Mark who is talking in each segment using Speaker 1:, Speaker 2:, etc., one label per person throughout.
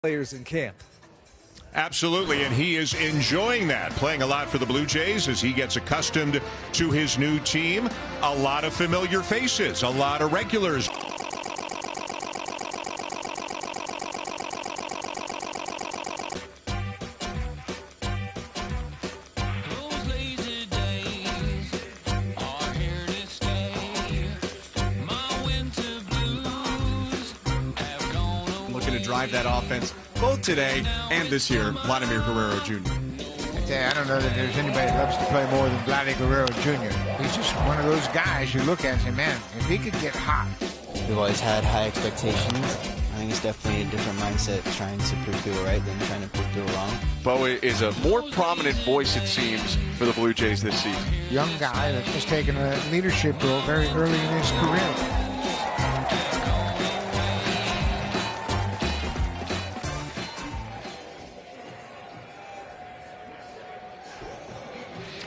Speaker 1: players in camp.
Speaker 2: Absolutely, and he is enjoying that, playing a lot for the Blue Jays as he gets accustomed to his new team. A lot of familiar faces, a lot of regulars.
Speaker 3: Looking to drive that offense both today and this year, Vladimir Guerrero Jr.
Speaker 4: I don't know that there's anybody that loves to play more than Vladimir Guerrero Jr. He's just one of those guys you look at and say, man, if he could get hot.
Speaker 5: We've always had high expectations. I think it's definitely a different mindset trying to prove people right than trying to prove people wrong.
Speaker 6: Bo is a more prominent voice, it seems, for the Blue Jays this season.
Speaker 4: Young guy that's just taken a leadership role very early in his career.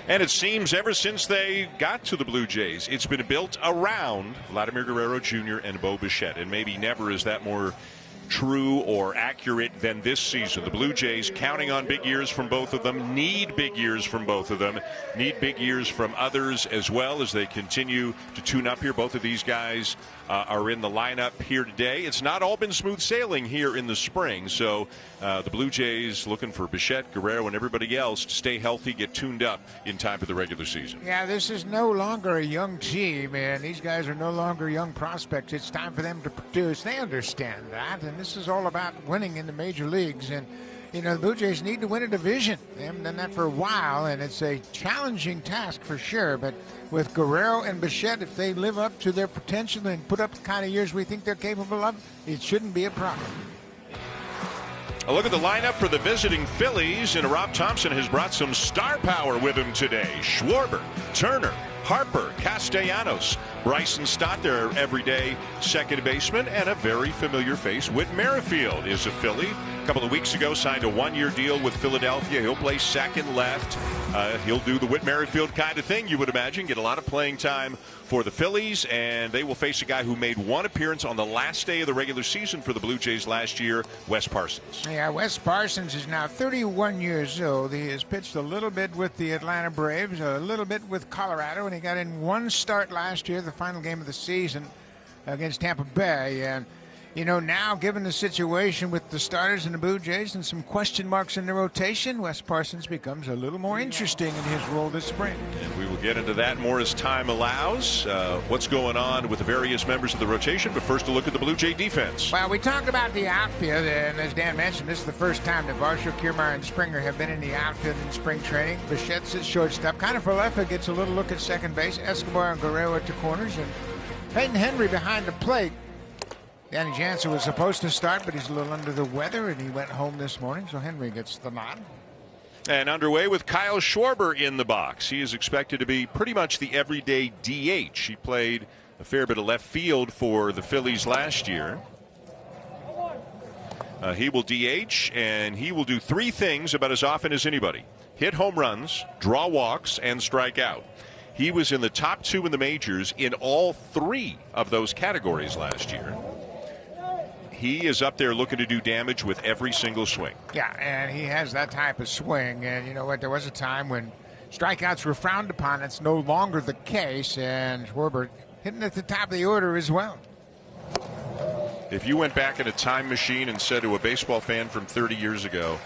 Speaker 2: And it seems ever since they got to the Blue Jays, it's been built around Vladimir Guerrero Jr. and Bo Bichette. And maybe never is that more true or accurate than this season. The Blue Jays, counting on big years from both of them, need big years from both of them, need big years from others as well as they continue to tune up here. Both of these guys are in the lineup here today. It's not all been smooth sailing here in the spring, so the Blue Jays looking for Bichette, Guerrero, and everybody else to stay healthy, get tuned up in time for the regular season.
Speaker 4: Yeah, this is no longer a young team, and these guys are no longer young prospects. It's time for them to produce. They understand that, and this is all about winning in the major leagues. And, you know, the Blue Jays need to win a division. They haven't done that for a while, and it's a challenging task for sure. But with Guerrero and Bichette, if they live up to their potential and put up the kind of years we think they're capable of, it shouldn't be a problem.
Speaker 2: A look at the lineup for the visiting Phillies, and Rob Thompson has brought some star power with him today. Schwarber, Turner, Harper, Castellanos, Bryson Stott, their everyday second baseman, and a very familiar face, Whit Merrifield, is a Philly. A couple of weeks ago, signed a one-year deal with Philadelphia. He'll play second left. He'll do the Whit Merrifield kind of thing, you would imagine, get a lot of playing time for the Phillies, and they will face a guy who made one appearance on the last day of the regular season for the Blue Jays last year, Wes Parsons.
Speaker 4: Yeah, Wes Parsons is now 31 years old. He has pitched a little bit with the Atlanta Braves, a little bit with Colorado, and he got in one start last year, the final game of the season against Tampa Bay. And you know, now, given the situation with the starters and the Blue Jays and some question marks in the rotation, Wes Parsons becomes a little more interesting in his role this spring.
Speaker 2: And we will get into that more as time allows. What's going on with the various members of the rotation, but first a look at the Blue Jay defense.
Speaker 4: Well, we talked about the outfield, and as Dan mentioned, this is the first time that Varsho, Kiermaier, and Springer have been in the outfield in spring training. Bichette's at shortstop. Kiner-Falefa gets a little look at second base. Escobar and Guerrero at the corners, and Peyton Henry behind the plate. Danny Jansen was supposed to start, but he's a little under the weather, and he went home this morning, so Henry gets the nod.
Speaker 2: And underway with Kyle Schwarber in the box. He is expected to be pretty much the everyday DH. He played a fair bit of left field for the Phillies last year. He will DH, and he will do three things about as often as anybody: hit home runs, draw walks, and strike out. He was in the top two in the majors in all three of those categories last year. He is up there looking to do damage with every single swing.
Speaker 4: Yeah, and he has that type of swing. And you know what? There was a time when strikeouts were frowned upon. It's no longer the case. And Schwarber hitting at the top of the order as well.
Speaker 2: If you went back in a time machine and said to a baseball fan from 30 years ago,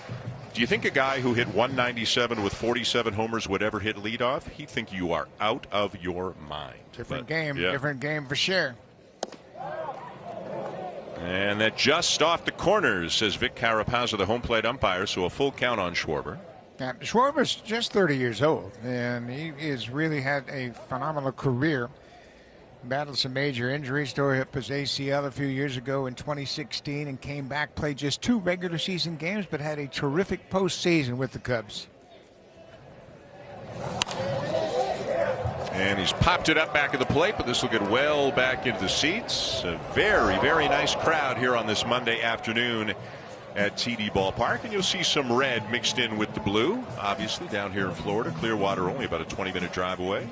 Speaker 2: do you think a guy who hit 197 with 47 homers would ever hit leadoff? He'd think you are out of your mind.
Speaker 4: Different game for sure.
Speaker 2: And that just off the corners, says Vic Carapazza, the home plate umpire, so a full count on Schwarber.
Speaker 4: Now, Schwarber's just 30 years old, and he has really had a phenomenal career. Battled some major injuries, tore up his ACL a few years ago in 2016 and came back, played just 2 regular season games, but had a terrific postseason with the Cubs.
Speaker 2: And he's popped it up back at the plate, but this will get well back into the seats. A very, very nice crowd here on this Monday afternoon at TD Ballpark. And you'll see some red mixed in with the blue, obviously, down here in Florida. Clearwater only about a 20-minute drive away.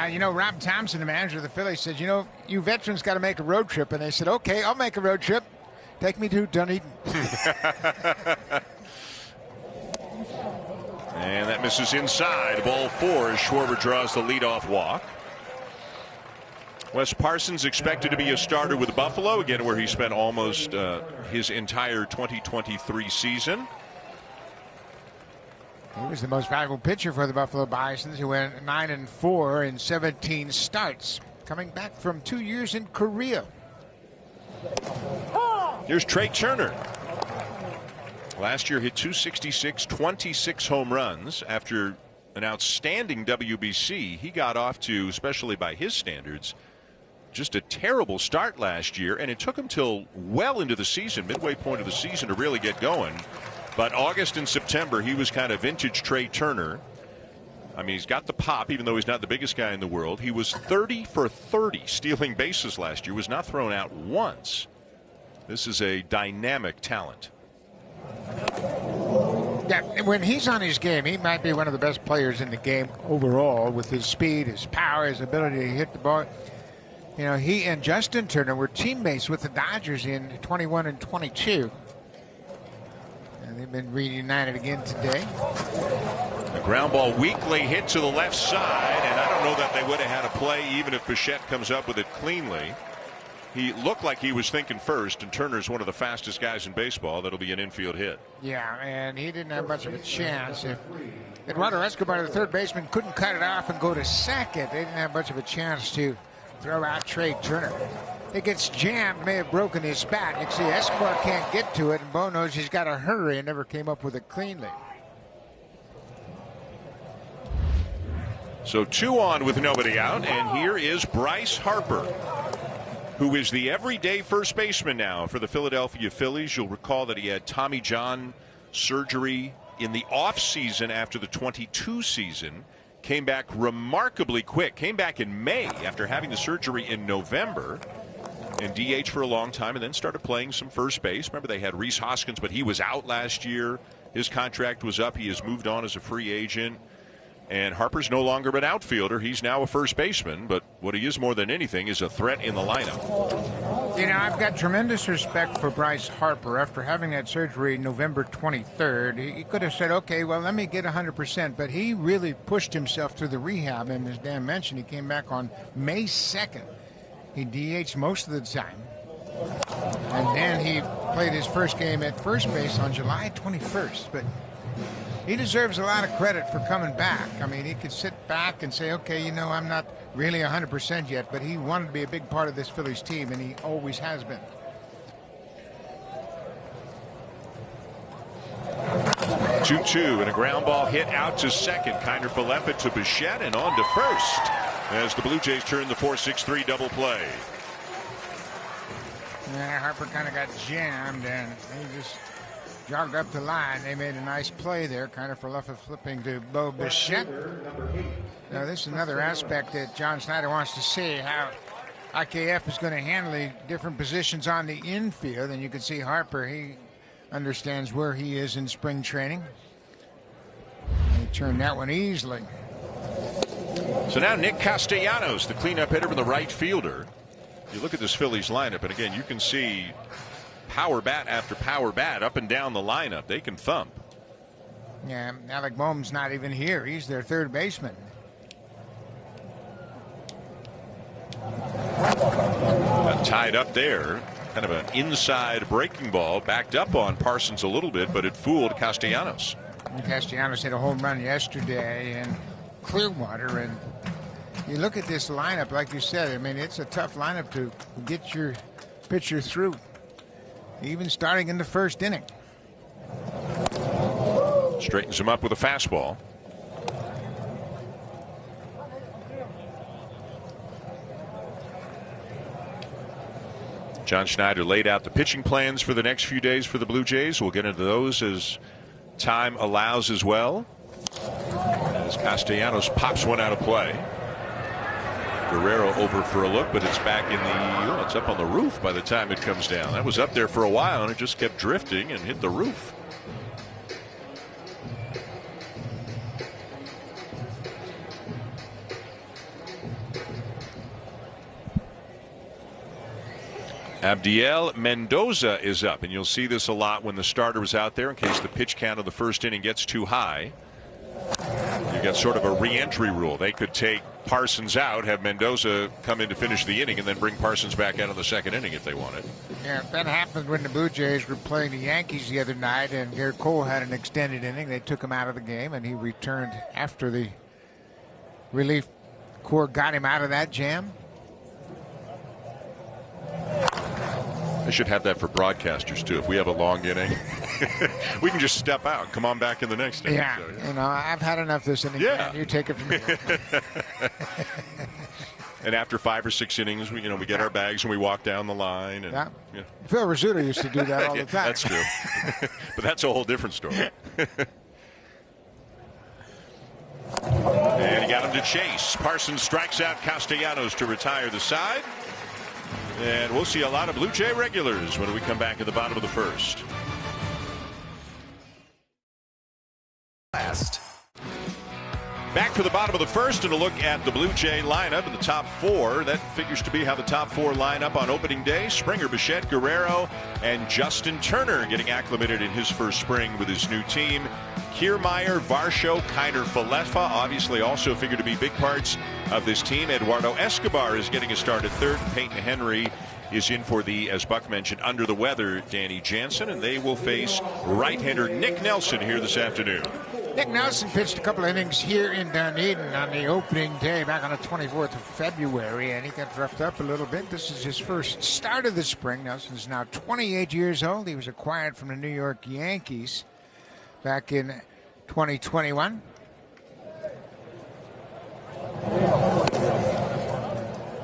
Speaker 4: You know, Rob Thompson, the manager of the Phillies, said, you know, you veterans got to make a road trip. And they said, okay, I'll make a road trip. Take me to Dunedin.
Speaker 2: And that misses inside. Ball 4 as Schwarber draws the leadoff walk. Wes Parsons expected to be a starter with Buffalo, again where he spent almost his entire 2023 season.
Speaker 4: He was the most valuable pitcher for the Buffalo Bisons, who went 9-4 in 17 starts, coming back from 2 years in Korea.
Speaker 2: Here's Trey Turner. Last year hit .266, 26 home runs. After an outstanding WBC, he got off to, especially by his standards, just a terrible start last year, and it took him till well into the season, midway point of the season, to really get going. But August and September, he was kind of vintage Trey Turner. I mean, he's got the pop, even though he's not the biggest guy in the world. He was 30 for 30 stealing bases last year, was not thrown out once. This is a dynamic talent.
Speaker 4: Yeah, when he's on his game, he might be one of the best players in the game overall, with his speed, his power, his ability to hit the ball. You know, he and Justin Turner were teammates with the Dodgers in 21 and 22. And they've been reunited again today.
Speaker 2: A ground ball weakly hit to the left side, and I don't know that they would have had a play even if Bichette comes up with it cleanly. He looked like he was thinking first, and Turner's one of the fastest guys in baseball. That'll be an infield hit.
Speaker 4: Yeah, and he didn't have much of a chance. If Eduardo Escobar, the third baseman, couldn't cut it off and go to second, they didn't have much of a chance to throw out Trey Turner. It gets jammed, may have broken his bat. You can see Escobar can't get to it, and Bo knows he's got to hurry and never came up with it cleanly.
Speaker 2: So 2 on with nobody out, and here is Bryce Harper, who is the everyday first baseman now for the Philadelphia Phillies. You'll recall that he had Tommy John surgery in the offseason after the 22 season. Came back remarkably quick. Came back in May after having the surgery in November. And DH for a long time, and then started playing some first base. Remember, they had Rhys Hoskins, but he was out last year. His contract was up. He has moved on as a free agent. And Harper's no longer an outfielder. He's now a first baseman. But what he is more than anything is a threat in the lineup.
Speaker 4: You know, I've got tremendous respect for Bryce Harper. After having that surgery November 23rd, he could have said, okay, well, let me get 100%. But he really pushed himself through the rehab. And as Dan mentioned, he came back on May 2nd. He DH'd most of the time. And then he played his first game at first base on July 21st. But he deserves a lot of credit for coming back. I mean, he could sit back and say, okay, you know, I'm not really 100% yet, but he wanted to be a big part of this Phillies team, and he always has been.
Speaker 2: Two and a ground ball hit out to second. Kinder for left to Bichette and on to first as the Blue Jays turn the 4-6-3 double play.
Speaker 4: Yeah, Harper kind of got jammed, and he just jogged up the line. They made a nice play there, kind of for left flipping to Bo Bichette. Now, this is another aspect that John Schneider wants to see, how IKF is going to handle the different positions on the infield. And you can see Harper, he understands where he is in spring training. He turned that one easily.
Speaker 2: So now Nick Castellanos, the cleanup hitter and the right fielder. You look at this Phillies lineup, and again, you can see power bat after power bat up and down the lineup. They can thump.
Speaker 4: Yeah, Alec Boehm's not even here. He's their third baseman.
Speaker 2: Got tied up there. Kind of an inside breaking ball. Backed up on Parsons a little bit, but it fooled Castellanos.
Speaker 4: And Castellanos hit a home run yesterday in Clearwater. And you look at this lineup, like you said, I mean, it's a tough lineup to get your pitcher through, even starting in the first inning.
Speaker 2: Straightens him up with a fastball. John Schneider laid out the pitching plans for the next few days for the Blue Jays. We'll get into those as time allows as well. As Castellanos pops one out of play. Guerrero over for a look, but it's back in the, it's up on the roof by the time it comes down. That was up there for a while, and it just kept drifting and hit the roof. Abdiel Mendoza is up, and you'll see this a lot when the starter is out there in case the pitch count of the first inning gets too high. You got sort of a re-entry rule. They could take Parsons out, have Mendoza come in to finish the inning, and then bring Parsons back out in the second inning if they wanted.
Speaker 4: Yeah, that happened when the Blue Jays were playing the Yankees the other night, and Garrett Cole had an extended inning. They took him out of the game, and he returned after the relief corps got him out of that jam.
Speaker 2: I should have that for broadcasters, too. If we have a long inning, we can just step out. Come on back in the next inning.
Speaker 4: Yeah,
Speaker 2: So,
Speaker 4: you know, I've had enough this inning.
Speaker 2: Yeah.
Speaker 4: You take it from me.
Speaker 2: And after 5 or 6 innings, we get our bags and we walk down the line. And,
Speaker 4: Yeah. Phil Rizzuto used to do that all the time.
Speaker 2: That's true. But that's a whole different story. And he got him to chase. Parsons strikes out Castellanos to retire the side. And we'll see a lot of Blue Jay regulars when we come back at the bottom of the first. Back for the bottom of the first and a look at the Blue Jay lineup in the top 4. That figures to be how the top 4 line up on opening day. Springer, Bichette, Guerrero, and Justin Turner getting acclimated in his first spring with his new team. Kiermaier, Varsho, Kiner, Falefa obviously also figure to be big parts of this team. Eduardo Escobar is getting a start at third. Peyton Henry is in for the, as Buck mentioned, under the weather Danny Jansen, and they will face right-hander Nick Nelson here this afternoon.
Speaker 4: Nick Nelson pitched a couple of innings here in Dunedin on the opening day back on the 24th of February, and he got roughed up a little bit. This is his first start of the spring. Nelson is now 28 years old. He was acquired from the New York Yankees back in 2021.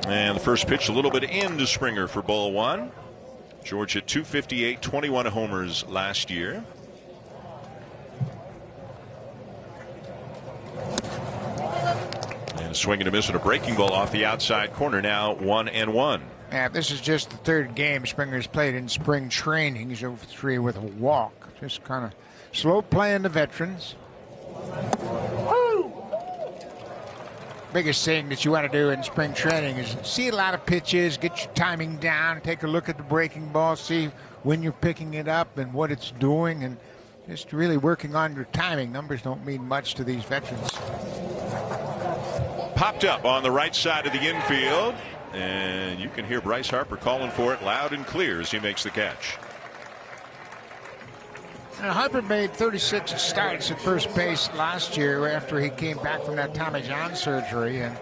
Speaker 2: And the first pitch a little bit into Springer for ball 1. George hit .258, 21 homers last year. And a swing and a miss and a breaking ball off the outside corner, now 1-1.
Speaker 4: Yeah, this is just the third game Springer's played in spring training. He's over 3 with a walk. Just kind of slow playing the veterans. Biggest thing that you want to do in spring training is see a lot of pitches, get your timing down, take a look at the breaking ball, see when you're picking it up and what it's doing, and just really working on your timing. Numbers don't mean much to these veterans.
Speaker 2: Popped up on the right side of the infield, and you can hear Bryce Harper calling for it loud and clear as he makes the catch.
Speaker 4: Harper made 36 starts at first base last year after he came back from that Tommy John surgery. And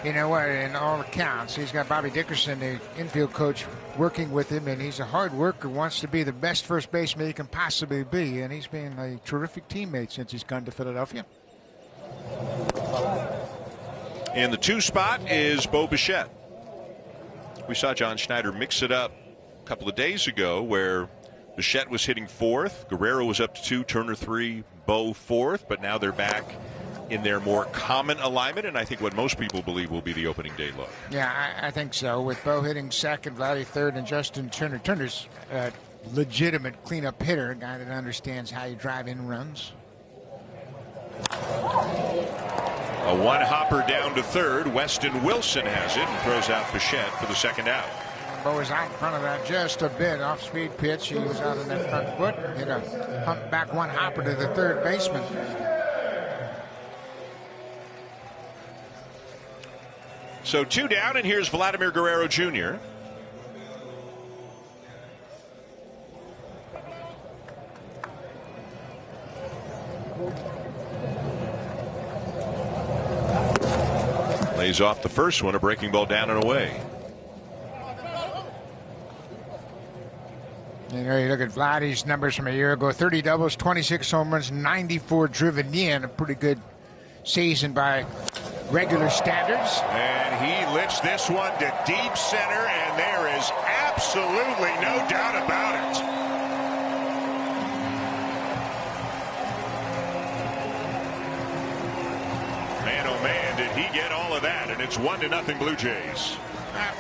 Speaker 4: you know what, in all accounts, he's got Bobby Dickerson, the infield coach, working with him, and he's a hard worker, wants to be the best first baseman he can possibly be, and he's been a terrific teammate since he's gone to Philadelphia.
Speaker 2: In the 2 spot is Bo Bichette. We saw John Schneider mix it up a couple of days ago where Bichette was hitting 4th, Guerrero was up to 2, Turner 3, Bo 4th, but now they're back in their more common alignment, and I think what most people believe will be the opening day look.
Speaker 4: Yeah, I think so. With Bo hitting 2nd, Vladdy 3rd, and Justin Turner. Turner's a legitimate cleanup hitter, a guy that understands how you drive in runs.
Speaker 2: A 1-hopper down to 3rd. Weston Wilson has it and throws out Bichette for the 2nd out.
Speaker 4: Bo was out in front of that just a bit. Off-speed pitch. He was out on that front foot. Hit a pump back 1-hopper to the 3rd baseman.
Speaker 2: So 2 down, and here's Vladimir Guerrero Jr. Lays off the first one, a breaking ball down and away.
Speaker 4: You know, you look at Vladdy's numbers from a year ago, 30 doubles, 26 home runs, 94 driven in. A pretty good season by regular standards.
Speaker 2: And he lifts this one to deep center, and there is absolutely no doubt about it. Man, oh man, did he get all of that, and it's 1-0 Blue Jays.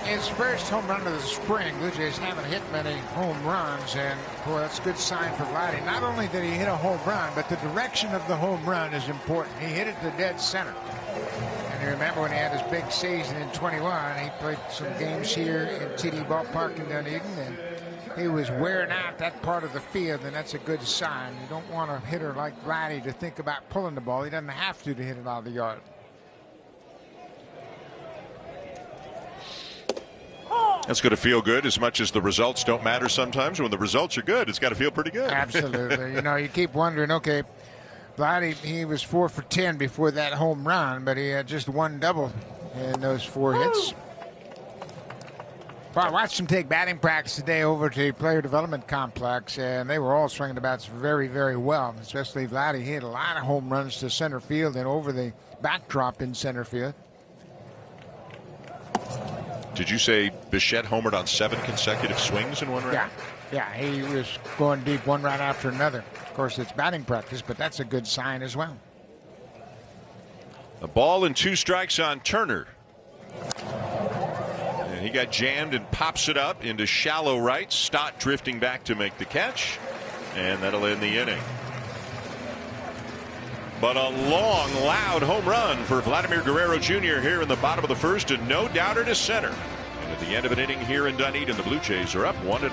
Speaker 4: His first home run of the spring. Blue Jays haven't hit many home runs, and boy, that's a good sign for Vladdy. Not only did he hit a home run, but the direction of the home run is important. He hit it to dead center. And you remember when he had his big season in 21, he played some games here in TD Ballpark in Dunedin, and he was wearing out that part of the field, and that's a good sign. You don't want a hitter like Vladdy to think about pulling the ball. He doesn't have to hit it out of the yard.
Speaker 2: That's going to feel good as much as the results don't matter sometimes. When the results are good, it's got to feel pretty good.
Speaker 4: Absolutely. You keep wondering, okay, Vladdy, he was 4 for 10 before that home run, but he had just one double in those 4 hits. Well, I watched him take batting practice today over to the player development complex, and they were all swinging the bats very, very well, especially Vladdy. He had a lot of home runs to center field and over the backdrop in center field.
Speaker 2: Did you say Bichette homered on 7 consecutive swings in one round?
Speaker 4: Yeah, he was going deep one right after another. Of course, it's batting practice, but that's a good sign as well.
Speaker 2: A ball and 2 strikes on Turner. And he got jammed and pops it up into shallow right. Stott drifting back to make the catch, and that'll end the inning. But a long, loud home run for Vladimir Guerrero Jr. here in the bottom of the first, and no doubter to center. And at the end of an inning here in Dunedin, the Blue Jays are up 1-0.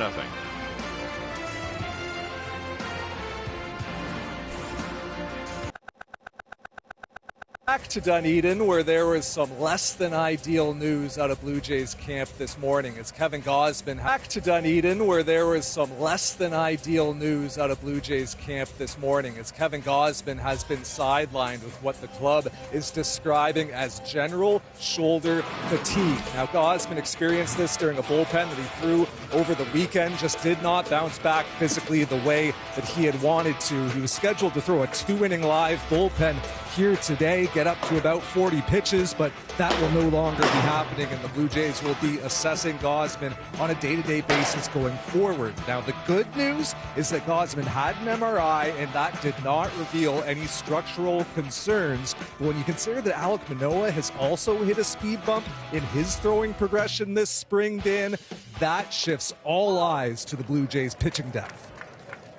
Speaker 1: Back to Dunedin, where there was some less than ideal news out of Blue Jays camp this morning as Kevin Gausman. Back to Dunedin, where there was some less than ideal news out of Blue Jays camp this morning as Kevin Gausman has been sidelined with what the club is describing as general shoulder fatigue. Now, Gausman experienced this during a bullpen that he threw over the weekend, just did not bounce back physically the way that he had wanted to. He was scheduled to throw a 2-inning live bullpen here today, get up to about 40 pitches, but that will no longer be happening, and the Blue Jays will be assessing Gausman on a day-to-day basis going forward. Now, the good news is that Gausman had an MRI, and that did not reveal any structural concerns. But when you consider that Alek Manoah has also hit a speed bump in his throwing progression this spring, Dan, that shifts all eyes to the Blue Jays' pitching depth.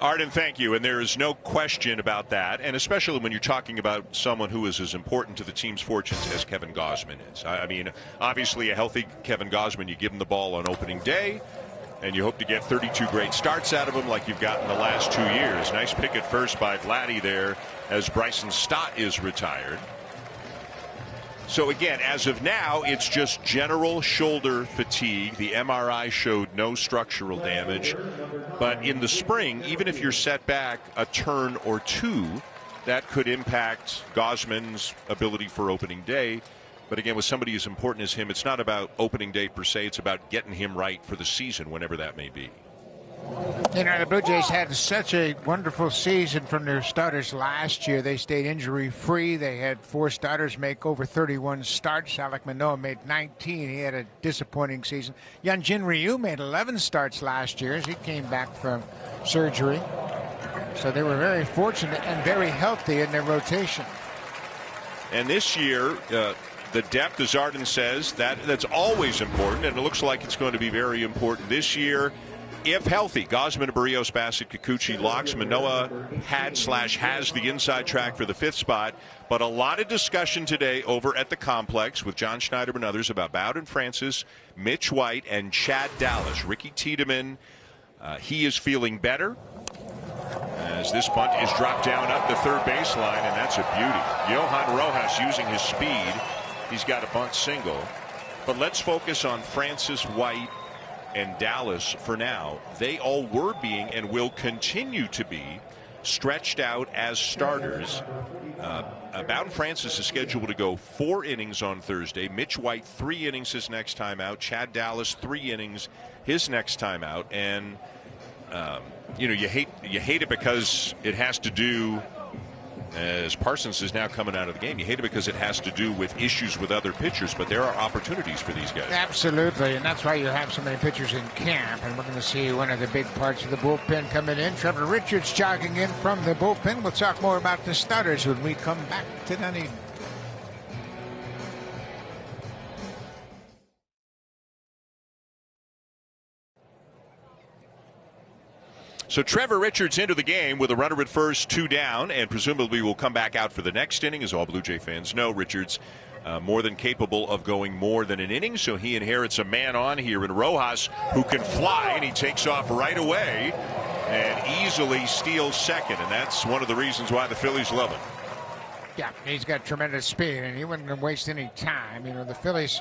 Speaker 2: Arden, thank you. And there is no question about that. And especially when you're talking about someone who is as important to the team's fortunes as Kevin Gausman is. I mean, obviously a healthy Kevin Gausman, you give him the ball on opening day, and you hope to get 32 great starts out of him like you've gotten the last 2 years. Nice pick at first by Vladdy there as Bryson Stott is retired. So again, as of now, it's just general shoulder fatigue. The MRI showed no structural damage. But in the spring, even if you're set back a turn or two, that could impact Gausman's ability for opening day. But again, with somebody as important as him, it's not about opening day per se. It's about getting him right for the season, whenever that may be.
Speaker 4: The Blue Jays had such a wonderful season from their starters last year. They stayed injury-free. They had 4 starters make over 31 starts. Alek Manoah made 19. He had a disappointing season. Hyunjin Ryu made 11 starts last year as he came back from surgery. So they were very fortunate and very healthy in their rotation.
Speaker 2: And this year, the depth, as Arden says, that's always important, and it looks like it's going to be very important this year. If healthy, Gausman, Barrios, Bassett, Kikuchi, locks. Manoah has the inside track for the 5th spot. But a lot of discussion today over at the complex with John Schneider and others about Bowden Francis, Mitch White, and Chad Dallas. Ricky Tiedemann, he is feeling better as this punt is dropped down up the third baseline, and that's a beauty. Johan Rojas using his speed. He's got a bunt single. But let's focus on Francis, White, and Dallas for now. They all were being and will continue to be stretched out as starters. Bowden Francis is scheduled to go 4 innings on Thursday. Mitch White 3 innings his next time out. Chad Dallas 3 innings his next time out. And you hate it because it has to do, as Parsons is now coming out of the game, you hate it because it has to do with issues with other pitchers, but there are opportunities for these guys.
Speaker 4: Absolutely, and that's why you have so many pitchers in camp, and we're going to see one of the big parts of the bullpen coming in. Trevor Richards jogging in from the bullpen. We'll talk more about the starters when we come back to Dunedin.
Speaker 2: So Trevor Richards into the game with a runner at first, 2 down, and presumably will come back out for the next inning. As all Blue Jay fans know, Richards more than capable of going more than an inning, so he inherits a man on here in Rojas, who can fly, and he takes off right away and easily steals second, and that's one of the reasons why the Phillies love him.
Speaker 4: Yeah, he's got tremendous speed, and he wouldn't waste any time. You know, the Phillies,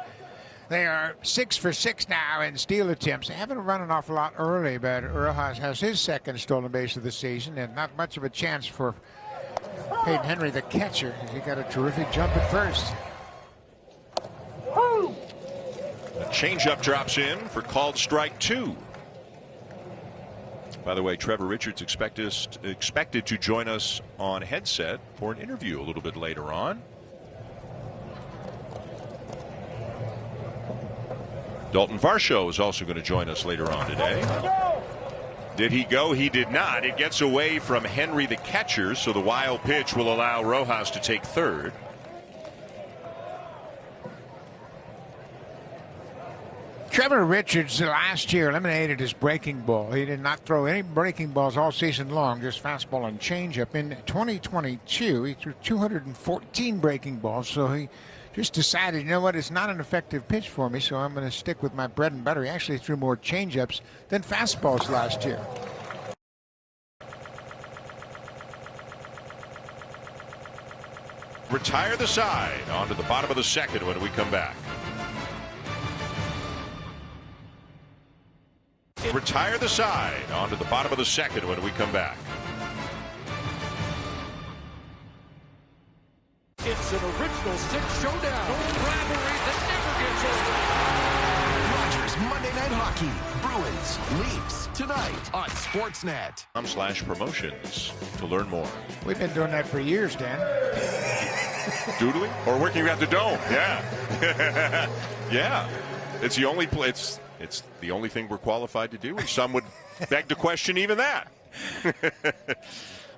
Speaker 4: they are 6 for 6 now in steal attempts. They haven't run an awful lot early, but Rojas has his second stolen base of the season, and not much of a chance for Peyton Henry, the catcher. He got a terrific jump at first.
Speaker 2: A changeup drops in for called strike 2. By the way, Trevor Richards expected to join us on headset for an interview a little bit later on. Dalton Varsho is also going to join us later on today. Did he go? He did not. It gets away from Henry, the catcher, so the wild pitch will allow Rojas to take third.
Speaker 4: Trevor Richards last year eliminated his breaking ball. He did not throw any breaking balls all season long, just fastball and changeup. In 2022, he threw 214 breaking balls, so he just decided, you know what, it's not an effective pitch for me, so I'm going to stick with my bread and butter. He actually threw more changeups than fastballs last year.
Speaker 2: Retire the side onto the bottom of the second when we come back. Retire the side onto the bottom of the second when we come back.
Speaker 7: It's an original six showdown. Rivalry that never gets old. Rogers Monday Night Hockey. Bruins, Leafs, tonight on Sportsnet.
Speaker 2: /promotions to learn more.
Speaker 4: We've been doing that for years, Dan.
Speaker 2: Doodling? Or working at the Dome. Yeah. Yeah. It's the only place. It's the only thing we're qualified to do, and some would beg to question even that.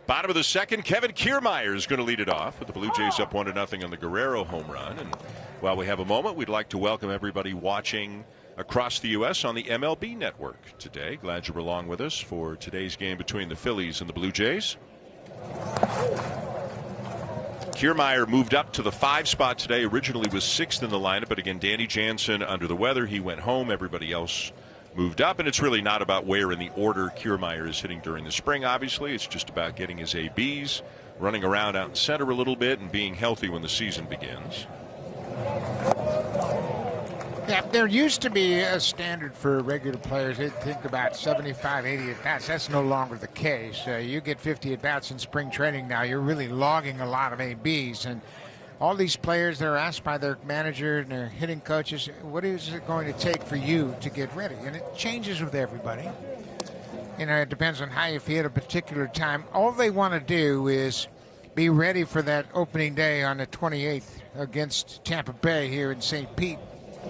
Speaker 2: Bottom of the second, Kevin Kiermaier is going to lead it off with the Blue Jays up 1-0 on the Guerrero home run. And while we have a moment, we'd like to welcome everybody watching across the U.S. on the MLB network today. Glad you were along with us for today's game between the Phillies and the Blue Jays. Kiermaier moved up to the 5 spot today. Originally was 6th in the lineup, but again, Danny Jansen under the weather. He went home. Everybody else moved up, and it's really not about where in the order Kiermaier is hitting during the spring, obviously. It's just about getting his ABs, running around out in center a little bit, and being healthy when the season begins.
Speaker 4: Yeah, there used to be a standard for regular players. They'd think about 75, 80 at-bats. That's no longer the case. You get 50 at-bats in spring training now. You're really logging a lot of ABs. And all these players, they're asked by their manager and their hitting coaches, what is it going to take for you to get ready? And it changes with everybody. You know, it depends on how you feel at a particular time. All they want to do is be ready for that opening day on the 28th against Tampa Bay here in St. Pete.
Speaker 2: A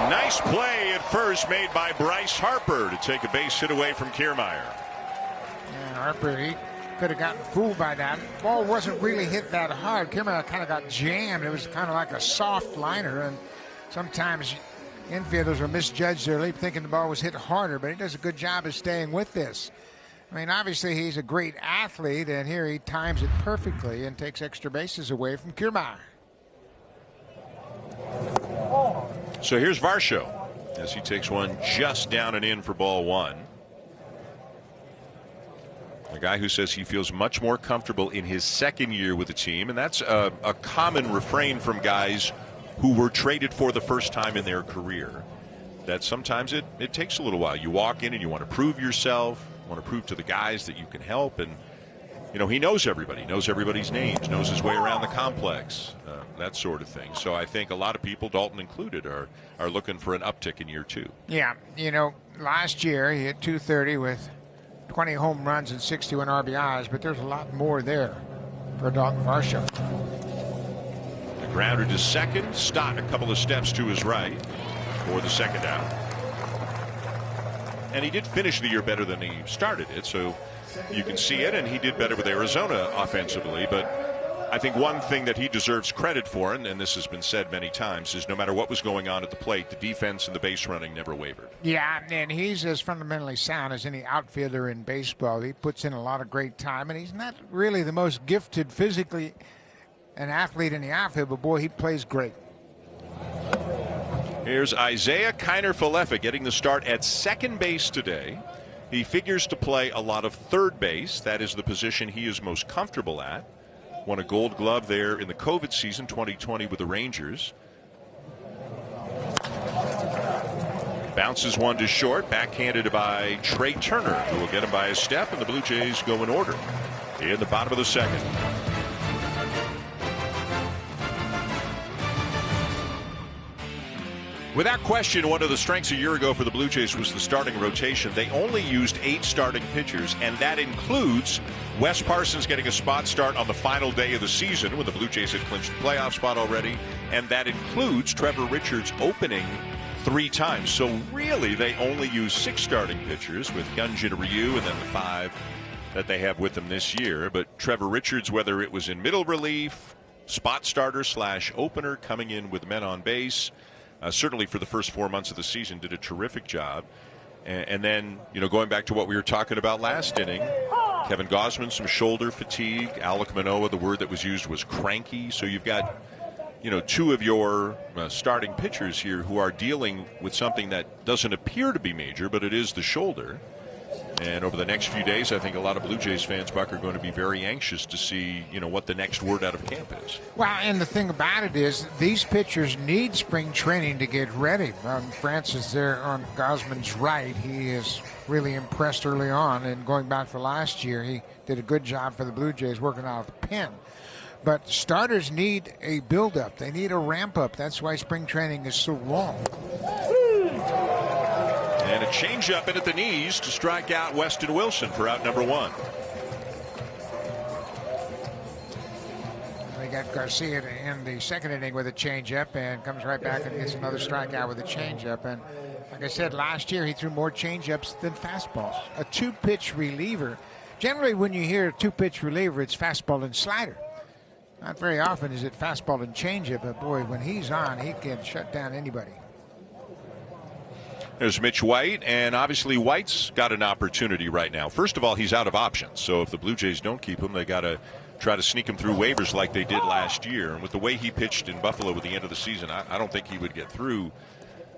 Speaker 2: nice play at first made by Bryce Harper to take a base hit away from Kiermaier.
Speaker 4: Yeah, Harper, he could have gotten fooled by that. The ball wasn't really hit that hard. Kiermaier kind of got jammed. It was kind of like a soft liner, and sometimes infielders will misjudge their leap thinking the ball was hit harder, but he does a good job of staying with this. I mean, obviously he's a great athlete, and here he times it perfectly and takes extra bases away from Kiermaier.
Speaker 2: So here's Varsho as he takes one just down and in for ball 1. A guy who says he feels much more comfortable in his second year with the team, and that's a common refrain from guys who were traded for the first time in their career. That sometimes it takes a little while. You walk in and you want to prove yourself, want to prove to the guys that you can help, and you know, he knows everybody, knows everybody's names, knows his way around the complex, that sort of thing. So I think a lot of people, Dalton included, are looking for an uptick in year 2.
Speaker 4: Yeah, you know, last year he hit .230 with 20 home runs and 61 RBIs, but there's a lot more there for Dalton Varsho.
Speaker 2: The grounder to second, Stott a couple of steps to his right for the second out. And he did finish the year better than he started it, so you can see it, and he did better with Arizona offensively. But I think one thing that he deserves credit for, and this has been said many times, is no matter what was going on at the plate, the defense and the base running never wavered.
Speaker 4: Yeah, and he's as fundamentally sound as any outfielder in baseball. He puts in a lot of great time, and he's not really the most gifted physically an athlete in the outfield, but boy, he plays great.
Speaker 2: Here's Isaiah Kiner-Falefa getting the start at second base today. He figures to play a lot of third base. That is the position he is most comfortable at. Won a Gold Glove there in the COVID season 2020 with the Rangers. Bounces one to short, backhanded by Trey Turner, who will get him by a step, and the Blue Jays go in order in the bottom of the second. Without question, one of the strengths a year ago for the Blue Jays was the starting rotation. They only used 8 starting pitchers, and that includes Wes Parsons getting a spot start on the final day of the season when the Blue Jays had clinched the playoff spot already, and that includes Trevor Richards opening 3 times. So really, they only use 6 starting pitchers with Hyunjin Ryu and then the 5 that they have with them this year. But Trevor Richards, whether it was in middle relief, spot starter / opener, coming in with men on base, certainly for the first 4 months of the season, did a terrific job. And then, going back to what we were talking about last inning, Kevin Gausman, some shoulder fatigue. Alek Manoah, the word that was used was cranky. So you've got, 2 of your starting pitchers here who are dealing with something that doesn't appear to be major, but it is the shoulder. And over the next few days, I think a lot of Blue Jays fans, Buck, are going to be very anxious to see, what the next word out of camp is.
Speaker 4: Well, and the thing about it is these pitchers need spring training to get ready. Francis there on Gausman's right, he is really impressed early on. And going back for last year, he did a good job for the Blue Jays working out of the pen. But starters need a build-up. They need a ramp-up. That's why spring training is so long.
Speaker 2: And a changeup in at the knees to strike out Weston Wilson for out number 1.
Speaker 4: We got Garcia in the second inning with a changeup and comes right back and gets another strikeout with a changeup. And like I said, last year he threw more changeups than fastballs. A 2-pitch reliever. Generally, when you hear a 2-pitch reliever, it's fastball and slider. Not very often is it fastball and changeup, but boy, when he's on, he can shut down anybody.
Speaker 2: There's Mitch White, and obviously White's got an opportunity right now. First of all, he's out of options, so if the Blue Jays don't keep him, they got to try to sneak him through waivers like they did last year. And with the way he pitched in Buffalo at the end of the season, I don't think he would get through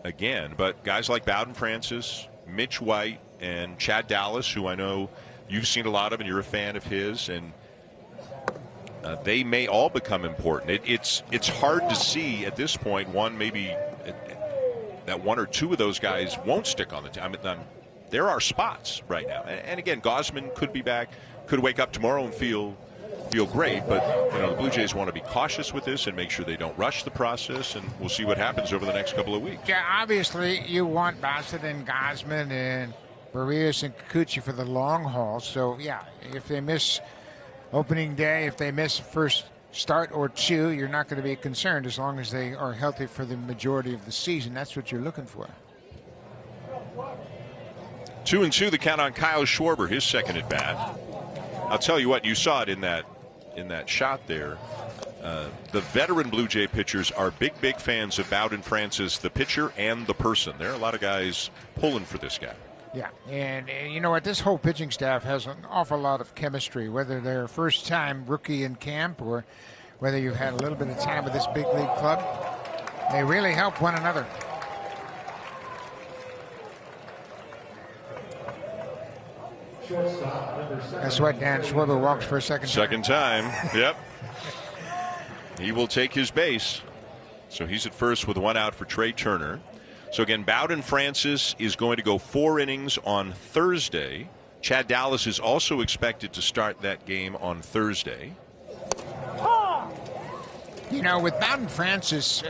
Speaker 2: again. But guys like Bowden Francis, Mitch White, and Chad Dallas, who I know you've seen a lot of and you're a fan of his, and they may all become important. It's hard to see at this point, that 1 or 2 of those guys won't stick on the team. There are spots right now. And again, Gausman could be back, could wake up tomorrow and feel great. But, the Blue Jays want to be cautious with this and make sure they don't rush the process. And we'll see what happens over the next couple of weeks.
Speaker 4: Yeah, obviously you want Bassett and Gausman and Barrios and Kikuchi for the long haul. So, yeah, if they miss opening day, if they miss first start or 2, you're not going to be concerned as long as they are healthy for the majority of the season. That's what you're looking for.
Speaker 2: 2-2 the count on Kyle Schwarber, his second at bat. I'll tell you what, you saw it in that shot there. The veteran Blue Jay pitchers are big fans of Bowden Francis, the pitcher and the person. There are a lot of guys pulling for this guy.
Speaker 4: Yeah, and you know what? This whole pitching staff has an awful lot of chemistry, whether they're first-time rookie in camp or whether you've had a little bit of time with this big league club. They really help one another. That's what Dan Schwarber walks for a second time.
Speaker 2: Second time, yep. He will take his base. So he's at first with 1 out for Trey Turner. So again, Bowden Francis is going to go 4 innings on Thursday. Chad Dallas is also expected to start that game on Thursday.
Speaker 4: With Bowden Francis,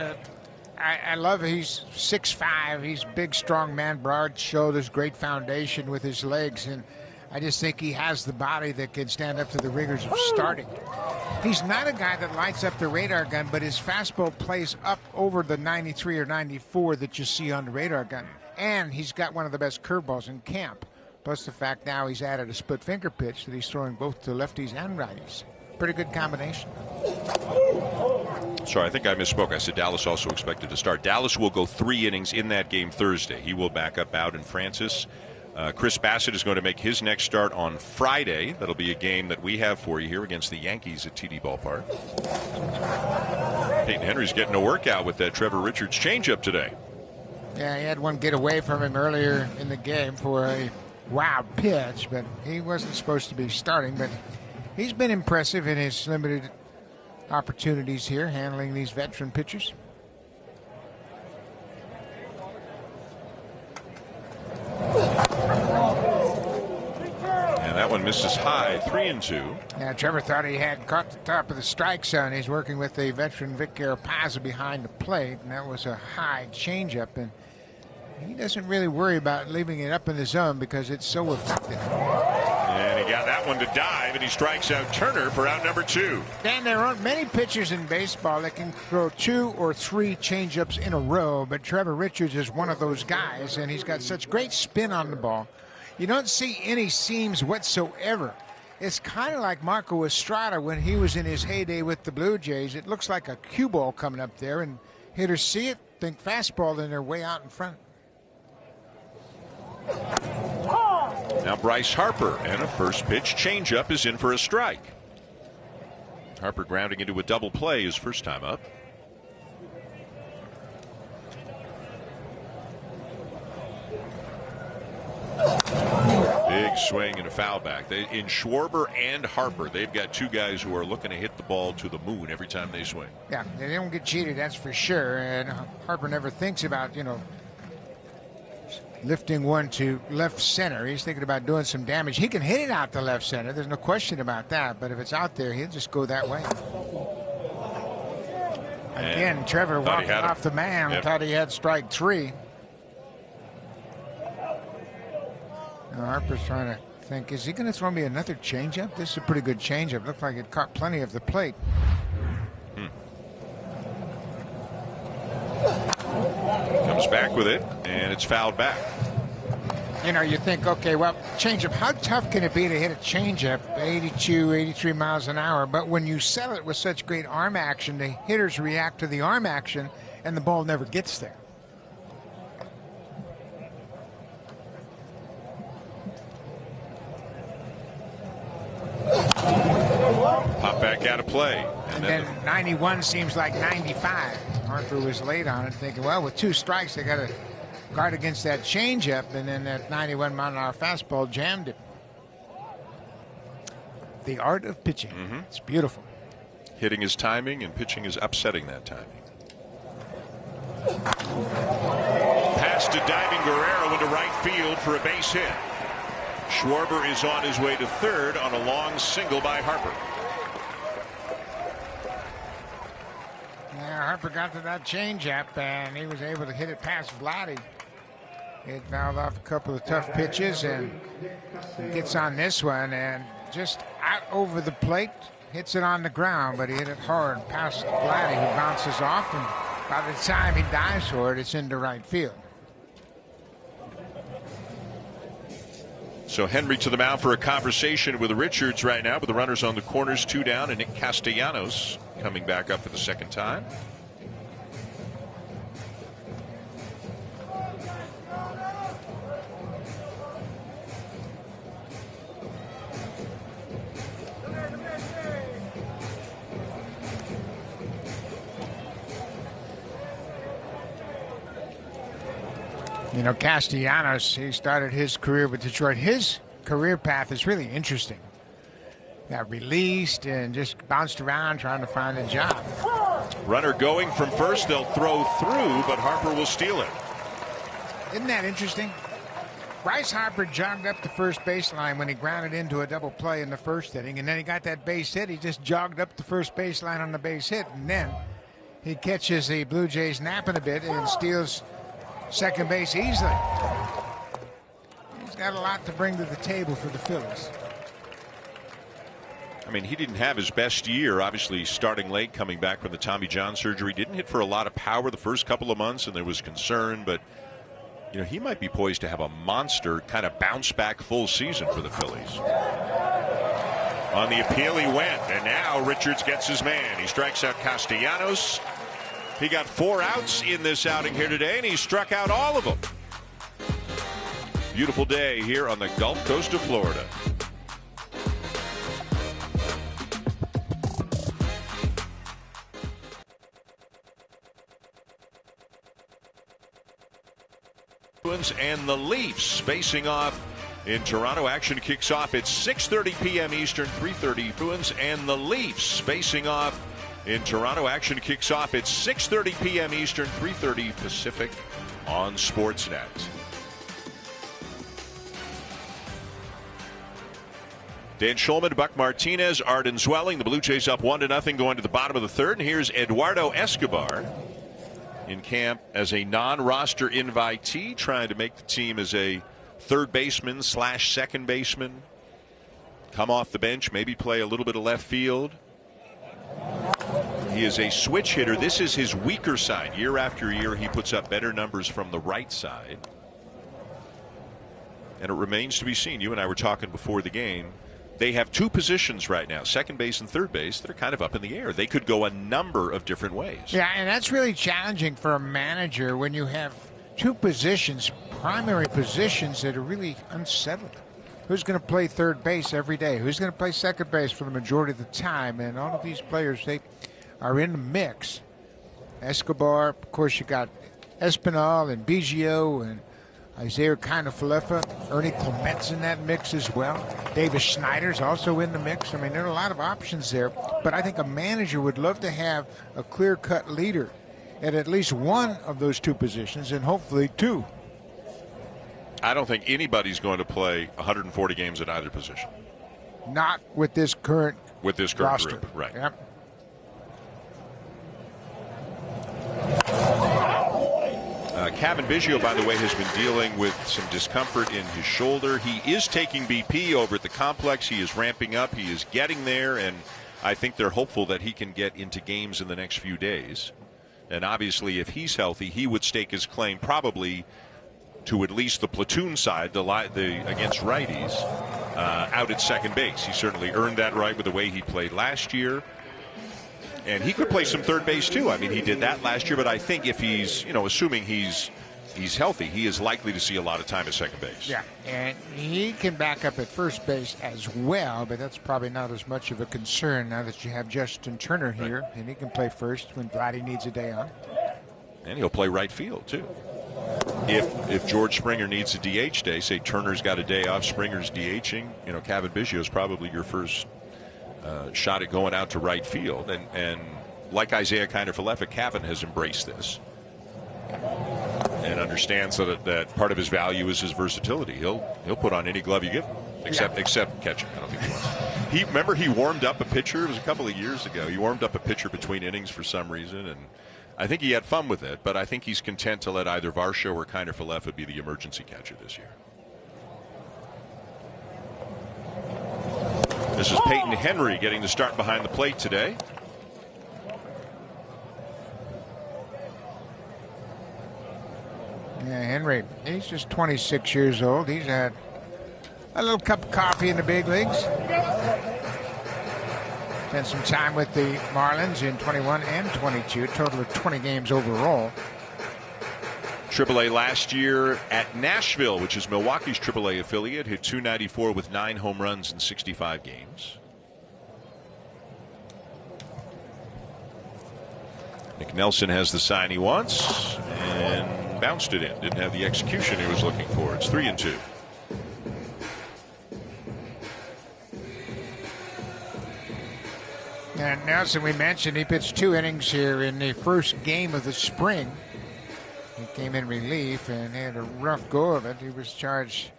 Speaker 4: I love he's 6'5", he's a big, strong man, broad shoulders, great foundation with his legs, and I just think he has the body that can stand up to the rigors of starting. He's not a guy that lights up the radar gun, but his fastball plays up over the 93 or 94 that you see on the radar gun. And he's got one of the best curveballs in camp. Plus the fact now he's added a split finger pitch that he's throwing both to lefties and righties. Pretty good combination.
Speaker 2: Sorry, I think I misspoke. I said Dallas also expected to start. Dallas will go 3 innings in that game Thursday. He will back up Bowden Francis. Chris Bassett is going to make his next start on Friday. That'll be a game that we have for you here against the Yankees at TD Ballpark. Peyton Henry's getting a workout with that Trevor Richards changeup today.
Speaker 4: Yeah, he had one get away from him earlier in the game for a wild pitch, but he wasn't supposed to be starting. But he's been impressive in his limited opportunities here, handling these veteran pitchers.
Speaker 2: And that one misses high, 3-2.
Speaker 4: Yeah, Trevor thought he had caught the top of the strike zone. He's working with the veteran Vic Carapazza behind the plate, and that was a high changeup. And he doesn't really worry about leaving it up in the zone because it's so effective.
Speaker 2: And he got that one to dive, and he strikes out Turner for out number 2.
Speaker 4: And there aren't many pitchers in baseball that can throw 2 or 3 changeups in a row, but Trevor Richards is one of those guys, and he's got such great spin on the ball. You don't see any seams whatsoever. It's kind of like Marco Estrada when he was in his heyday with the Blue Jays. It looks like a cue ball coming up there, and hitters see it, think fastball, then they're way out in front.
Speaker 2: Now Bryce Harper, and a first pitch changeup is in for a strike. Harper grounding into a double play his first time up. Big swing and a foul back. In Schwarber and Harper, they've got 2 guys who are looking to hit the ball to the moon every time they swing.
Speaker 4: Yeah, they don't get cheated, that's for sure. And Harper never thinks about, lifting one to left center. He's thinking about doing some damage. He can hit it out to left center. There's no question about that. But if it's out there, he'll just go that way. Again, Trevor walking off the mound. Yep. Thought he had strike 3. Now Harper's trying to think, is he going to throw me another changeup? This is a pretty good changeup. Looked like it caught plenty of the plate.
Speaker 2: Comes back with it, and it's fouled back.
Speaker 4: You think, okay, well, changeup, how tough can it be to hit a changeup 82, 83 miles an hour? But when you sell it with such great arm action, the hitters react to the arm action, and the ball never gets there.
Speaker 2: Pop back out of play.
Speaker 4: And then 91 seems like 95. Harper was late on it, thinking, well, with 2 strikes, they got to guard against that changeup, and then that 91-mile-an-hour fastball jammed it. The art of pitching. It's beautiful.
Speaker 2: Hitting is timing, and pitching is upsetting that timing. Pass to diving Guerrero into right field for a base hit. Schwarber is on his way to third on a long single by Harper.
Speaker 4: Yeah, Harper got to that changeup, and he was able to hit it past Vladdy. It fouled off a couple of tough pitches, and gets on this one, and just out over the plate, hits it on the ground, but he hit it hard past Vladdy, who bounces off, and by the time he dives for it, it's into right field.
Speaker 2: So Henry to the mound for a conversation with Richards right now, with the runners on the corners, 2 down, and Nick Castellanos coming back up for the second time.
Speaker 4: Castellanos, he started his career with Detroit. His career path is really interesting. Got released and just bounced around trying to find a job.
Speaker 2: Runner going from first, they'll throw through, but Harper will steal it.
Speaker 4: Isn't that interesting? Bryce Harper jogged up the first baseline when he grounded into a double play in the first inning, and then he got that base hit. He just jogged up the first baseline on the base hit, and then he catches the Blue Jays napping a bit and steals second base easily. He's got a lot to bring to the table for the Phillies.
Speaker 2: I mean, he didn't have his best year, obviously starting late, coming back from the Tommy John surgery. Didn't hit for a lot of power the first couple of months, and there was concern, but he might be poised to have a monster kind of bounce back full season for the Phillies. On the appeal he went, and now Richards gets his man. He strikes out Castellanos. He got 4 outs in this outing here today, and he struck out all of them. beautiful day here on the Gulf Coast of Florida. And the Leafs facing off in Toronto. Action kicks off at 6:30 p.m. Eastern, 3:30 Bruins and the Leafs facing off in Toronto. Action kicks off at 6:30 p.m. Eastern, 3:30 Pacific on Sportsnet. Dan Schulman, Buck Martinez, Arden Zwelling. The Blue Jays up 1-0 going to the bottom of the third. And here's Eduardo Escobar in camp as a non-roster invitee, trying to make the team as a third baseman / second baseman. Come off the bench, maybe play a little bit of left field. He is a switch hitter. This is his weaker side. Year after year, he puts up better numbers from the right side. And it remains to be seen. You and I were talking before the game. They have two positions right now, second base and third base, that are kind of up in the air. They could go a number of different ways.
Speaker 4: Yeah, and that's really challenging for a manager when you have two positions, primary positions, that are really unsettled. Who's going to play third base every day? Who's going to play second base for the majority of the time? And all of these players, they are in the mix. Escobar, of course, you got Espinal and Biggio and Isaiah Kiner-Falefa, Ernie Clement's in that mix as well. Davis Schneider's also in the mix. I mean, there are a lot of options there. But I think a manager would love to have a clear-cut leader at least one of those two positions, and hopefully two.
Speaker 2: I don't think anybody's going to play 140 games at either position.
Speaker 4: Not with this current roster.
Speaker 2: Group, right?
Speaker 4: Yep.
Speaker 2: Kevin Biggio, by the way, has been dealing with some discomfort in his shoulder. He is taking BP over at the complex. He is ramping up. He is getting there, and I think they're hopeful that he can get into games in the next few days. And obviously, if he's healthy, he would stake his claim probably to at least the platoon side, the against righties, out at second base. He certainly earned that right with the way he played last year. And he could play some third base too. I mean, he did that last year, but I think if he's, assuming he's healthy, he is likely to see a lot of time at second base.
Speaker 4: Yeah, and he can back up at first base as well, but that's probably not as much of a concern now that you have Justin Turner here, right. And he can play first when Vladdy needs a day off.
Speaker 2: And he'll play right field too. If George Springer needs a DH day, say Turner's got a day off, Springer's DHing, Kevin Biggio is probably your first shot at going out to right field, and like Isaiah Kiner-Falefa, Cavan has embraced this and understands that part of his value is his versatility. He'll put on any glove you give him, except catching. I don't think he wants. Remember he warmed up a pitcher. It was a couple of years ago. He warmed up a pitcher between innings for some reason, and I think he had fun with it. But I think he's content to let either Varsho or Kiner-Falefa be the emergency catcher this year. This is Peyton Henry getting the start behind the plate today.
Speaker 4: Yeah, Henry, he's just 26 years old. He's had a little cup of coffee in the big leagues. Spent some time with the Marlins in 21 and 22, a total of 20 games overall.
Speaker 2: AAA last year at Nashville, which is Milwaukee's AAA affiliate, hit .294 with 9 home runs in 65 games. Nick Nelson has the sign he wants and bounced it in. Didn't have the execution he was looking for. It's 3-2.
Speaker 4: And Nelson, we mentioned, he pitched 2 innings here in the first game of the spring. He came in relief and had a rough go of it. He was charged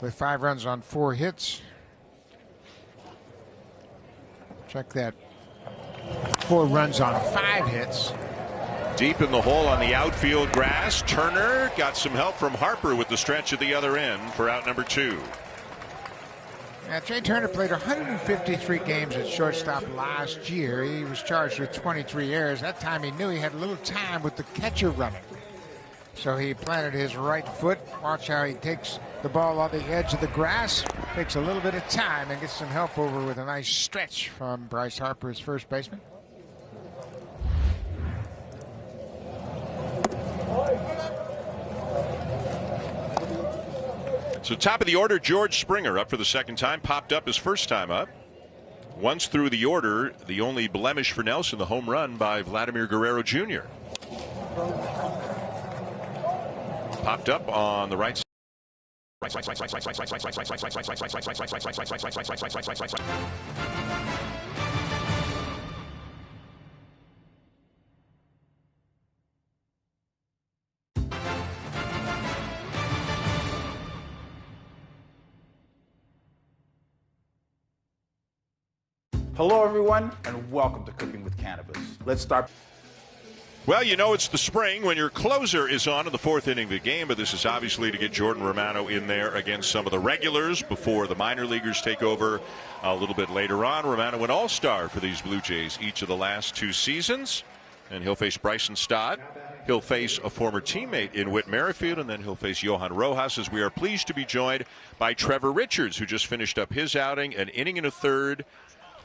Speaker 4: with 5 runs on 4 hits. Check that. 4 runs on 5 hits.
Speaker 2: Deep in the hole on the outfield grass. Turner got some help from Harper with the stretch at the other end for out number 2.
Speaker 4: Now, Trey Turner played 153 games at shortstop last year. He was charged with 23 errors. That time he knew he had a little time with the catcher running. So he planted his right foot. Watch how he takes the ball on the edge of the grass. Takes a little bit of time and gets some help over with a nice stretch from Bryce Harper, his first baseman.
Speaker 2: So top of the order, George Springer up for the second time. Popped up his first time up. Once through the order, the only blemish for Nelson, the home run by Vladimir Guerrero Jr. Popped up on the right side.
Speaker 8: Hello, everyone, and welcome to Cooking with Cannabis. Let's start.
Speaker 2: Well, you know it's the spring when your closer is on in the fourth inning of the game, but this is obviously to get Jordan Romano in there against some of the regulars before the minor leaguers take over a little bit later on. Romano an all-star for these Blue Jays each of the last 2 seasons, and he'll face Bryson Stott. He'll face a former teammate in Whit Merrifield, and then he'll face Johan Rojas, as we are pleased to be joined by Trevor Richards, who just finished up his outing, an inning and a third,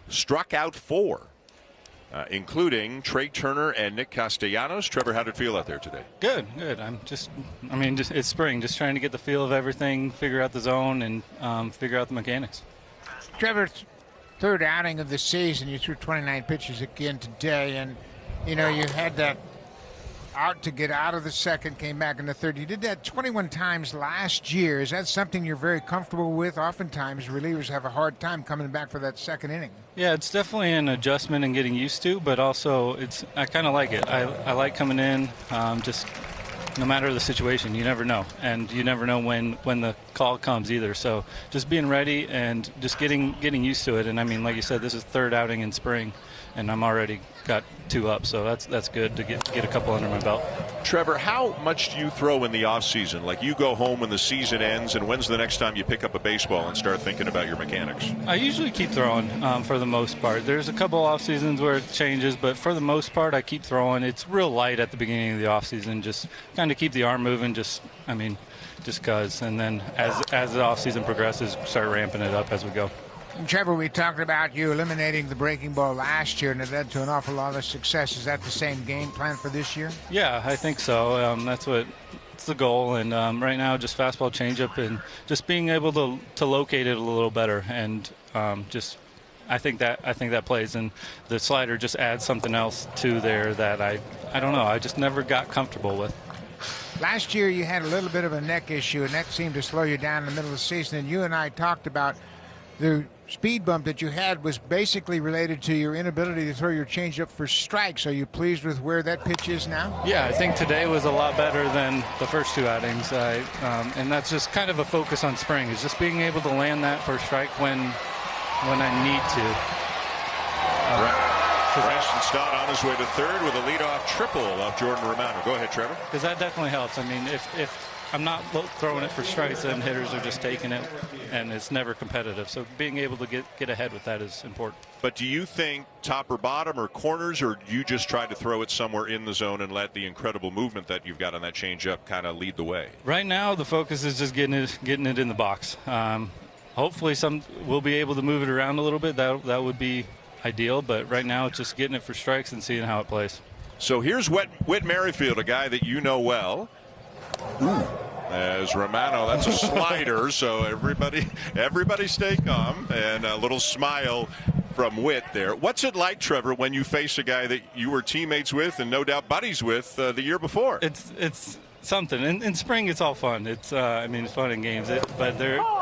Speaker 2: struck out 4. Including Trey Turner and Nick Castellanos. Trevor, how did it feel out there today?
Speaker 9: Good. It's spring. Just trying to get the feel of everything, figure out the zone, and figure out the mechanics.
Speaker 4: Trevor, third outing of the season. You threw 29 pitches again today, and you had that out to get out of the second, came back in the third. You did that 21 times last year. Is that something you're very comfortable with? Oftentimes, relievers have a hard time coming back for that second inning.
Speaker 9: Yeah, it's definitely an adjustment and getting used to, but also I kind of like it. I like coming in, just no matter the situation, you never know. And you never know when the call comes either. So just being ready and just getting used to it. And, I mean, like you said, this is third outing in spring, and I'm already got 2 up, so that's good to get a couple under my belt.
Speaker 2: Trevor, how much do you throw in the off season? Like, you go home when the season ends, and when's the next time you pick up a baseball and start thinking about your mechanics?
Speaker 9: I usually keep throwing for the most part. There's a couple off seasons where it changes, but for the most part, I keep throwing. It's real light at the beginning of the off season, just kind of keep the arm moving, just because. And then as the off season progresses, start ramping it up as we go.
Speaker 4: Trevor, we talked about you eliminating the breaking ball last year, and it led to an awful lot of success. Is that the same game plan for this year?
Speaker 9: Yeah, I think so. It's the goal, and right now just fastball, changeup, and just being able to locate it a little better, and I think that plays, and the slider just adds something else to there that I don't know. I just never got comfortable with.
Speaker 4: Last year you had a little bit of a neck issue, and that seemed to slow you down in the middle of the season. And you and I talked about the speed bump that you had was basically related to your inability to throw your changeup for strikes. Are you pleased with where that pitch is now?
Speaker 9: Yeah, I think today was a lot better than the first 2 outings. And that's just kind of a focus on spring, is just being able to land that for strike when I need to.
Speaker 2: Bryson Stott on his way to third with a leadoff triple off Jordan Romano. Go ahead, Trevor.
Speaker 9: Because that definitely helps. I mean, if I'm not throwing it for strikes, then hitters are just taking it, and it's never competitive. So being able to get ahead with that is important.
Speaker 2: But do you think top or bottom or corners, or do you just try to throw it somewhere in the zone and let the incredible movement that you've got on that changeup kind of lead the way?
Speaker 9: Right now, the focus is just getting it in the box. Hopefully, we'll be able to move it around a little bit. That would be ideal. But right now, it's just getting it for strikes and seeing how it plays.
Speaker 2: So here's Whit Merrifield, a guy that you know well. Ooh. As Romano, that's a slider, so everybody stay calm, and a little smile from Whit there. What's it like, Trevor, when you face a guy that you were teammates with and no doubt buddies with the year before?
Speaker 9: It's something. In spring, it's all fun. It's it's fun in games. But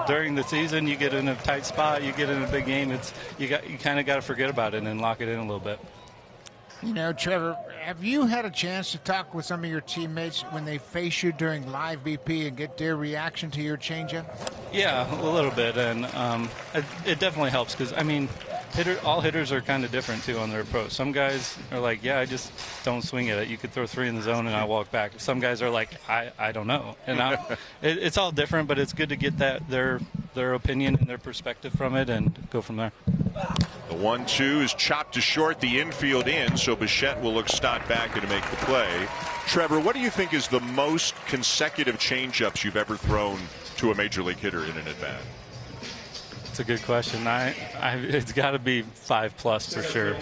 Speaker 9: during the season, you get in a tight spot, you get in a big game. You kind of got to forget about it and lock it in a little bit.
Speaker 4: Trevor, have you had a chance to talk with some of your teammates when they face you during live BP and get their reaction to your changeup?
Speaker 9: Yeah, a little bit, and it definitely helps because, all hitters are kind of different, too, on their approach. Some guys are like, yeah, I just don't swing at it. You could throw 3 in the zone and I walk back. Some guys are like, I don't know. And it's all different, but it's good to get their opinion and their perspective from it and go from there.
Speaker 2: The 1-2 is chopped to short, the infield in, so Bichette will look Stott back to make the play. Trevor, what do you think is the most consecutive changeups you've ever thrown to a major league hitter in an at-bat?
Speaker 9: That's a good question. It's got to be 5+ for sure.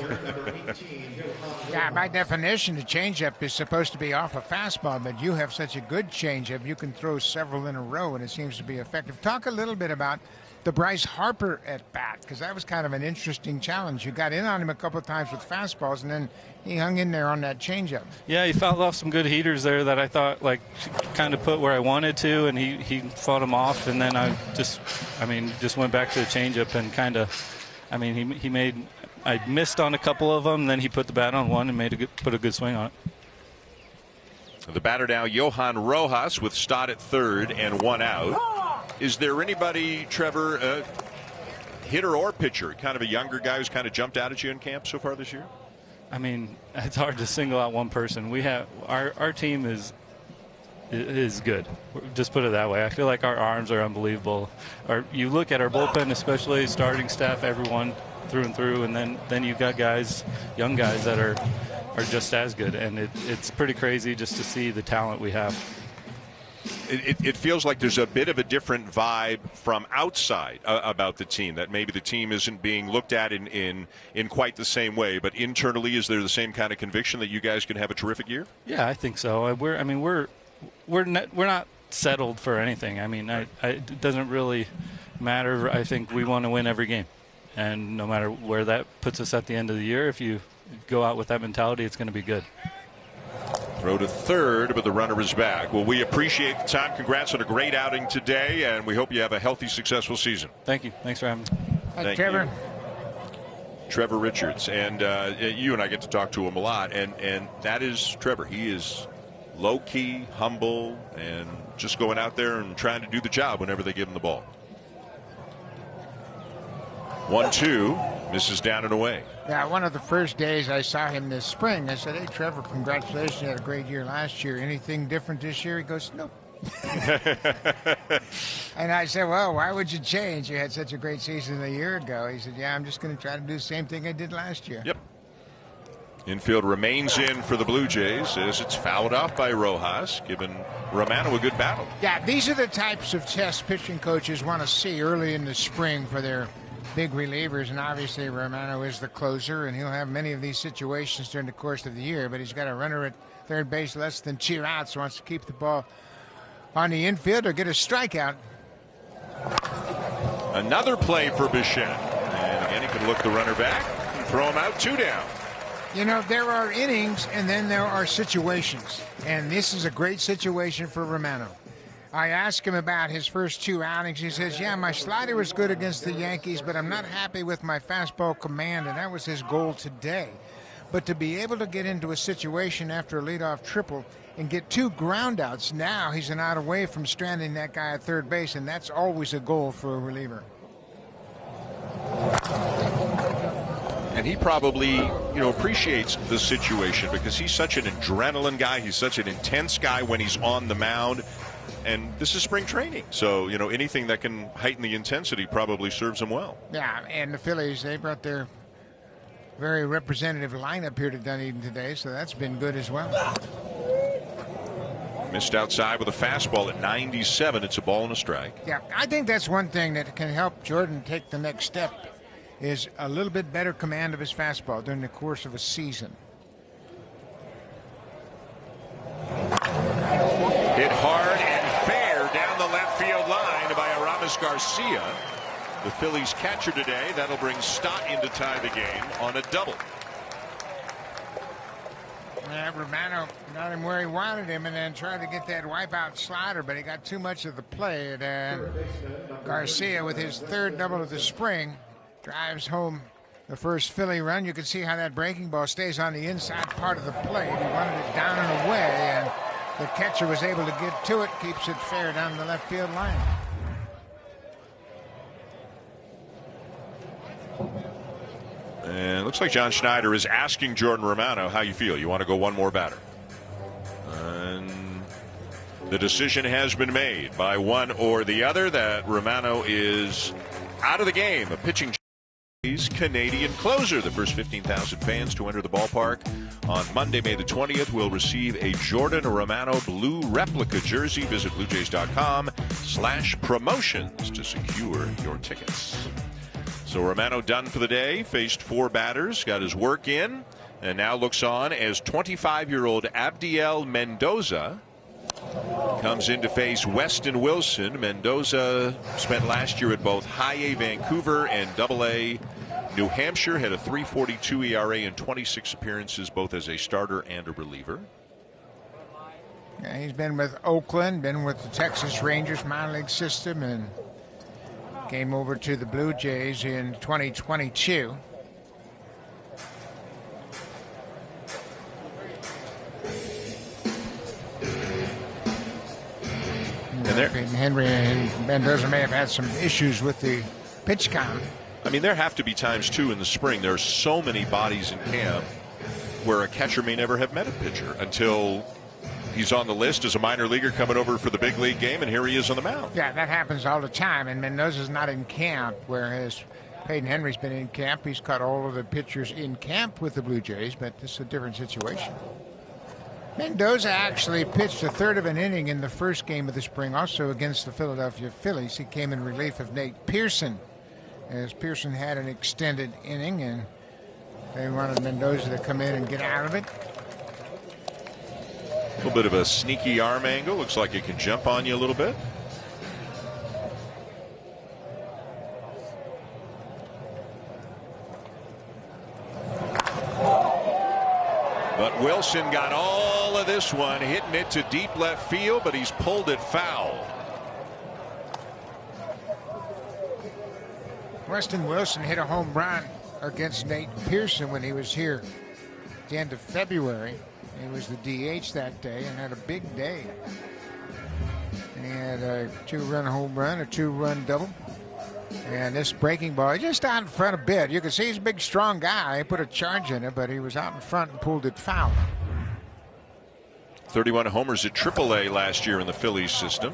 Speaker 4: Yeah, by definition, the changeup is supposed to be off a fastball, but you have such a good changeup, you can throw several in a row, and it seems to be effective. Talk a little bit about the Bryce Harper at bat, because that was kind of an interesting challenge. You got in on him a couple of times with fastballs, and then he hung in there on that changeup.
Speaker 9: Yeah, he fouled off some good heaters there that I thought kind of put where I wanted to, and he fought them off, and then I just went back to the changeup and I missed on a couple of them, then he put the bat on one and put a good swing on it.
Speaker 2: The batter now, Johan Rojas, with Stott at third and one out. Is there anybody, Trevor, hitter or pitcher, kind of a younger guy who's kind of jumped out at you in camp so far this year?
Speaker 9: I mean, it's hard to single out one person. We have our team is good. Just put it that way. I feel like our arms are unbelievable. You look at our bullpen, especially starting staff, everyone through and through, and then you've got young guys that are just as good, and it's pretty crazy just to see the talent we have.
Speaker 2: It feels like there's a bit of a different vibe from outside about the team, that maybe the team isn't being looked at in quite the same way, but internally, is there the same kind of conviction that you guys can have a terrific year?
Speaker 9: Yeah, I think so. We're not settled for anything. I mean, it doesn't really matter. I think we want to win every game, and no matter where that puts us at the end of the year, if you go out with that mentality, it's going to be good.
Speaker 2: Throw to third, but the runner is back. Well, we appreciate the time. Congrats on a great outing today, and we hope you have a healthy, successful season.
Speaker 9: Thank you. Thanks for having me.
Speaker 4: Thank Trevor.
Speaker 2: You. Trevor Richards, and you and I get to talk to him a lot, and that is Trevor. He is low-key, humble, and just going out there and trying to do the job whenever they give him the ball. 1-2, misses down and away.
Speaker 4: Yeah, one of the first days I saw him this spring, I said, "Hey, Trevor, congratulations. You had a great year last year. Anything different this year?" He goes, "Nope." And I said, "Well, why would you change? You had such a great season a year ago." He said, "Yeah, I'm just going to try to do the same thing I did last year."
Speaker 2: Yep. Infield remains in for the Blue Jays as it's fouled off by Rojas, giving Romano a good battle.
Speaker 4: Yeah, these are the types of tests pitching coaches want to see early in the spring for their big relievers, and obviously Romano is the closer, and he'll have many of these situations during the course of the year, but he's got a runner at third base less than 2 outs, wants to keep the ball on the infield or get a strikeout.
Speaker 2: Another play for Bichette, and again he can look the runner back and throw him out, 2 down.
Speaker 4: You know, there are innings and then there are situations, and this is a great situation for Romano. I asked him about his first 2 outings. He says, "Yeah, my slider was good against the Yankees, but I'm not happy with my fastball command," and that was his goal today. But to be able to get into a situation after a leadoff triple and get 2 ground outs, now he's an out away from stranding that guy at third base, and that's always a goal for a reliever.
Speaker 2: And he probably, appreciates the situation because he's such an adrenaline guy. He's such an intense guy when he's on the mound. And this is spring training, so anything that can heighten the intensity probably serves him well.
Speaker 4: Yeah, and the Phillies, they brought their very representative lineup here to Dunedin today, so that's been good as well.
Speaker 2: Missed outside with a fastball at 97. It's a ball and a strike.
Speaker 4: Yeah, I think that's one thing that can help Jordan take the next step is a little bit better command of his fastball during the course of a season.
Speaker 2: Hit hard and fair down the left field line by Aramis Garcia. The Phillies catcher today. That'll bring Stott in to tie the game on a double.
Speaker 4: Yeah, Romano got him where he wanted him and then tried to get that wipeout slider, but he got too much of the play. And Garcia, with his 3rd double of the spring, drives home the first Philly run. You can see how that breaking ball stays on the inside part of the plate. He wanted it down and away, and the catcher was able to get to it, keeps it fair down the left field line.
Speaker 2: And it looks like John Schneider is asking Jordan Romano, how you feel? You want to go one more batter? And the decision has been made by one or the other that Romano is out of the game. A pitching Canadian closer. The first 15,000 fans to enter the ballpark on Monday, May the 20th will receive a Jordan Romano blue replica jersey. Visit BlueJays.com/promotions to secure your tickets. So Romano done for the day, faced 4 batters, got his work in, and now looks on as 25-year-old Abdiel Mendoza comes in to face Weston Wilson. Mendoza spent last year at both High A Vancouver and Double A New Hampshire, had a 3.42 ERA in 26 appearances, both as a starter and a reliever.
Speaker 4: Yeah, he's been with Oakland, been with the Texas Rangers minor league system, and came over to the Blue Jays in 2022. Henry and Mendoza may have had some issues with the pitch count.
Speaker 2: I mean, there have to be times, too, in the spring. There are so many bodies in camp where a catcher may never have met a pitcher until he's on the list as a minor leaguer coming over for the big league game, and here he is on the mound.
Speaker 4: Yeah, that happens all the time, and Mendoza's not in camp, whereas Peyton Henry's been in camp. He's caught all of the pitchers in camp with the Blue Jays, but this is a different situation. Mendoza actually pitched a third of an inning in the first game of the spring, also against the Philadelphia Phillies. He came in relief of Nate Pearson, as Pearson had an extended inning, and they wanted Mendoza to come in and get out of it.
Speaker 2: A little bit of a sneaky arm angle. Looks like it can jump on you a little bit. But Wilson got all of this one, hitting it to deep left field, but he's pulled it foul.
Speaker 4: Weston Wilson hit a home run against Nate Pearson when he was here at the end of February. He was the DH that day and had a big day. And he had a 2-run home run, a 2-run double. And this breaking ball, just out in front a bit. You can see he's a big, strong guy. He put a charge in it, but he was out in front and pulled it foul.
Speaker 2: 31 homers at AAA last year in the Phillies system.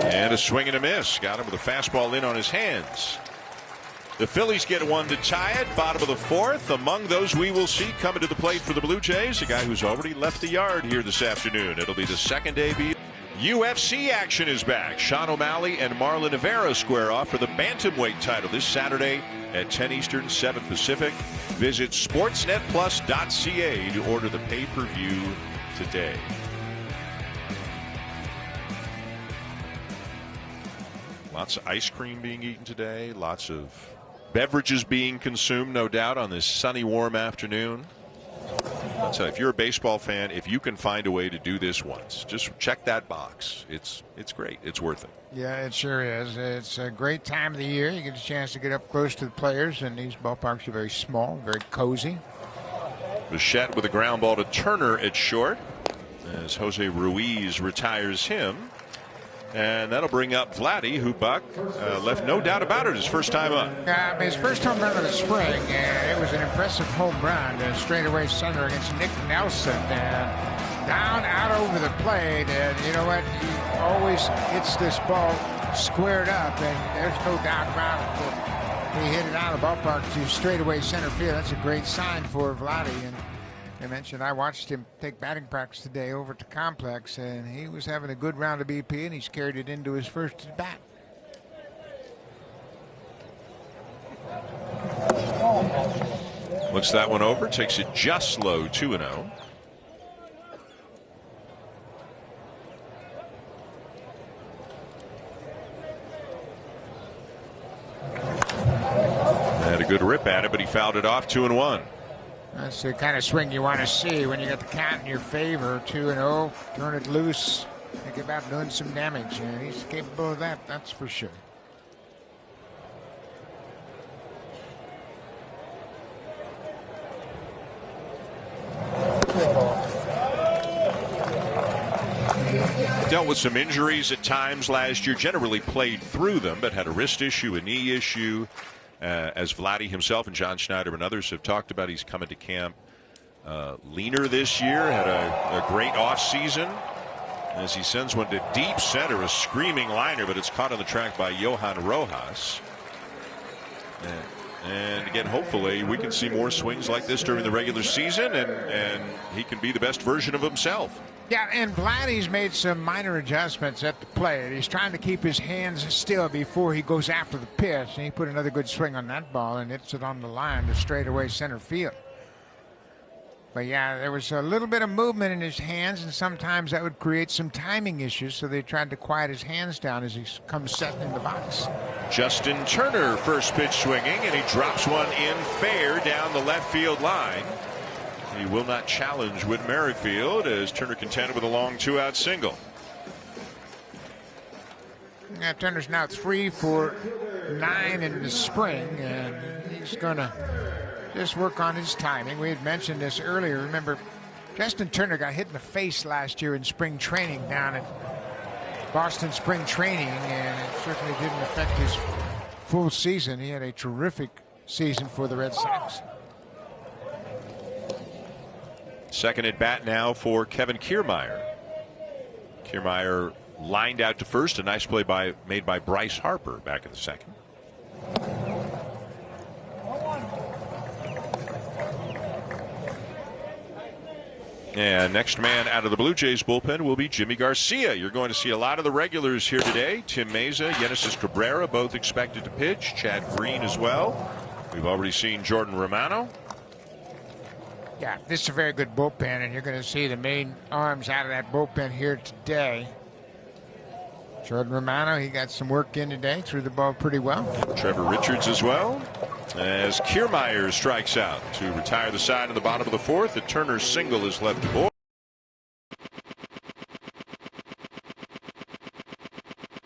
Speaker 2: And a swing and a miss. Got him with a fastball in on his hands. The Phillies get one to tie it. Bottom of the fourth. Among those we will see coming to the plate for the Blue Jays, a guy who's already left the yard here this afternoon. It'll be the second debut. UFC action is back. Sean O'Malley and Marlon Rivera square off for the bantamweight title this Saturday at 10 Eastern, 7 Pacific. Visit sportsnetplus.ca to order the pay-per-view today. Lots of ice cream being eaten today. Lots of beverages being consumed, no doubt, on this sunny, warm afternoon. I'll tell you, if you're a baseball fan, if you can find a way to do this once, just check that box. It's great. It's worth it.
Speaker 4: Yeah, it sure is. It's a great time of the year. You get a chance to get up close to the players, and these ballparks are very small, very cozy.
Speaker 2: Bichette with a ground ball to Turner at short as Jose Ruiz retires him. And that'll bring up Vladdy, who Buck left no doubt about it his first time up.
Speaker 4: His first home run of the spring, and it was an impressive home run, straightaway center against Nick Nelson, and down out over the plate. And you know what? He always hits this ball squared up, and there's no doubt about it. He hit it out of the ballpark to straightaway center field. That's a great sign for Vladdy. And I mentioned I watched him take batting practice today over to Complex, and he was having a good round of BP, and he's carried it into his first at bat.
Speaker 2: Looks that one over, takes it just low, 2-0. Had a good rip at it, but he fouled it off, 2-1.
Speaker 4: That's the kind of swing you want to see when you got the count in your favor. 2-0, turn it loose, think about doing some damage, and he's capable of that, that's for sure.
Speaker 2: Dealt with some injuries at times last year, generally played through them, but had a wrist issue, a knee issue. As Vladdy himself and John Schneider and others have talked about, he's coming to camp leaner this year, had a great offseason as he sends one to deep center, a screaming liner, but it's caught on the track by Johan Rojas. And again, hopefully we can see more swings like this during the regular season, and he can be the best version of himself.
Speaker 4: Yeah, and Vladdy's made some minor adjustments at the plate. He's trying to keep his hands still before he goes after the pitch, and he put another good swing on that ball and hits it on the line to straightaway center field. But yeah, there was a little bit of movement in his hands, and sometimes that would create some timing issues, so they tried to quiet his hands down as he comes set in the box.
Speaker 2: Justin Turner, first pitch swinging, and he drops one in fair down the left field line. He will not challenge Whit Merrifield as Turner contended with a long 2-out single.
Speaker 4: Yeah, Turner's now 3 for 9 in the spring, and he's going to just work on his timing. We had mentioned this earlier. Remember, Justin Turner got hit in the face last year in spring training down at Boston Spring Training, and it certainly didn't affect his full season. He had a terrific season for the Red Sox.
Speaker 2: Second at bat now for Kevin Kiermaier. Kiermaier lined out to first. A nice play made by Bryce Harper back in the second. And next man out of the Blue Jays bullpen will be Jimmy Garcia. You're going to see a lot of the regulars here today. Tim Meza, Genesis Cabrera, both expected to pitch. Chad Green as well. We've already seen Jordan Romano.
Speaker 4: Yeah, this is a very good bullpen, and you're going to see the main arms out of that bullpen here today. Jordan Romano, he got some work in today, threw the ball pretty well.
Speaker 2: Trevor Richards as well, as Kiermaier strikes out to retire the side in the bottom of the fourth. The Turner single is left to board.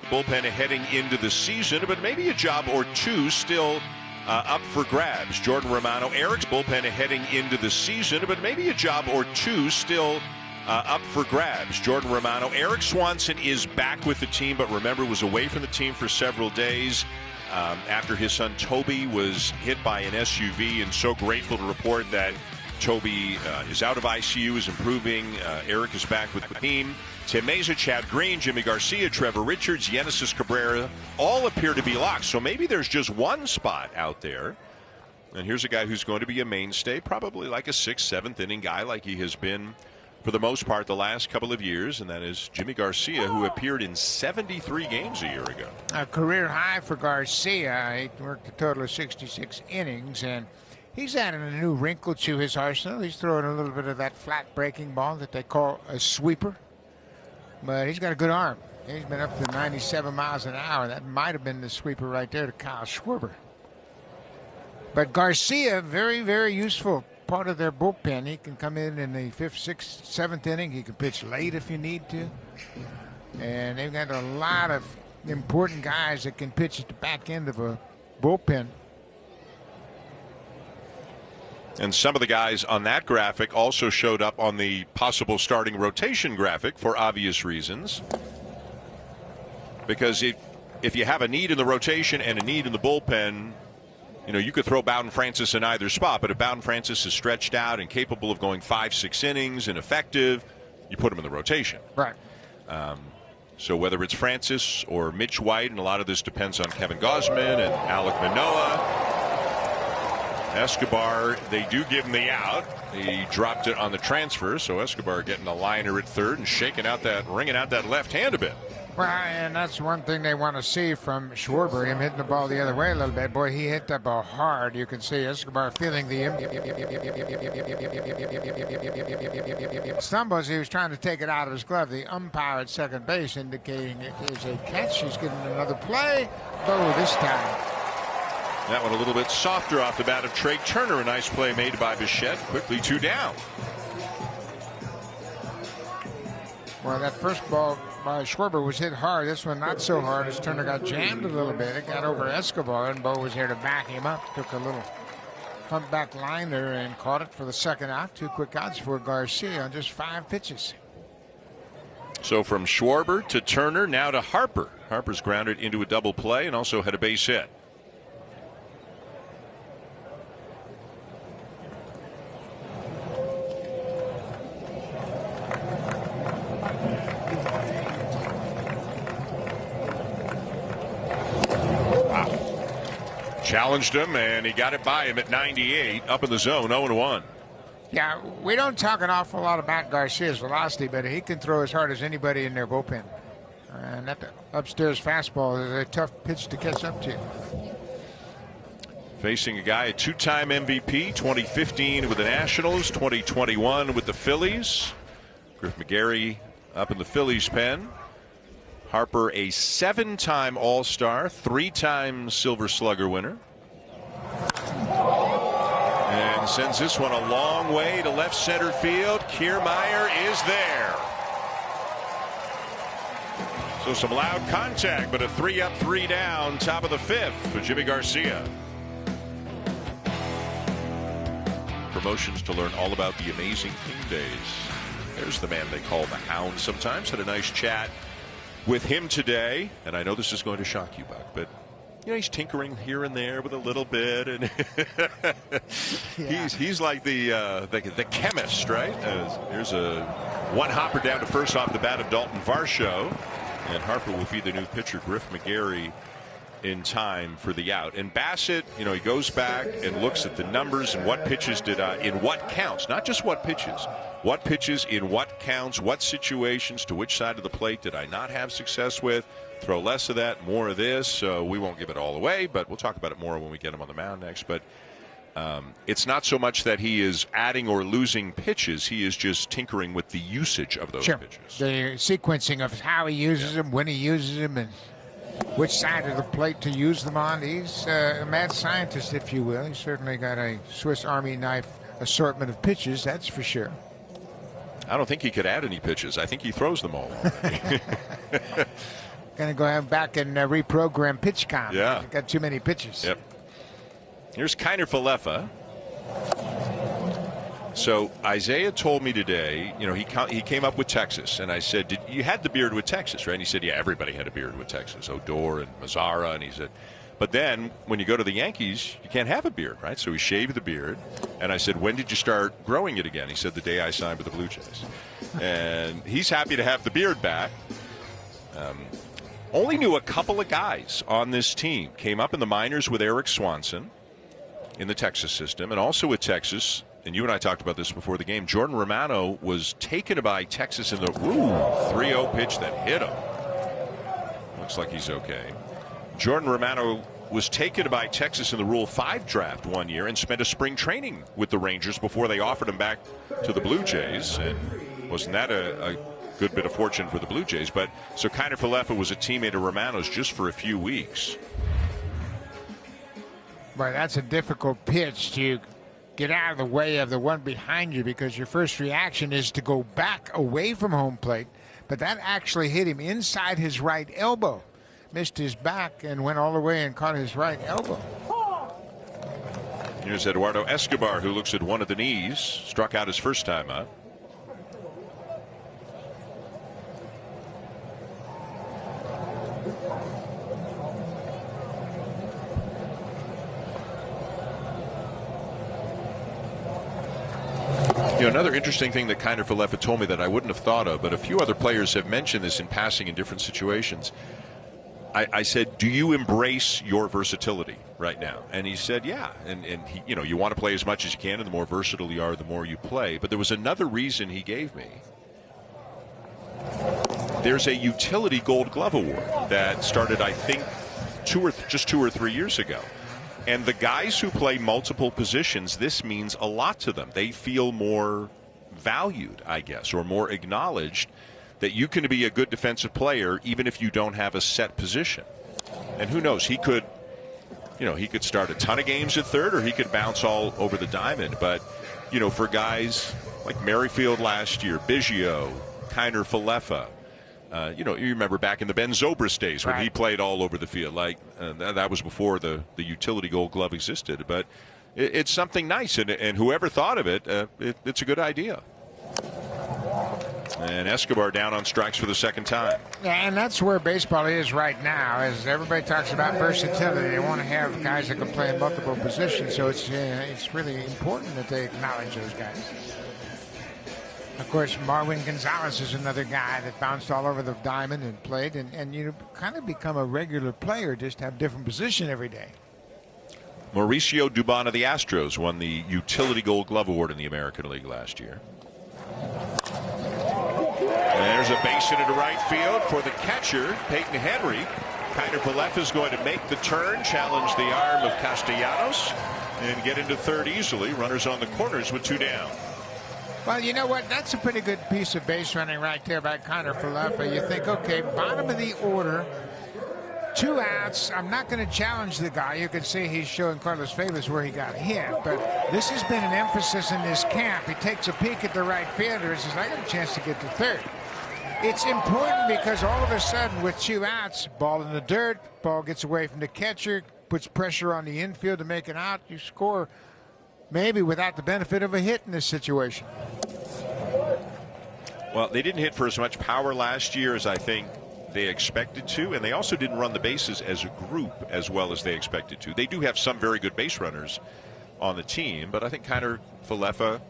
Speaker 2: Bullpen heading into the season, but maybe a job or two still up for grabs. Jordan Romano, Eric's bullpen heading into the season, but maybe a job or two still up for grabs. Jordan Romano, Eric Swanson is back with the team, but remember was away from the team for several days after his son Toby was hit by an SUV, and so grateful to report that Toby is out of ICU, is improving. Eric is back with the team. Tim Meza, Chad Green, Jimmy Garcia, Trevor Richards, Genesis Cabrera all appear to be locked. So maybe there's just one spot out there. And here's a guy who's going to be a mainstay, probably like a 6th, 7th inning guy like he has been for the most part the last couple of years, and that is Jimmy Garcia, who appeared in 73 games a year ago.
Speaker 4: A career high for Garcia. He worked a total of 66 innings, and he's adding a new wrinkle to his arsenal. He's throwing a little bit of that flat breaking ball that they call a sweeper. But he's got a good arm. He's been up to 97 miles an hour. That might have been the sweeper right there to Kyle Schwarber. But Garcia, very, very useful part of their bullpen. He can come in the 5th, 6th, 7th inning. He can pitch late if you need to. And they've got a lot of important guys that can pitch at the back end of a bullpen.
Speaker 2: And some of the guys on that graphic also showed up on the possible starting rotation graphic for obvious reasons. Because if you have a need in the rotation and a need in the bullpen, you know, you could throw Bowden Francis in either spot, but if Bowden Francis is stretched out and capable of going 5-6 innings and effective, you put him in the rotation.
Speaker 4: Right.
Speaker 2: So whether it's Francis or Mitch White, and a lot of this depends on Kevin Gausman and Alek Manoah. Escobar, they do give him the out. He dropped it on the transfer, so Escobar getting a liner at third and ringing out that left hand a bit.
Speaker 4: Well, and that's one thing they want to see from Schwarber, him hitting the ball the other way a little bit. Boy, he hit that ball hard. You can see Escobar feeling the stumbles. He was trying to take it out of his glove. The umpire at second base indicating it is a catch. He's getting another play. Oh, this time.
Speaker 2: That one a little bit softer off the bat of Trey Turner. A nice play made by Bichette. Quickly 2 down.
Speaker 4: Well, that first ball by Schwarber was hit hard. This one not so hard as Turner got jammed a little bit. It got over Escobar, and Bo was here to back him up. Took a little humpback liner and caught it for the second out. 2 quick outs for Garcia on just 5 pitches.
Speaker 2: So from Schwarber to Turner, now to Harper. Harper's grounded into a double play and also had a base hit. Challenged him, and he got it by him at 98, up in the zone, 0-1.
Speaker 4: Yeah, we don't talk an awful lot about Garcia's velocity, but he can throw as hard as anybody in their bullpen. And that upstairs fastball is a tough pitch to catch up to.
Speaker 2: Facing a guy, a two-time MVP, 2015 with the Nationals, 2021 with the Phillies. Griff McGarry up in the Phillies pen. Harper, a 7-time All-Star, 3-time Silver Slugger winner. And sends this one a long way to left center field. Kiermaier is there. So some loud contact, but a 3-up, 3-down, top of the 5th for Jimmy Garcia. Promotions to learn all about the amazing King Days. There's the man they call the Hound sometimes. Had a nice chat with him today, and I know this is going to shock you, Buck, but you know, he's tinkering here and there with a little bit, and he's like the chemist, right? There's a one hopper down to first off the bat of Dalton Varsho, and Harper will feed the new pitcher Griff McGarry in time for the out. And Bassett, you know, he goes back and looks at the numbers and what pitches did I, in what counts, not just what pitches in what counts, what situations, to which side of the plate did I not have success with. Throw less of that, more of this. So we won't give it all away, but we'll talk about it more when we get him on the mound next. But it's not so much that he is adding or losing pitches. He is just tinkering with the usage of those pitches.
Speaker 4: The sequencing of how he uses them, when he uses them, and which side of the plate to use them on. He's a mad scientist, if you will. He's certainly got a Swiss Army knife assortment of pitches, that's for sure.
Speaker 2: I don't think he could add any pitches. I think he throws them all.
Speaker 4: Going to go back and reprogram pitch count.
Speaker 2: Yeah.
Speaker 4: He's got too many pitches.
Speaker 2: Yep. Here's Kiner Falefa. So Isaiah told me today, you know, he came up with Texas, and I said, you had the beard with Texas, right? And he said, yeah, everybody had a beard with Texas, Odor and Mazzara, and he said, but then when you go to the Yankees, you can't have a beard, right? So he shaved the beard, and I said, when did you start growing it again? He said, the day I signed with the Blue Jays. And he's happy to have the beard back. Only knew a couple of guys on this team. Came up in the minors with Eric Swanson in the Texas system, and also with Texas. And you and I talked about this before the game. Jordan Romano was taken by Texas in the 3-0 pitch that hit him. Looks like he's okay. Jordan Romano was taken by Texas in the Rule 5 draft one year and spent a spring training with the Rangers before they offered him back to the Blue Jays. And wasn't that a good bit of fortune for the Blue Jays? But so Kiner Falefa was a teammate of Romano's just for a few weeks.
Speaker 4: Right, that's a difficult pitch to get out of the way of the one behind you, because your first reaction is to go back away from home plate, but that actually hit him inside his right elbow. Missed his back and went all the way and caught his right elbow.
Speaker 2: Here's Eduardo Escobar, who looks at one of the knees, struck out his first time up. You know, another interesting thing that Kiner Falefa told me that I wouldn't have thought of, but a few other players have mentioned this in passing in different situations. I said, do you embrace your versatility right now? And he said, yeah. And he, you know, you want to play as much as you can, and the more versatile you are, the more you play. But there was another reason he gave me. There's a utility Gold Glove Award that started, I think, 2 or 3 years ago. And the guys who play multiple positions, this means a lot to them. They feel more valued, I guess, or more acknowledged, that you can be a good defensive player even if you don't have a set position. And who knows, he could start a ton of games at third, or he could bounce all over the diamond. But, you know, for guys like Merrifield last year, Biggio, Kiner Falefa, you know, you remember back in the Ben Zobrist days when he played all over the field. Like that was before the utility Gold Glove existed. But it's something nice, and whoever thought of it, it's a good idea. And Escobar down on strikes for the second time.
Speaker 4: Yeah, and that's where baseball is right now, as everybody talks about versatility. They want to have guys that can play in multiple positions, so it's really important that they acknowledge those guys. Of course, Marwin Gonzalez is another guy that bounced all over the diamond and played, and you kind of become a regular player, just have different position every day.
Speaker 2: Mauricio Dubon of the Astros won the Utility Gold Glove Award in the American League last year. And there's a base hit into right field for the catcher, Peyton Henry. Kiner Falefa is going to make the turn, challenge the arm of Castellanos, and get into third easily. Runners on the corners with 2 down.
Speaker 4: Well, you know what? That's a pretty good piece of base running right there by Kiner Falefa. You think, okay, bottom of the order, 2 outs. I'm not going to challenge the guy. You could say he's showing Carlos Fabus where he got hit, but this has been an emphasis in this camp. He takes a peek at the right fielder and says, I got a chance to get to third. It's important because all of a sudden with 2 outs, ball in the dirt, ball gets away from the catcher, puts pressure on the infield to make it out. You score maybe without the benefit of a hit in this situation.
Speaker 2: Well, they didn't hit for as much power last year as I think they expected to, and they also didn't run the bases as a group as well as they expected to. They do have some very good base runners on the team, but I think Kiner Falefa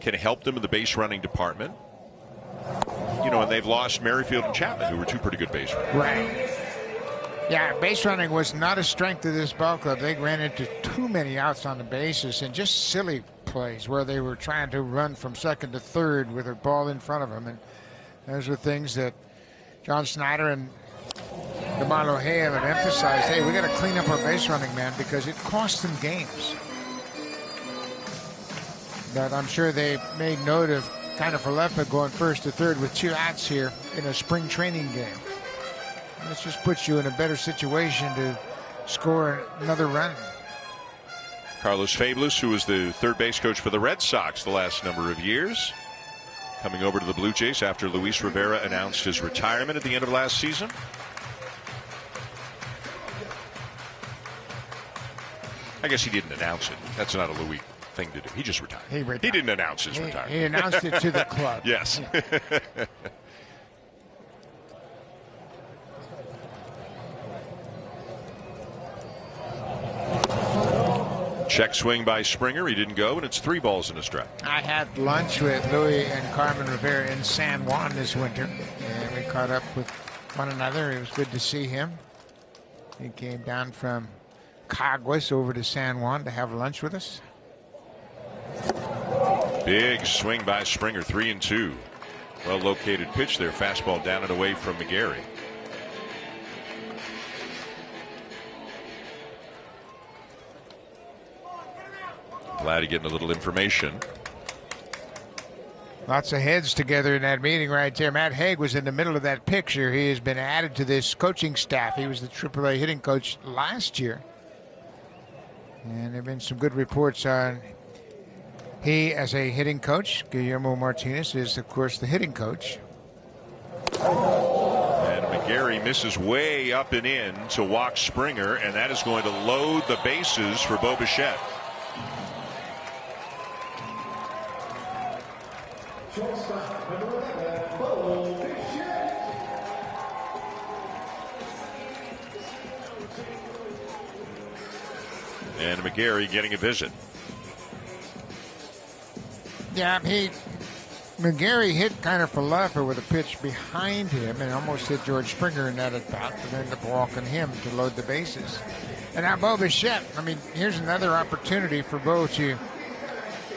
Speaker 2: can help them in the base running department. You know, and they've lost Merrifield and Chapman, who were 2 pretty good base runners.
Speaker 4: Right. Yeah, base running was not a strength of this ball club. They ran into too many outs on the bases and just silly plays where they were trying to run from second to third with a ball in front of them. And those are things that John Snyder and DeMarlo Hale have emphasized. Hey, we got to clean up our base running, man, because it cost them games. But I'm sure they made note of Kiner Falefa going first to third with 2 outs here in a spring training game. This just puts you in a better situation to score another run.
Speaker 2: Carlos Fabus, who was the third base coach for the Red Sox the last number of years, coming over to the Blue Jays after Luis Rivera announced his retirement at the end of last season. I guess he didn't announce it. That's not a Luis thing to do. He just retired. He didn't announce his retirement.
Speaker 4: He announced it to the club.
Speaker 2: Yes. Check swing by Springer. He didn't go, and it's 3 balls and a strike.
Speaker 4: I had lunch with Louis and Carmen Rivera in San Juan this winter, and we caught up with one another. It was good to see him. He came down from Caguas over to San Juan to have lunch with us.
Speaker 2: Big swing by Springer, 3-2. Well located pitch there. Fastball down and away from McGarry. Glad to get a little information.
Speaker 4: Lots of heads together in that meeting right there. Matt Haig was in the middle of that picture. He has been added to this coaching staff. He was the AAA hitting coach last year. And there have been some good reports on he as a hitting coach. Guillermo Martinez is, of course, the hitting coach.
Speaker 2: And McGarry misses way up and in to walk Springer, and that is going to load the bases for Bo Bichette. And McGarry getting a visit.
Speaker 4: Yeah, McGarry hit Kiner Falefa with a pitch behind him and almost hit George Springer in that at bat, but ended up walking him to load the bases. And now Bo Bichette, I mean, here's another opportunity for Bo to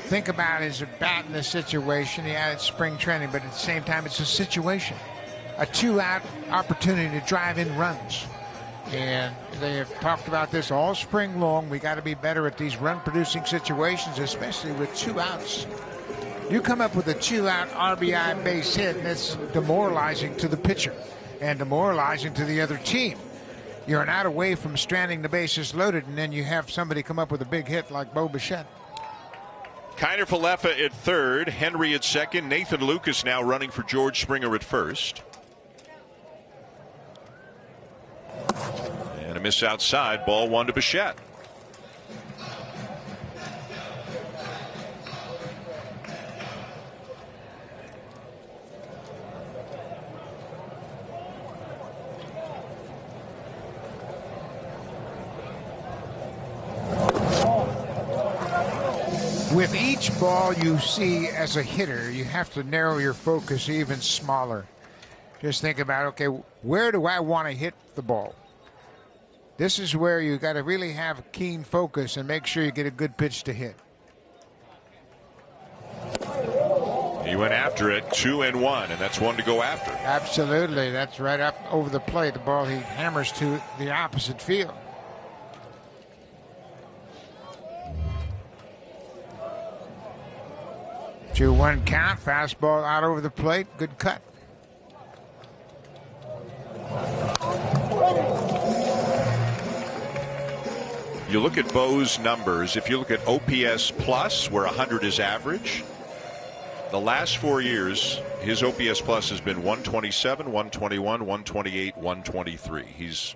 Speaker 4: think about his bat in this situation. Yeah, it's spring training, but at the same time, it's a situation. A 2-out opportunity to drive in runs. And they have talked about this all spring long. We got to be better at these run-producing situations, especially with 2 outs. You come up with a 2-out RBI base hit, and it's demoralizing to the pitcher and demoralizing to the other team. You're an out away from stranding the bases loaded, and then you have somebody come up with a big hit like Bo Bichette.
Speaker 2: Kiner Falefa at third, Henry at second, Nathan Lucas now running for George Springer at first. And a miss outside, ball 1 to Bichette.
Speaker 4: With each ball you see as a hitter, you have to narrow your focus even smaller. Just think about, okay, where do I want to hit the ball? This is where you got to really have keen focus and make sure you get a good pitch to hit.
Speaker 2: He went after it, 2-1, and that's one to go after.
Speaker 4: Absolutely. That's right up over the plate. The ball he hammers to the opposite field. 2-1 count. Fastball out over the plate. Good cut.
Speaker 2: You look at Bo's numbers. If you look at OPS plus, where 100 is average, the last 4 years, his OPS plus has been 127, 121, 128, 123. He's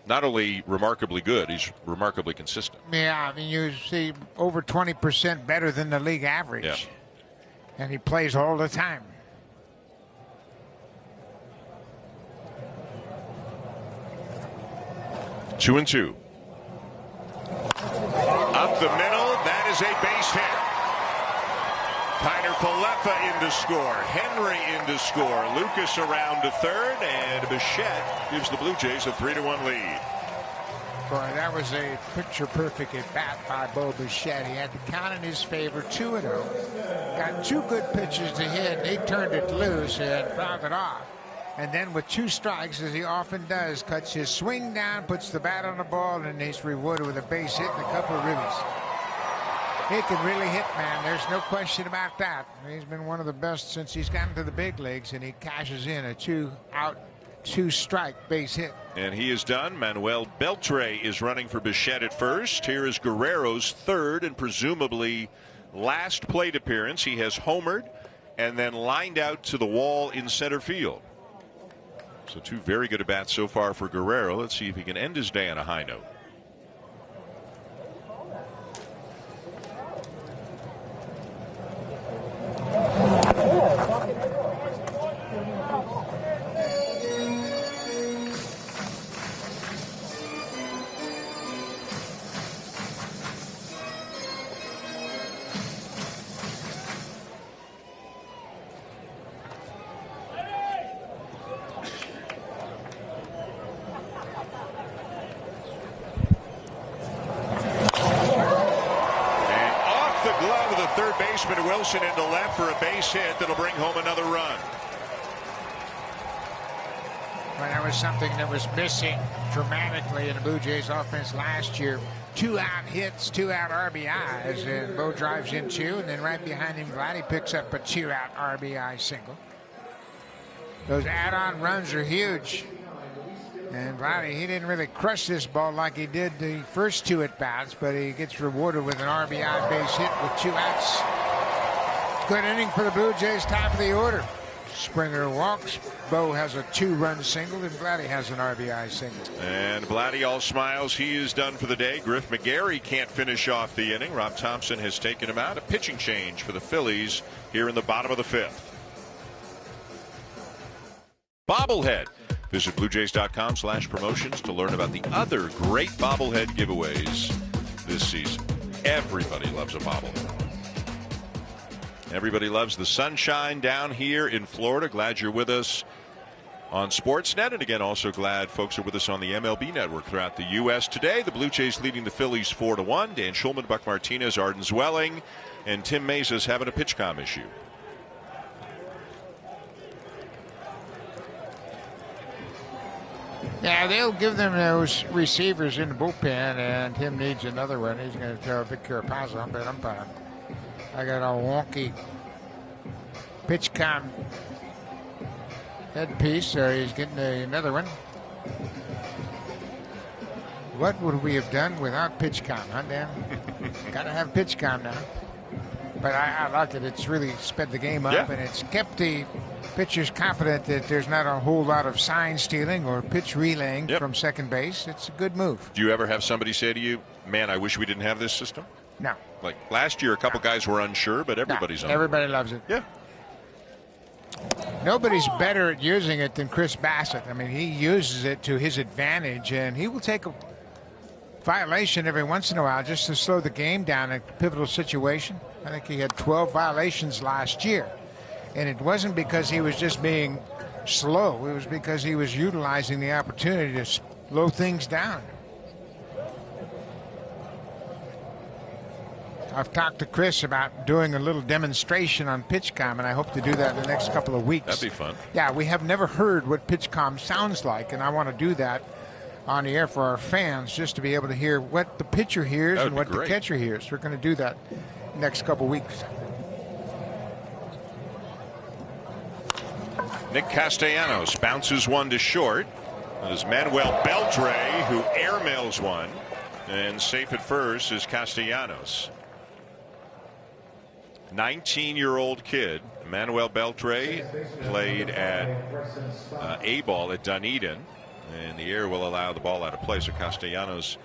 Speaker 2: not only remarkably good, he's remarkably consistent.
Speaker 4: Yeah, I mean, you see over 20% better than the league average.
Speaker 2: Yeah.
Speaker 4: And he plays all the time.
Speaker 2: Two and two. Up the middle, that is a base hit. Tyner Falefa in to score. Henry in to score. Lucas around to third, and Bichette gives the Blue Jays a 3-1 lead.
Speaker 4: Boy, that was a picture-perfect at-bat by Bo Bichette. He had the count in his favor, 2-0. Got two good pitches to hit, and he turned it loose and fouled it off. And then with two strikes, as he often does, cuts his swing down, puts the bat on the ball, and he's rewarded with a base hit and a couple of ribbies. He can really hit, man. There's no question about that. He's been one of the best since he's gotten to the big leagues, and he cashes in a two-out, two-strike base hit.
Speaker 2: And he is done. Manuel Beltre is running for Bichette at first. Here is Guerrero's third and presumably last plate appearance. He has homered and then lined out to the wall in center field. So two very good at-bats so far for Guerrero. Let's see if he can end his day on a high note. Wilson into left for a base hit that'll bring home another run.
Speaker 4: Well, that was something that was missing dramatically in the Blue Jays offense last year. 2-out hits, 2-out RBIs, and Bo drives in two, and then right behind him, Vladdy picks up a 2-out RBI single. Those add-on runs are huge. And Vladdy, he didn't really crush this ball like he did the first two at-bats, but he gets rewarded with an RBI base hit with 2 outs. Good inning for the Blue Jays, top of the order. Springer walks. Bo has a 2-run single, and Vladdy has an RBI single.
Speaker 2: And Vladdy all smiles. He is done for the day. Griff McGarry can't finish off the inning. Rob Thompson has taken him out. A pitching change for the Phillies here in the bottom of the 5th. Bobblehead. Visit BlueJays.com/promotions to learn about the other great bobblehead giveaways this season. Everybody loves a bobblehead. Everybody loves the sunshine down here in Florida. Glad you're with us on Sportsnet. And again, also glad folks are with us on the MLB Network throughout the U.S. today. The Blue Jays leading the Phillies 4-1. Dan Schulman, Buck Martinez, Arden Zwelling, and Tim Mesa's having a pitch-com issue.
Speaker 4: Yeah, they'll give them those receivers in the bullpen, and Tim needs another one. He's going to tell Vic Carapazzo, I'm betting umpire. I got a wonky pitch-com headpiece, so he's getting another one. What would we have done without pitch-com, huh, Dan? Got to have pitch-com now. But I like it. It's really sped the game up,
Speaker 2: yeah.
Speaker 4: And it's kept the pitchers confident that there's not a whole lot of sign stealing or pitch relaying from second base. It's a good move.
Speaker 2: Do you ever have somebody say to you, man, I wish we didn't have this system?
Speaker 4: No.
Speaker 2: Like last year, a couple guys were unsure, but everybody's on.
Speaker 4: Everybody loves it.
Speaker 2: Yeah.
Speaker 4: Nobody's better at using it than Chris Bassett. I mean, he uses it to his advantage, and he will take a violation every once in a while just to slow the game down in a pivotal situation. I think he had 12 violations last year. And it wasn't because he was just being slow. It was because he was utilizing the opportunity to slow things down. I've talked to Chris about doing a little demonstration on PitchCom, and I hope to do that in the next couple of weeks.
Speaker 2: That'd be fun.
Speaker 4: Yeah, we have never heard what PitchCom sounds like, and I want to do that on the air for our fans, just to be able to hear what the pitcher hears and what the catcher hears. We're going to do that next couple of weeks.
Speaker 2: Nick Castellanos bounces one to short. That is Manuel Beltre, who airmails one. And safe at first is Castellanos. 19-year-old kid, Manuel Beltre, played at A-ball at Dunedin. And the air will allow the ball out of play, so Castellanos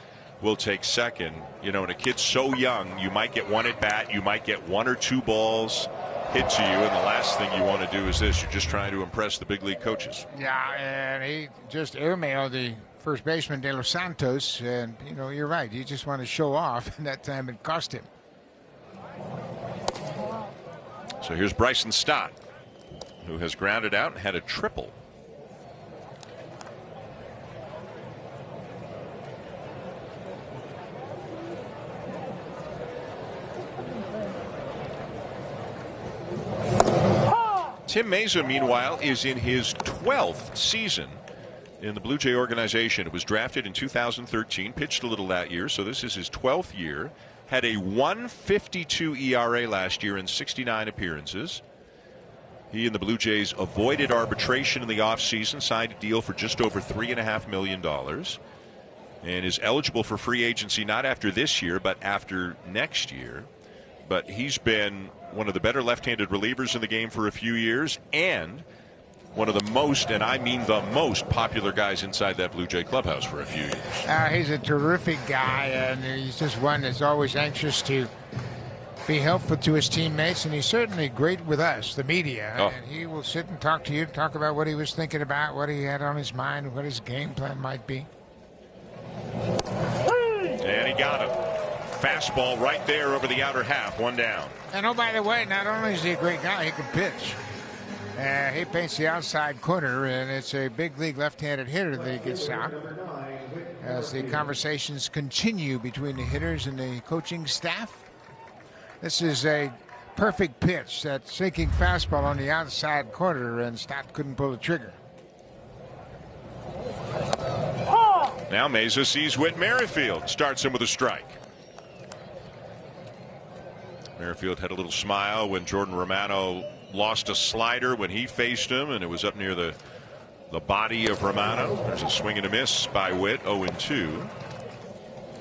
Speaker 2: will take second. You know, when a kid's so young, you might get one at bat, you might get one or two balls hit to you, and the last thing you want to do is this. You're just trying to impress the big league coaches.
Speaker 4: Yeah, and he just airmailed the first baseman De Los Santos, and you know, you're right. You just want to show off, and that time it cost him.
Speaker 2: So here's Bryson Stott, who has grounded out and had a triple. Tim Meza, meanwhile, is in his 12th season in the Blue Jay organization. It was drafted in 2013, pitched a little that year, so this is his 12th year. Had a 1.52 ERA last year in 69 appearances. He and the Blue Jays avoided arbitration in the offseason, signed a deal for just over $3.5 million, and is eligible for free agency not after this year, but after next year. But he's been one of the better left-handed relievers in the game for a few years, and one of the most, and I mean the most, popular guys inside that Blue Jay clubhouse for a few years.
Speaker 4: He's a terrific guy, and he's just one that's always anxious to be helpful to his teammates, and he's certainly great with us, the media.
Speaker 2: Oh.
Speaker 4: And he will sit and talk to you, talk about what he was thinking about, what he had on his mind, what his game plan might be.
Speaker 2: And he got him. Fastball right there over the outer half, one down.
Speaker 4: And oh, by the way, not only is he a great guy, he can pitch. He paints the outside corner, and it's a big league left-handed hitter that he gets out. As the conversations continue between the hitters and the coaching staff, this is a perfect pitch, that sinking fastball on the outside corner, and Stott couldn't pull the trigger.
Speaker 2: Now Meza sees Whit Merrifield, starts him with a strike. Merrifield had a little smile when Jordan Romano lost a slider when he faced him, and it was up near the body of Romano. There's a swing and a miss by Whit, 0-2.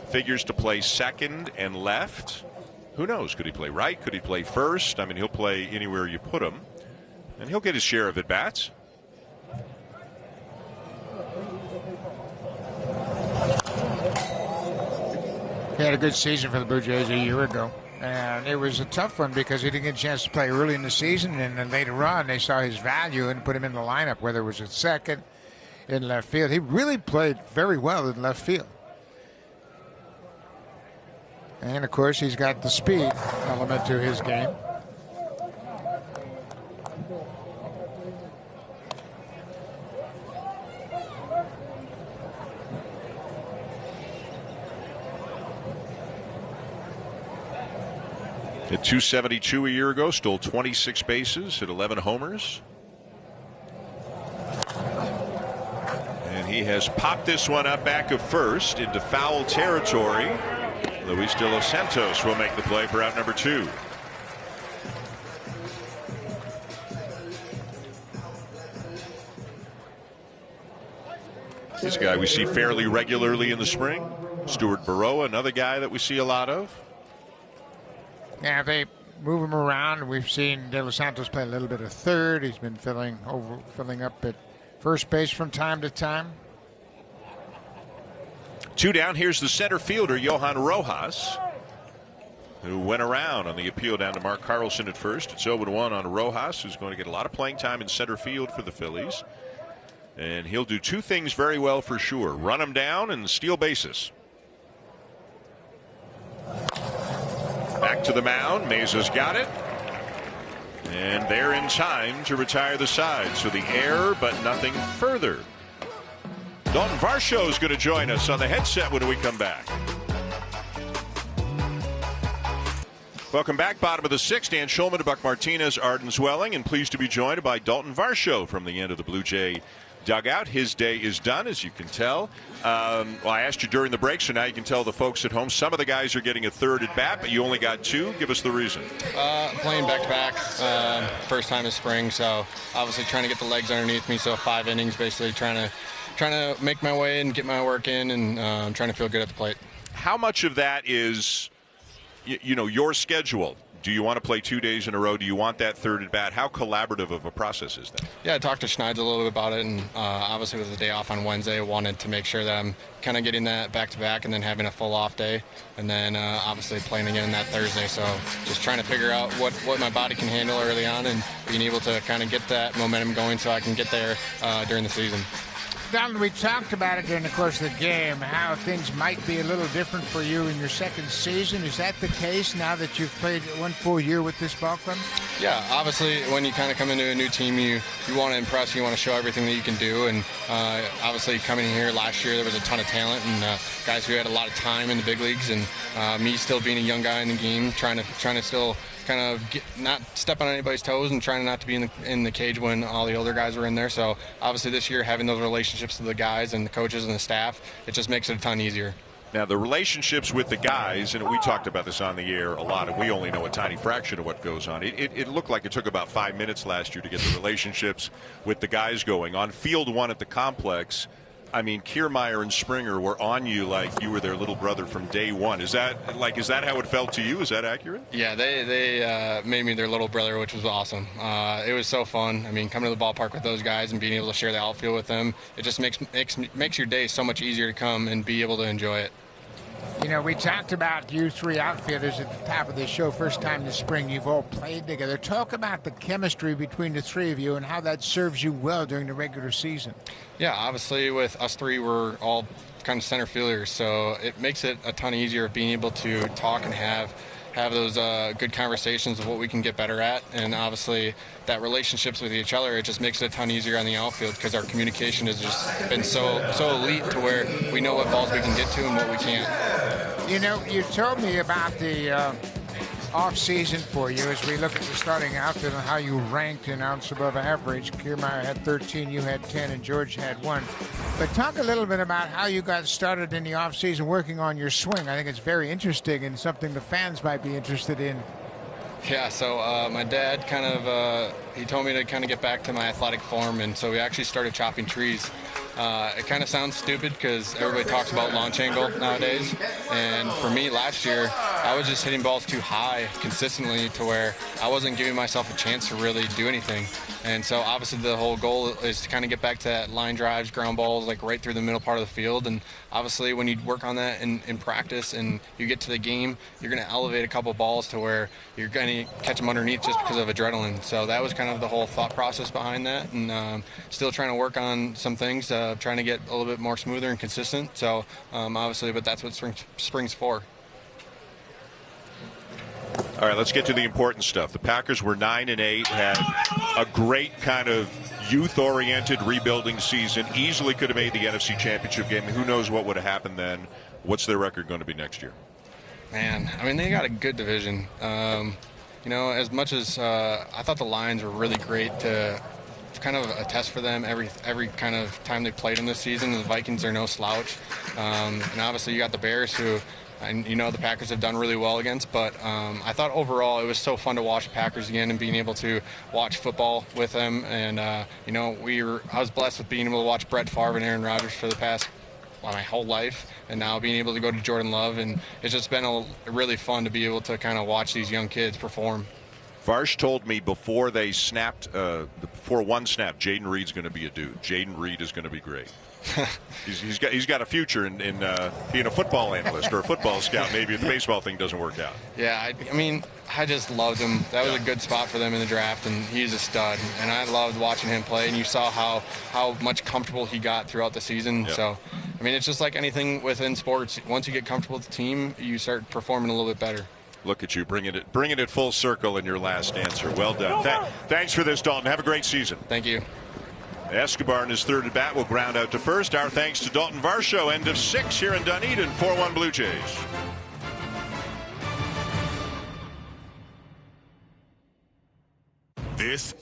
Speaker 2: Figures to play second and left. Who knows? Could he play right? Could he play first? I mean, he'll play anywhere you put him, and he'll get his share of at-bats.
Speaker 4: He had a good season for the Blue Jays a year ago. And it was a tough one because he didn't get a chance to play early in the season, and then later on they saw his value and put him in the lineup, whether it was at second, in left field. He really played very well in left field. And, of course, he's got the speed element to his game.
Speaker 2: At 272 a year ago, stole 26 bases, hit 11 homers. And he has popped this one up back of first into foul territory. Luis De Los Santos will make the play for out number 2. This guy we see fairly regularly in the spring. Stuart Burrow, another guy that we see a lot of.
Speaker 4: Yeah, they move him around. We've seen De Los Santos play a little bit of third. He's been filling up at first base from time to time.
Speaker 2: 2 down. Here's the center fielder, Johan Rojas, who went around on the appeal down to Mark Carlson at first. It's 0-1 on Rojas, who's going to get a lot of playing time in center field for the Phillies. And he'll do 2 things very well for sure: run him down and steal bases. Back to the mound. Meza's got it. And they're in time to retire the side. So the error, but nothing further. Dalton Varsho is going to join us on the headset when we come back. Welcome back. Bottom of the sixth. Dan Schulman, Buck Martinez, Arden Zwelling, and pleased to be joined by Dalton Varsho from the end of the Blue Jay dugout. His day is done, as you can tell. Well, I asked you during the break, so now you can tell the folks at home. Some of the guys are getting a third at bat, but you only got two. Give us the reason.
Speaker 10: Playing back-to-back, first time this spring, so obviously trying to get the legs underneath me. So 5 innings, basically trying to make my way and get my work in, and trying to feel good at the plate.
Speaker 2: How much of that is, you know, your schedule? Do you want to play 2 days in a row? Do you want that third at bat? How collaborative of a process is that?
Speaker 10: Yeah, I talked to Schneid's a little bit about it, and obviously with the day off on Wednesday, I wanted to make sure that I'm kind of getting that back-to-back and then having a full off day, and then obviously playing again that Thursday. So just trying to figure out what my body can handle early on and being able to kind of get that momentum going so I can get there during the season.
Speaker 4: Don, we talked about it during the course of the game, how things might be a little different for you in your second season. Is that the case now that you've played 1 full year with this ball club?
Speaker 10: Yeah, obviously when you kind of come into a new team, you want to impress, you want to show everything that you can do. And obviously coming in here last year, there was a ton of talent and guys who had a lot of time in the big leagues. And me still being a young guy in the game, trying to still kind of not step on anybody's toes and trying not to be in the cage when all the older guys were in there. So obviously this year, having those relationships with the guys and the coaches and the staff, it just makes it a ton easier.
Speaker 2: Now, the relationships with the guys, and we talked about this on the air a lot, and we only know a tiny fraction of what goes on. It looked like it took about 5 minutes last year to get the relationships with the guys going. On field one at the complex, I mean, Kiermaier and Springer were on you like you were their little brother from day one. Is that how it felt to you? Is that accurate?
Speaker 10: Yeah, they made me their little brother, which was awesome. It was so fun. I mean, coming to the ballpark with those guys and being able to share the outfield with them, it just makes your day so much easier to come and be able to enjoy it.
Speaker 4: You know, we talked about you three outfielders at the top of this show. First time this spring, you've all played together. Talk about the chemistry between the three of you and how that serves you well during the regular season.
Speaker 10: Yeah, obviously with us three, we're all kind of center fielders, so it makes it a ton easier being able to talk and have those good conversations of what we can get better at. And obviously that relationships with each other, it just makes it a ton easier on the outfield because our communication has just been so elite to where we know what balls we can get to and what we can't.
Speaker 4: You know, you told me about the off-season for you as we look at the starting outfield and how you ranked in outs above average. Kiermaier had 13, you had 10, and George had 1. But talk a little bit about how you got started in the off-season working on your swing. I think it's very interesting and something the fans might be interested in.
Speaker 10: Yeah, so my dad he told me to kind of get back to my athletic form, and so we actually started chopping trees. It kind of sounds stupid because everybody talks about launch angle nowadays, and for me last year, I was just hitting balls too high consistently to where I wasn't giving myself a chance to really do anything. And so obviously the whole goal is to kind of get back to that line drives, ground balls, like right through the middle part of the field. And obviously when you work on that in practice and you get to the game, you're going to elevate a couple balls to where you're going to catch them underneath just because of adrenaline. So that was kind of the whole thought process behind that, and still trying to work on some things, trying to get a little bit more smoother and consistent. So obviously, but that's what spring's for.
Speaker 2: All right, let's get to the important stuff. The Packers were 9-8, had a great kind of youth-oriented rebuilding season. Easily could have made the NFC Championship game. Who knows what would have happened then? What's their record going to be next year?
Speaker 10: Man, I mean, they got a good division. You know, as much as I thought the Lions were really great to kind of a test for them every kind of time they played them this season. The Vikings are no slouch. And obviously you got the Bears who, and you know, the Packers have done really well against, but I thought overall it was so fun to watch the Packers again and being able to watch football with them. And, you know, I was blessed with being able to watch Brett Favre and Aaron Rodgers for the past my whole life, and now being able to go to Jordan Love, and it's just been really fun to be able to kind of watch these young kids perform.
Speaker 2: Varsh told me before they snapped, before one snap, Jaden Reed's going to be a dude. Jaden Reed is going to be great. he's got a future in being a football analyst or a football scout. Maybe if the baseball thing doesn't work out.
Speaker 10: Yeah, I mean, I just loved him. That was a good spot for them in the draft, and he's a stud. And I loved watching him play. And you saw how much comfortable he got throughout the season. Yep. So, I mean, it's just like anything within sports. Once you get comfortable with the team, you start performing a little bit better.
Speaker 2: Look at you bringing it full circle in your last answer. Well done. Thanks for this, Dalton. Have a great season.
Speaker 10: Thank you.
Speaker 2: Escobar in his third at bat will ground out to first. Our thanks to Dalton Varsho. End of 6 here in Dunedin. 4-1 Blue Jays. This.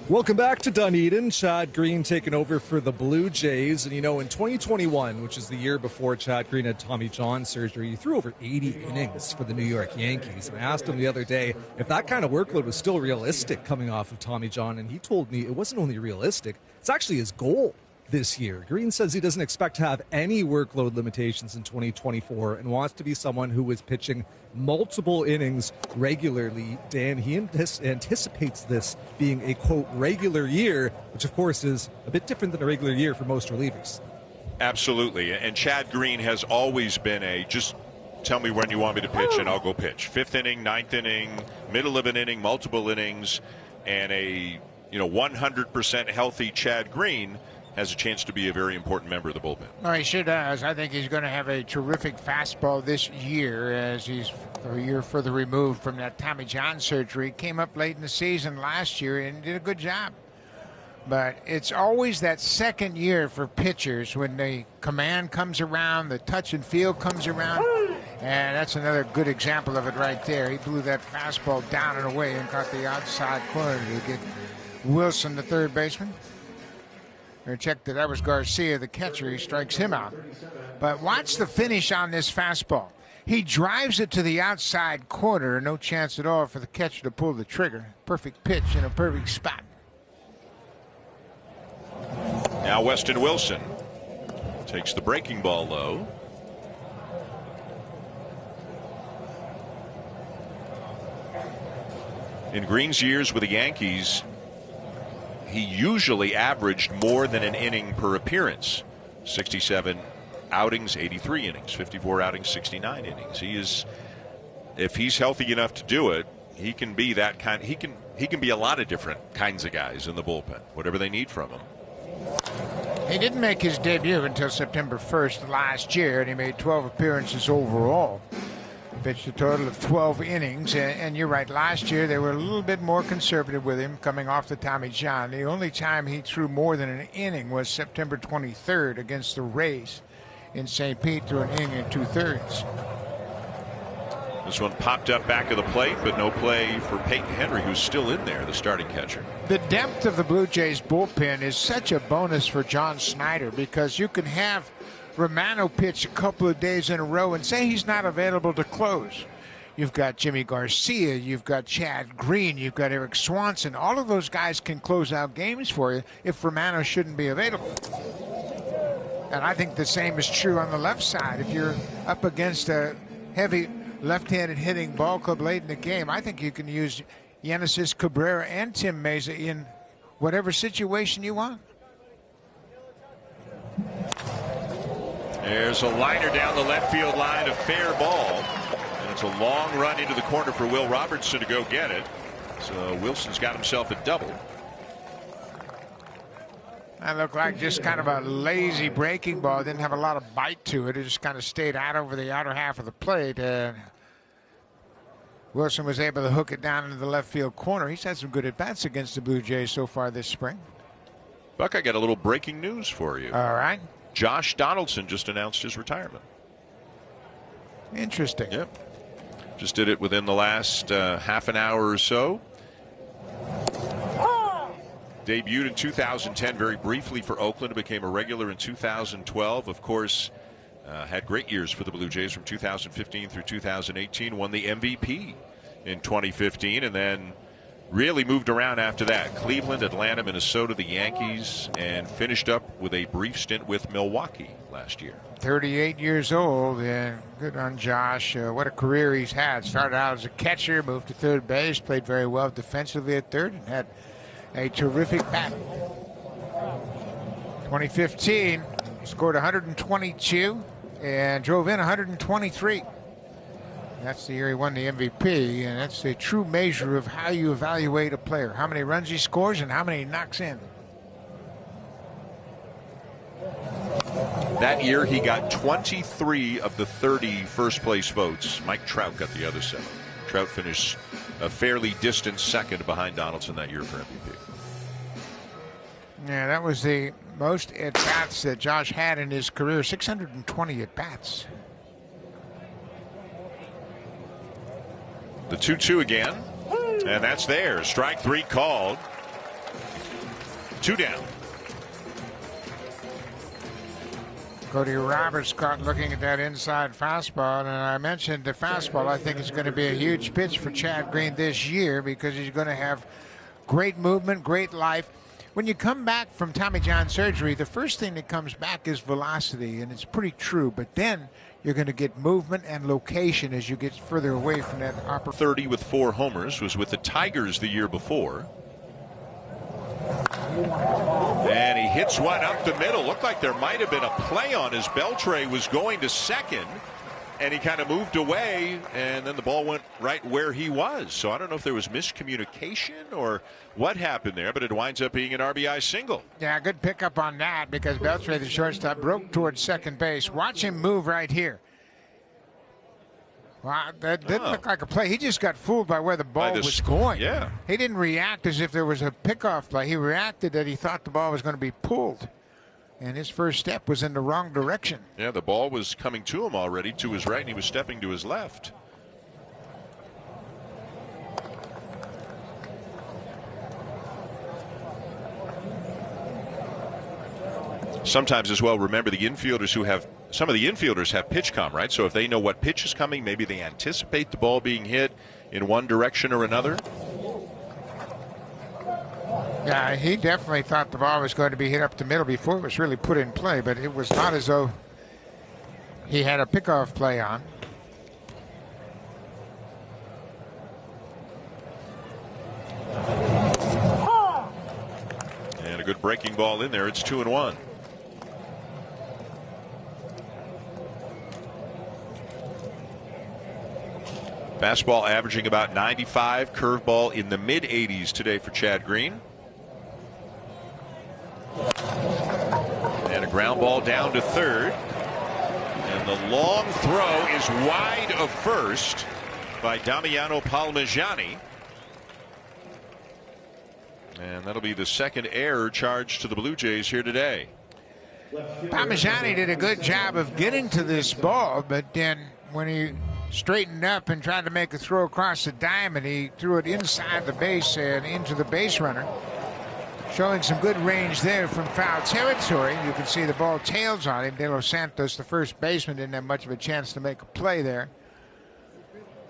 Speaker 1: Welcome back to Dunedin. Chad Green taking over for the Blue Jays. And, you know, in 2021, which is the year before Chad Green had Tommy John surgery, he threw over 80 innings for the New York Yankees. And I asked him the other day if that kind of workload was still realistic coming off of Tommy John. And he told me it wasn't only realistic, it's actually his goal this year. Green says he doesn't expect to have any workload limitations in 2024 and wants to be someone who is pitching multiple innings regularly. Dan, he anticipates this being a, quote, regular year, which of course is a bit different than a regular year for most relievers.
Speaker 2: Absolutely. And Chad Green has always been a just tell me when you want me to pitch and I'll go pitch. 5th inning, 9th inning, middle of an inning, multiple innings, and a 100% healthy Chad Green has a chance to be a very important member of the bullpen.
Speaker 4: Well, he sure does. I think he's going to have a terrific fastball this year, as he's a year further removed from that Tommy John surgery. Came up late in the season last year and did a good job. But it's always that second year for pitchers when the command comes around, the touch and feel comes around. And that's another good example of it right there. He blew that fastball down and away and caught the outside corner to get Wilson, the third baseman. Or check that was Garcia, the catcher. He strikes him out. But watch the finish on this fastball. He drives it to the outside corner. No chance at all for the catcher to pull the trigger. Perfect pitch in a perfect spot.
Speaker 2: Now Weston Wilson takes the breaking ball low. In Green's years with the Yankees, he usually averaged more than an inning per appearance. 67 outings, 83 innings, 54 outings, 69 innings. He is, if he's healthy enough to do it, he can be that kind. He can be a lot of different kinds of guys in the bullpen, whatever they need from him.
Speaker 4: He didn't make his debut until September 1st last year, and he made 12 appearances overall. Pitched a total of 12 innings, and you're right, last year they were a little bit more conservative with him coming off the Tommy John. The only time he threw more than an inning was September 23rd against the Rays in St. Pete, threw an inning and 2/3.
Speaker 2: This one popped up back of the plate, but no play for Peyton Henry, who's still in there, the starting catcher.
Speaker 4: The depth of the Blue Jays bullpen is such a bonus for John Snyder, because you can have Romano pitch a couple of days in a row and say he's not available to close. You've got Jimmy Garcia, you've got Chad Green, you've got Eric Swanson. All of those guys can close out games for you if Romano shouldn't be available. And I think the same is true on the left side. If you're up against a heavy left-handed hitting ball club late in the game, I think you can use Genesis Cabrera and Tim Meza in whatever situation you want.
Speaker 2: There's a liner down the left field line, a fair ball. And it's a long run into the corner for Will Robertson to go get it. So Wilson's got himself a double.
Speaker 4: That looked like just kind of a lazy breaking ball. It didn't have a lot of bite to it. It just kind of stayed out over the outer half of the plate. Wilson was able to hook it down into the left field corner. He's had some good at-bats against the Blue Jays so far this spring.
Speaker 2: Buck, I got a little breaking news for you.
Speaker 4: All right.
Speaker 2: Josh Donaldson just announced his retirement.
Speaker 4: Interesting.
Speaker 2: Yep. Just did it within the last half an hour or so. Debuted in 2010 very briefly for Oakland. Became a regular in 2012. Of course, had great years for the Blue Jays from 2015 through 2018. Won the MVP in 2015 and then really moved around after that. Cleveland, Atlanta, Minnesota, the Yankees, and finished up with a brief stint with Milwaukee last year.
Speaker 4: 38 years old, and good on Josh. What a career he's had. Started out as a catcher, moved to third base, played very well defensively at third, and had a terrific bat. 2015, scored 122 and drove in 123. That's the year he won the MVP, and that's a true measure of how you evaluate a player. How many runs he scores and how many he knocks in.
Speaker 2: That year, he got 23 of the 30 first-place votes. Mike Trout got the other 7. Trout finished a fairly distant second behind Donaldson that year for MVP.
Speaker 4: Yeah, that was the most at-bats that Josh had in his career, 620 at-bats.
Speaker 2: The 2-2 again. And that's there. Strike 3 called. 2 down.
Speaker 4: Cody Roberts caught looking at that inside fastball, and I mentioned the fastball. I think is going to be a huge pitch for Chad Green this year because he's going to have great movement, great life. When you come back from Tommy John surgery, the first thing that comes back is velocity, and it's pretty true. But then you're going to get movement and location as you get further away from that upper.
Speaker 2: 30 with 4 homers, was with the Tigers the year before. And he hits one up the middle. Looked like there might have been a play on as Beltre was going to second, and he kind of moved away, and then the ball went right where he was. So I don't know if there was miscommunication or what happened there, but it winds up being an RBI single.
Speaker 4: Yeah, good pickup on that because Beltre, the shortstop, broke towards second base. Watch him move right here. Wow, that didn't look like a play. He just got fooled by where the ball was going.
Speaker 2: Yeah.
Speaker 4: He didn't react as if there was a pickoff play. He reacted that he thought the ball was going to be pulled. And his first step was in the wrong direction.
Speaker 2: Yeah, the ball was coming to him already to his right, and he was stepping to his left. Sometimes as well, remember the infielders who have, some of the infielders have pitch comm, right? So if they know what pitch is coming, maybe they anticipate the ball being hit in one direction or another.
Speaker 4: Yeah, he definitely thought the ball was going to be hit up the middle before it was really put in play, but it was not as though he had a pickoff play on.
Speaker 2: And a good breaking ball in there. It's 2-1. Fastball averaging about 95, curveball in the mid-80s today for Chad Green. And a ground ball down to third. And the long throw is wide of first by Damiano Palmegiani. And that'll be the second error charged to the Blue Jays here today.
Speaker 4: Palmegiani did a good job of getting to this ball, but then when he straightened up and tried to make a throw across the diamond, he threw it inside the base and into the base runner, showing some good range there from foul territory. You can see the ball tails on him. De Los Santos, the first baseman, didn't have much of a chance to make a play there.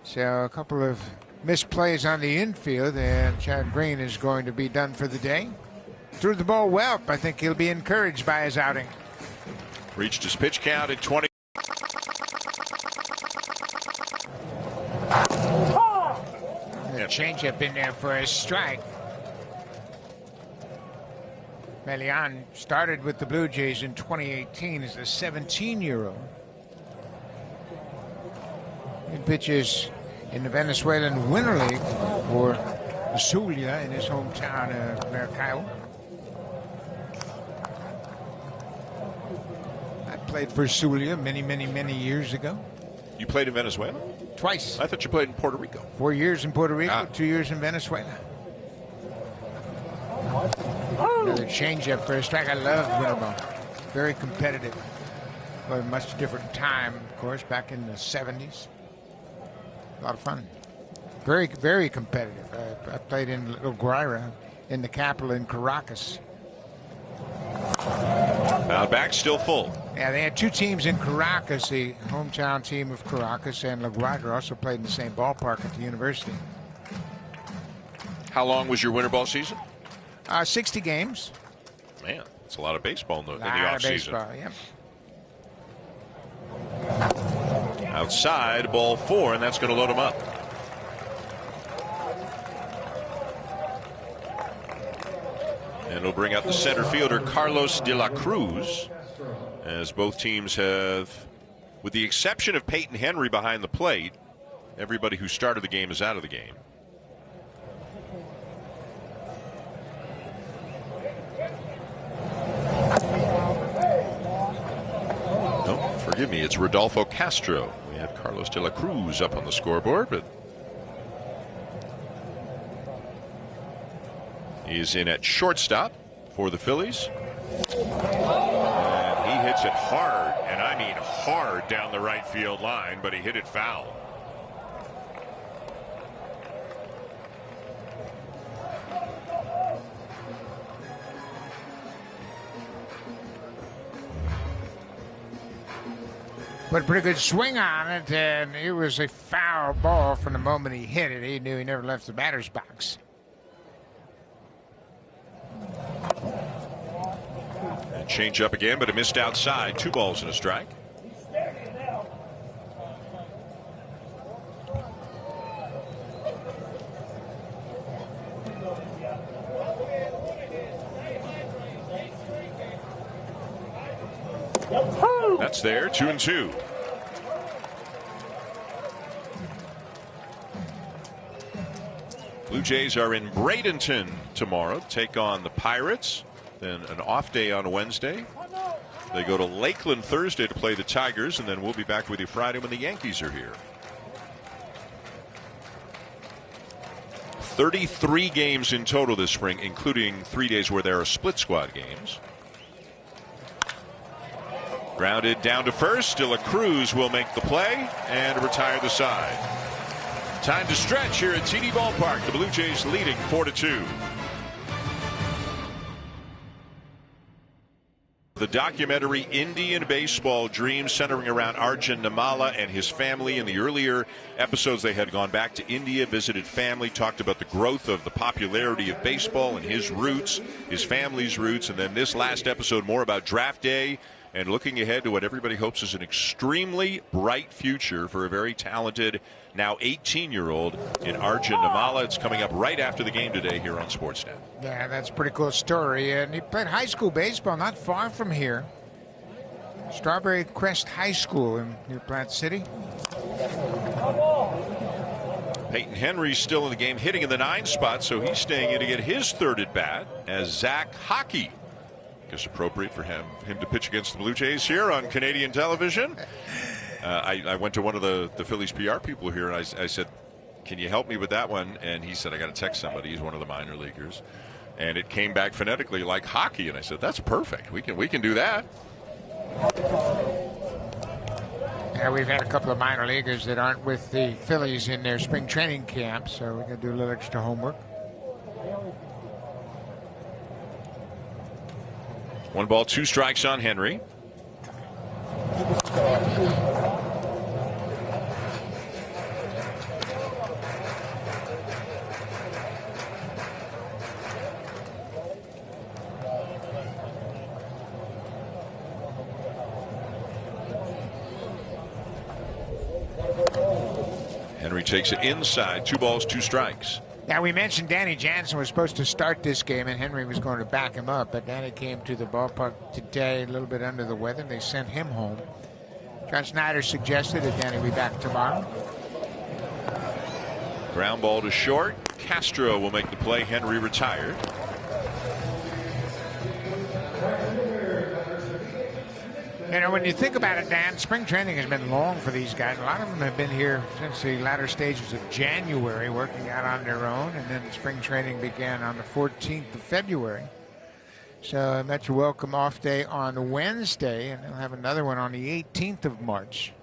Speaker 4: So a couple of missed plays on the infield, and Chad Green is going to be done for the day. Threw the ball well. I think he'll be encouraged by his outing.
Speaker 2: Reached his pitch count at 20.
Speaker 4: The changeup in there for a strike. Melian started with the Blue Jays in 2018 as a 17-year-old. He pitches in the Venezuelan Winter League for Zulia in his hometown of Maracaibo. I played for Zulia many years ago.
Speaker 2: You played in Venezuela?
Speaker 4: Twice.
Speaker 2: I thought you played in Puerto Rico.
Speaker 4: 4 years in Puerto Rico, 2 years in Venezuela. Another changeup for a strike. I love Winterbone. Very competitive. But a much different time, of course, back in the 70s. A lot of fun. Very competitive. I played in La Guaira, in the capital in Caracas.
Speaker 2: Now back still full.
Speaker 4: Yeah, they had two teams in Caracas. The hometown team of Caracas and La Guaira also played in the same ballpark at the university.
Speaker 2: How long was your winter ball season?
Speaker 4: 60 games.
Speaker 2: Man, it's a lot of baseball in the
Speaker 4: Lot
Speaker 2: off
Speaker 4: of
Speaker 2: season.
Speaker 4: baseball, yep.
Speaker 2: Outside, ball 4, and that's going to load him up. And it'll bring out the center fielder, Carlos de la Cruz, as both teams have, with the exception of Peyton Henry behind the plate, everybody who started the game is out of the game. No, forgive me, it's Rodolfo Castro. We have Carlos de la Cruz up on the scoreboard, but he's in at shortstop for the Phillies. And he hits it hard, and I mean hard down the right field line, but he hit it foul.
Speaker 4: Put a pretty good swing on it, and it was a foul ball from the moment he hit it. He knew he never left the batter's box.
Speaker 2: And change up again, but it missed outside. 2 balls and a strike. That's there, 2-2. Blue Jays are in Bradenton tomorrow to take on the Pirates. Then an off day on Wednesday. They go to Lakeland Thursday to play the Tigers, and then we'll be back with you Friday when the Yankees are here. 33 games in total this spring, including 3 days where there are split squad games. Grounded down to first. De La Cruz will make the play and retire the side. Time to stretch here at TD Ballpark. The Blue Jays leading 4-2. The documentary Indian Baseball Dreams, centering around Arjun Nimala and his family. In the earlier episodes, they had gone back to India, visited family, talked about the growth of the popularity of baseball and his roots, his family's roots. And then this last episode, more about draft day and looking ahead to what everybody hopes is an extremely bright future for a very talented, now 18-year-old in Arjun Nimala. It's coming up right after the game today here on Sportsnet.
Speaker 4: Yeah, that's a pretty cool story. And he played high school baseball not far from here. Strawberry Crest High School in New Plant City.
Speaker 2: Peyton Henry's still in the game, hitting in the 9 spot, so he's staying in to get his 3rd at bat as Zach Hockey. It's appropriate for him to pitch against the Blue Jays here on Canadian television. I went to one of the Phillies PR people here, and I said, can you help me with that one? And he said, I got to text somebody. He's one of the minor leaguers. And it came back phonetically like hockey. And I said, that's perfect. We can do that.
Speaker 4: Yeah, we've had a couple of minor leaguers that aren't with the Phillies in their spring training camp, so we got to do a little extra homework.
Speaker 2: 1 ball, 2 strikes on Henry. Henry takes it inside. 2 balls, 2 strikes.
Speaker 4: Now, we mentioned Danny Jansen was supposed to start this game, and Henry was going to back him up, but Danny came to the ballpark today a little bit under the weather. They sent him home. John Snyder suggested that Danny be back tomorrow.
Speaker 2: Ground ball to short. Castro will make the play. Henry retired.
Speaker 4: You know, when you think about it, Dan, spring training has been long for these guys. A lot of them have been here since the latter stages of January, working out on their own, and then spring training began on the 14th of February. So that's your welcome off day on Wednesday, and they'll have another one on the 18th of March.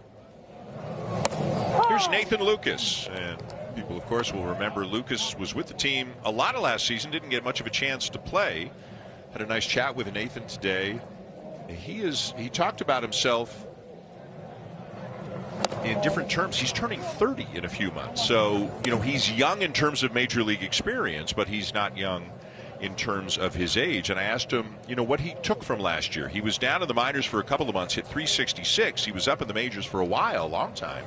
Speaker 2: Here's Nathan Lucas, and people, of course, will remember Lucas was with the team a lot of last season, didn't get much of a chance to play. Had a nice chat with Nathan today. He talked about himself in different terms. He's turning 30 in a few months. So, you know, he's young in terms of major league experience, but he's not young in terms of his age. And I asked him, you know, what he took from last year. He was down in the minors for a couple of months, hit 366. He was up in the majors for a while, a long time,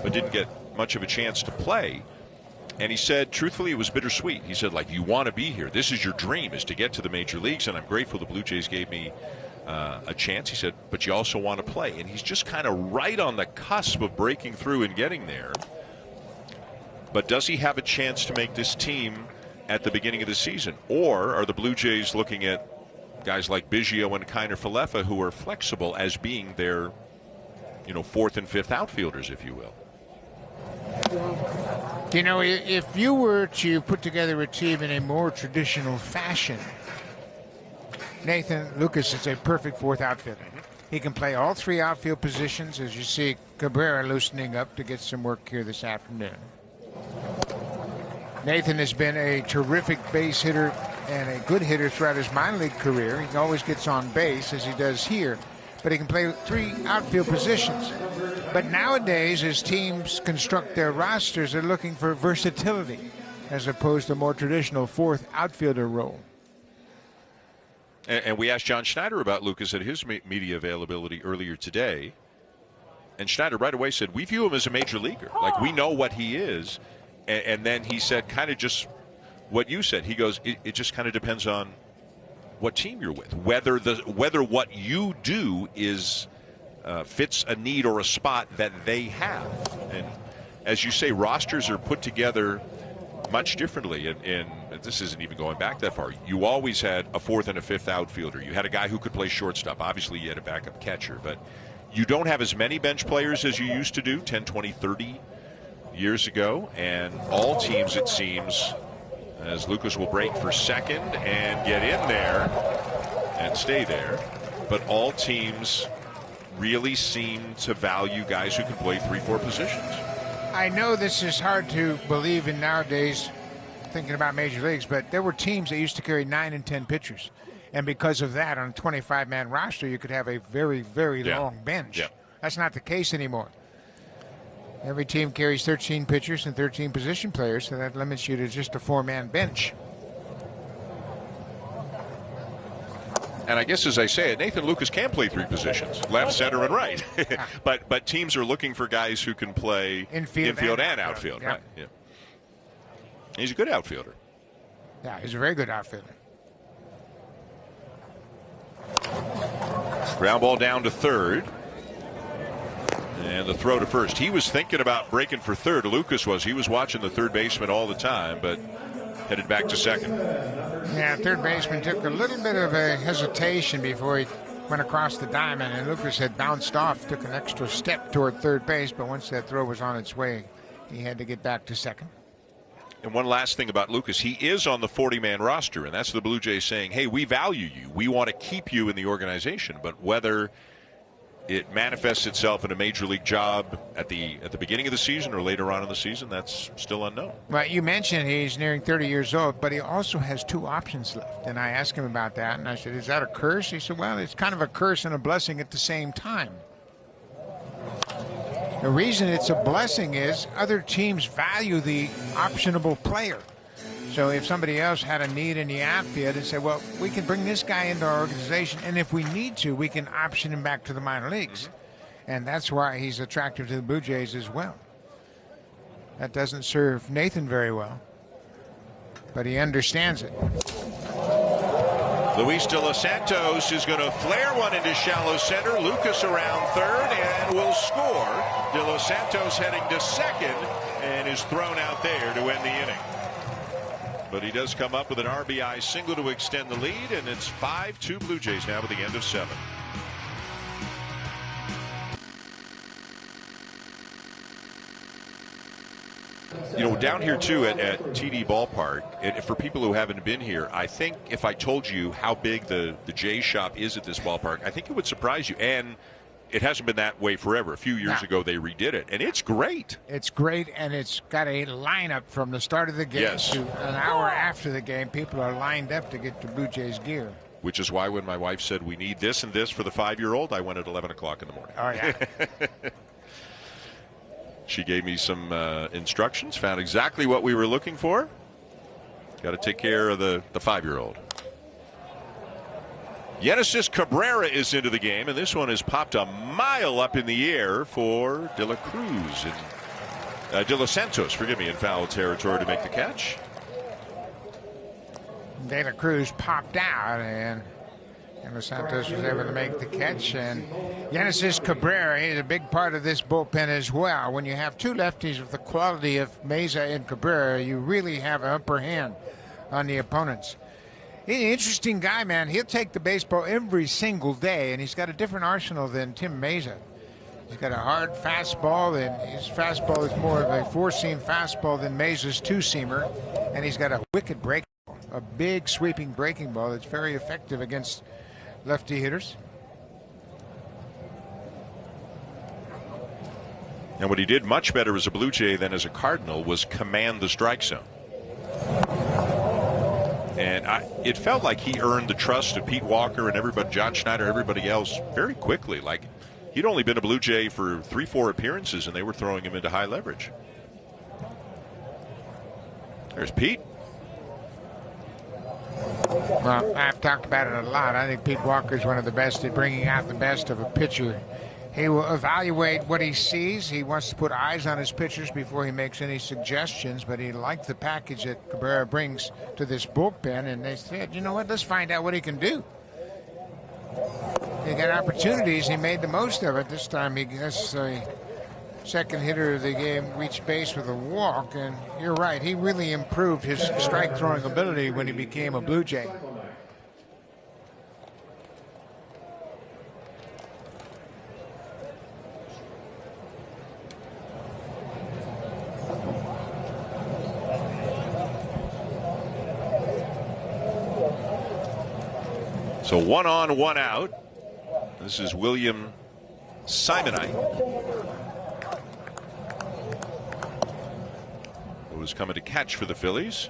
Speaker 2: but didn't get much of a chance to play. And he said, truthfully, it was bittersweet. He said, like, you want to be here. This is your dream, is to get to the major leagues, and I'm grateful the Blue Jays gave me a chance. He said, but you also want to play. And he's just kind of right on the cusp of breaking through and getting there. But does he have a chance to make this team at the beginning of the season? Or are the Blue Jays looking at guys like Biggio and Kiner-Falefa, who are flexible, as being their, you know, 4th and 5th outfielders, if you will?
Speaker 4: You know, if you were to put together a team in a more traditional fashion, Nathan Lucas is a perfect 4th outfielder. He can play all 3 outfield positions, as you see Cabrera loosening up to get some work here this afternoon. Nathan has been a terrific base hitter and a good hitter throughout his minor league career. He always gets on base, as he does here. but he can play 3 outfield positions. But nowadays, as teams construct their rosters, they're looking for versatility as opposed to more traditional 4th outfielder role.
Speaker 2: And we asked John Schneider about Lucas at his media availability earlier today. And Schneider right away said, we view him as a major leaguer. Like, we know what he is. And then he said kind of just what you said. He goes, it just kind of depends on what team you're with, whether what you do is fits a need or a spot that they have. And as you say, rosters are put together much differently. And this isn't even going back that far. You always had a 4th and a 5th outfielder. You had a guy who could play shortstop. Obviously, you had a backup catcher. But you don't have as many bench players as you used to do 10, 20, 30 years ago. And all teams, it seems, as Lucas will break for second and get in there and stay there. But all teams really seem to value guys who can play 3-4 positions.
Speaker 4: I know this is hard to believe in nowadays, thinking about major leagues, but there were teams that used to carry 9 and 10 pitchers. And because of that, on a 25-man roster, you could have a very, very long bench.
Speaker 2: Yeah.
Speaker 4: That's not the case anymore. Every team carries 13 pitchers and 13 position players, so that limits you to just a 4-man bench.
Speaker 2: And I guess as I say it, Nathan Lucas can play 3 positions, left, center, and right. but teams are looking for guys who can play infield and outfield.
Speaker 4: Yeah.
Speaker 2: Right? Yeah. He's a good outfielder.
Speaker 4: Yeah, he's a very good outfielder.
Speaker 2: Ground ball down to third. And the throw to first. He was thinking about breaking for third. Lucas was. He was watching the third baseman all the time, but headed back to second.
Speaker 4: Yeah, third baseman took a little bit of a hesitation before he went across the diamond, and Lucas had bounced off, took an extra step toward third base, but once that throw was on its way, he had to get back to second.
Speaker 2: And one last thing about Lucas, he is on the 40-man roster, and that's the Blue Jays saying, hey, we value you. We want to keep you in the organization, but whether it manifests itself in a major league job at the beginning of the season or later on in the season, that's still unknown.
Speaker 4: Well, you mentioned he's nearing 30 years old, but he also has 2 options left. And I asked him about that, and I said, is that a curse? He said, well, it's kind of a curse and a blessing at the same time. The reason it's a blessing is other teams value the optionable player. So if somebody else had a need in the outfield and said, well, we can bring this guy into our organization, and if we need to, we can option him back to the minor leagues. And that's why he's attractive to the Blue Jays as well. That doesn't serve Nathan very well, but he understands it.
Speaker 2: Luis De Los Santos is going to flare one into shallow center. Lucas around third and will score. De Los Santos heading to second and is thrown out there to end the inning. But he does come up with an RBI single to extend the lead, and it's 5-2 Blue Jays now at the end of 7. You know, down here, too, at TD Ballpark, and for people who haven't been here, I think if I told you how big the Jays shop is at this ballpark, I think it would surprise you. And it hasn't been that way forever. A few years ago, they redid it, and it's great.
Speaker 4: It's great, and it's got a lineup from the start of the game to an hour after the game. People are lined up to get the Blue Jays gear.
Speaker 2: Which is why when my wife said we need this and this for the 5-year-old, I went at 11 o'clock in the morning.
Speaker 4: Oh, yeah.
Speaker 2: She gave me some instructions, found exactly what we were looking for. Got to take care of the 5-year-old. Genesis Cabrera is into the game, and this one has popped a mile up in the air for De La Cruz and De Los Santos, in foul territory to make the catch.
Speaker 4: De La Cruz popped out, and Los Santos was able to make the catch. And Genesis Cabrera is a big part of this bullpen as well. When you have 2 lefties of the quality of Meza and Cabrera, you really have an upper hand on the opponents. He's an interesting guy, man. He'll take the baseball every single day, and he's got a different arsenal than Tim Meza. He's got a hard fastball, and his fastball is more of a 4-seam fastball than Meza's 2-seamer, and he's got a wicked breaking ball, a big sweeping breaking ball that's very effective against lefty hitters.
Speaker 2: And what he did much better as a Blue Jay than as a Cardinal was command the strike zone. And it felt like he earned the trust of Pete Walker and everybody, John Schneider, everybody else, very quickly. Like, he'd only been a Blue Jay for 3-4 appearances, and they were throwing him into high leverage. There's Pete.
Speaker 4: Well, I've talked about it a lot. I think Pete Walker is one of the best at bringing out the best of a pitcher. He will evaluate what he sees. He wants to put eyes on his pitchers before he makes any suggestions, but he liked the package that Cabrera brings to this bullpen, and they said, you know what, let's find out what he can do. He got opportunities. He made the most of it. This time he gets a second hitter of the game, reached base with a walk, and you're right, he really improved his strike throwing ability when he became a Blue Jay.
Speaker 2: So 1 on, 1 out. This is William Simonite, who was coming to catch for the Phillies.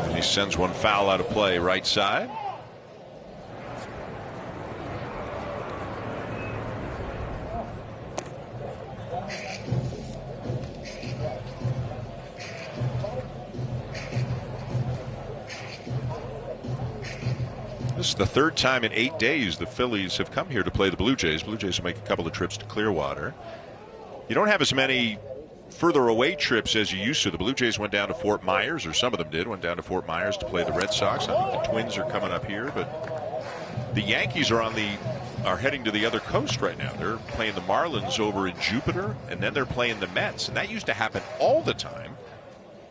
Speaker 2: And he sends one foul out of play right side. This is the third time in 8 days the Phillies have come here to play the Blue Jays. Blue Jays will make a couple of trips to Clearwater. You don't have as many further away trips as you used to. The Blue Jays went down to Fort Myers, or some of them did, went down to Fort Myers to play the Red Sox. I think the Twins are coming up here, but the Yankees are heading to the other coast right now. They're playing the Marlins over in Jupiter, and then they're playing the Mets, and that used to happen all the time.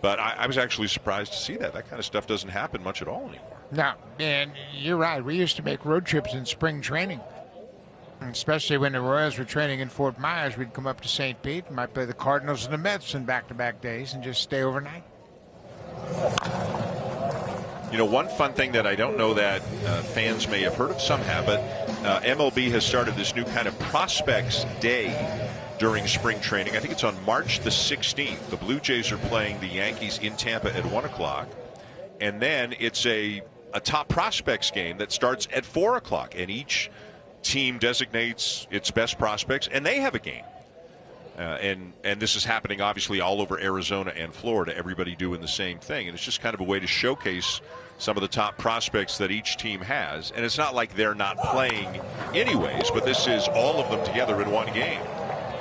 Speaker 2: But I was actually surprised to see that. That kind of stuff doesn't happen much at all anymore.
Speaker 4: No, and you're right. We used to make road trips in spring training, especially when the Royals were training in Fort Myers. We'd come up to St. Pete and might play the Cardinals and the Mets in back-to-back days and just stay overnight.
Speaker 2: You know, one fun thing that I don't know that fans may have heard of, some have, but MLB has started this new kind of Prospects Day during spring training. I think it's on March the 16th. The Blue Jays are playing the Yankees in Tampa at 1 o'clock. And then it's a top prospects game that starts at 4 o'clock. And each team designates its best prospects, and they have a game. And this is happening, obviously, all over Arizona and Florida, everybody doing the same thing. And it's just kind of a way to showcase some of the top prospects that each team has. And it's not like they're not playing anyways, but this is all of them together in one game.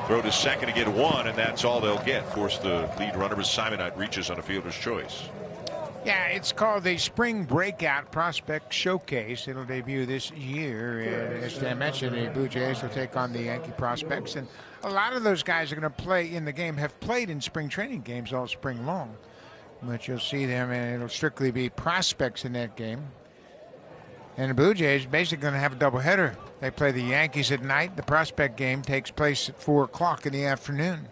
Speaker 2: Throw to second to get one, and that's all they'll get. Force the lead runner as Simonite reaches on a fielder's choice.
Speaker 4: Yeah, it's called the Spring Breakout Prospect Showcase. It'll debut this year. And as I mentioned, the Blue Jays will take on the Yankee prospects. And a lot of those guys are going to play in the game, have played in spring training games all spring long. But you'll see them, and it'll strictly be prospects in that game. And the Blue Jays basically going to have a doubleheader. They play the Yankees at night. The prospect game takes place at 4 o'clock in the afternoon.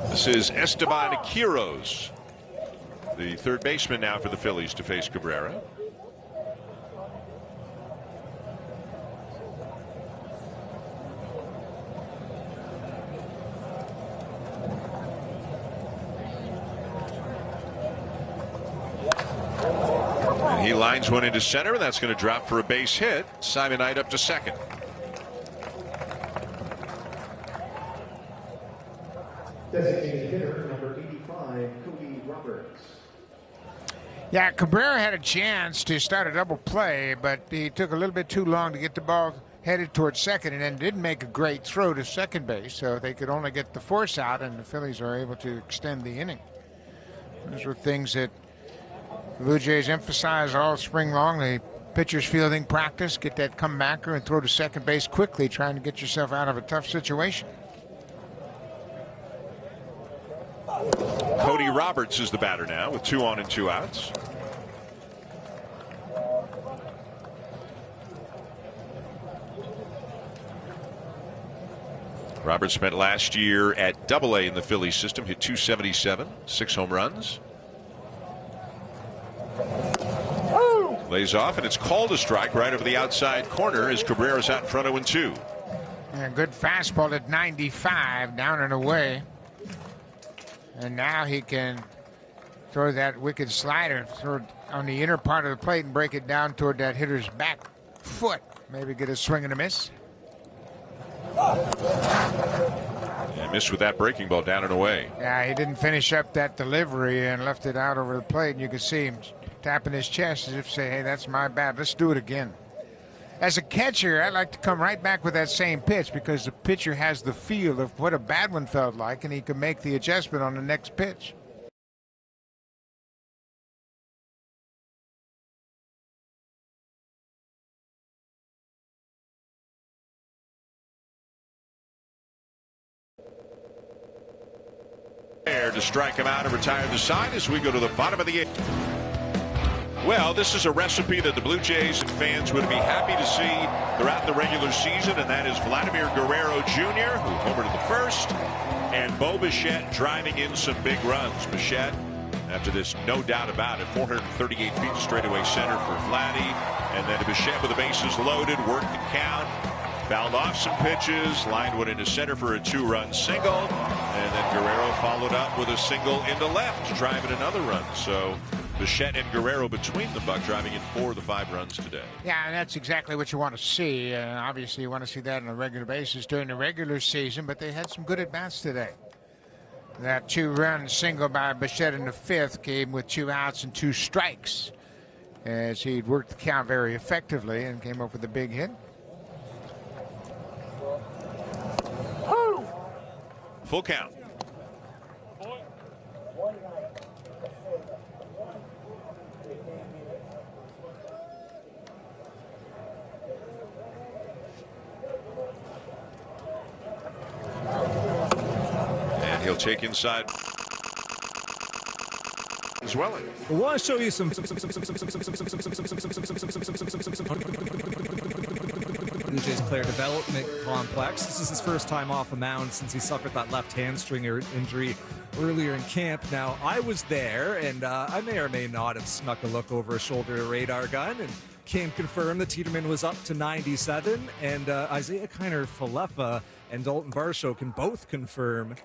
Speaker 2: This is Esteban Quiroz, the third baseman now for the Phillies to face Cabrera. And he lines one into center, and that's going to drop for a base hit. Simonite up to second.
Speaker 11: Designated hitter number 85, Cody Roberts.
Speaker 4: Yeah, Cabrera had a chance to start a double play, but he took a little bit too long to get the ball headed towards second, and then didn't make a great throw to second base, so they could only get the force out, and the Phillies are able to extend the inning. Those were things that the Blue Jays emphasize all spring long. The pitcher's fielding practice, get that comebacker and throw to second base quickly, trying to get yourself out of a tough situation.
Speaker 2: Cody Roberts is the batter now with 2 on and 2 outs. Roberts spent last year at Double-A in the Phillies system, hit .277, 6 home runs. Lays off, and it's called a strike right over the outside corner as Cabrera's out in front 0-2.
Speaker 4: Yeah, good fastball at 95, down and away. And now he can throw that wicked slider, throw it on the inner part of the plate and break it down toward that hitter's back foot. Maybe get a swing and a miss.
Speaker 2: Yeah, missed with that breaking ball down and away.
Speaker 4: Yeah, he didn't finish up that delivery and left it out over the plate. And you can see him tapping his chest as if to say, hey, that's my bat. Let's do it again. As a catcher, I like to come right back with that same pitch because the pitcher has the feel of what a bad one felt like, and he can make the adjustment on the next pitch.
Speaker 2: There to strike him out and retire the side as we go to the bottom of the 8th. Well, this is a recipe that the Blue Jays and fans would be happy to see throughout the regular season, and that is Vladimir Guerrero Jr., who homered in the first, and Bo Bichette driving in some big runs. Bichette, after this, no doubt about it, 438 feet to straightaway center for Vladdy, and then Bichette with the bases loaded, worked the count, fouled off some pitches, lined one into center for a 2-run single, and then Guerrero followed up with a single into left, driving another run. So Bichette and Guerrero between the buck driving in 4 of the 5 runs today.
Speaker 4: Yeah, and that's exactly what you want to see. Obviously, you want to see that on a regular basis during the regular season, but they had some good at-bats today. That 2-run single by Bichette in the 5th came with 2 outs and 2 strikes as he'd worked the count very effectively and came up with a big hit.
Speaker 2: Full count. And he'll take inside as well.
Speaker 1: I want to show you some Blue Jays player development complex. This is his first time off a mound since he suffered that left hamstring injury earlier in camp. Now, I was there, and I may or may not have snuck a look over a shoulder to radar gun, and can confirm that Tiedemann was up to 97, and Isaiah Kiner-Falefa and Dalton Varsho can both confirm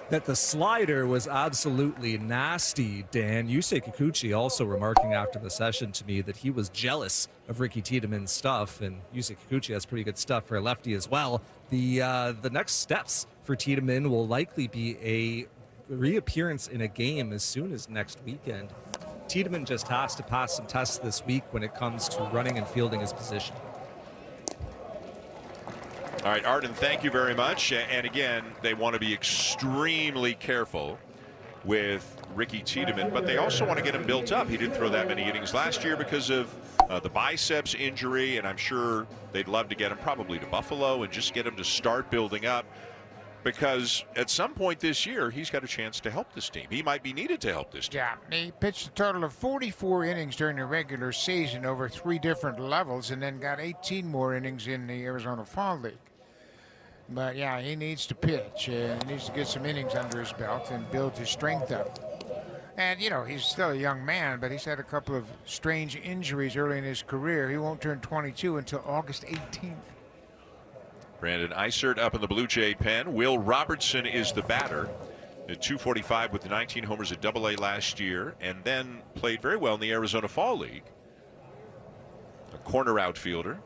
Speaker 1: that the slider was absolutely nasty, Dan. Yusei Kikuchi also remarking after the session to me that he was jealous of Ricky Tiedemann's stuff, and Yusei Kikuchi has pretty good stuff for a lefty as well. The next steps for Tiedemann will likely be a reappearance in a game as soon as next weekend. Tiedemann just has to pass some tests this week when it comes to running and fielding his position.
Speaker 2: All right, Arden, thank you very much. And again, they want to be extremely careful with Ricky Tiedemann, but they also want to get him built up. He didn't throw that many innings last year because of the biceps injury, and I'm sure they'd love to get him probably to Buffalo and just get him to start building up, because at some point this year, he's got a chance to help this team. He might be needed to help this team.
Speaker 4: Yeah, he pitched a total of 44 innings during the regular season over 3 different levels, and then got 18 more innings in the Arizona Fall League. But yeah, he needs to pitch. He needs to get some innings under his belt and build his strength up. And, you know, he's still a young man, but he's had a couple of strange injuries early in his career. He won't turn 22 until August 18th.
Speaker 2: Brandon Eisert up in the Blue Jay pen. Will Robertson is the batter. At 245 with the 19 homers at AA last year, and then played very well in the Arizona Fall League. A corner outfielder.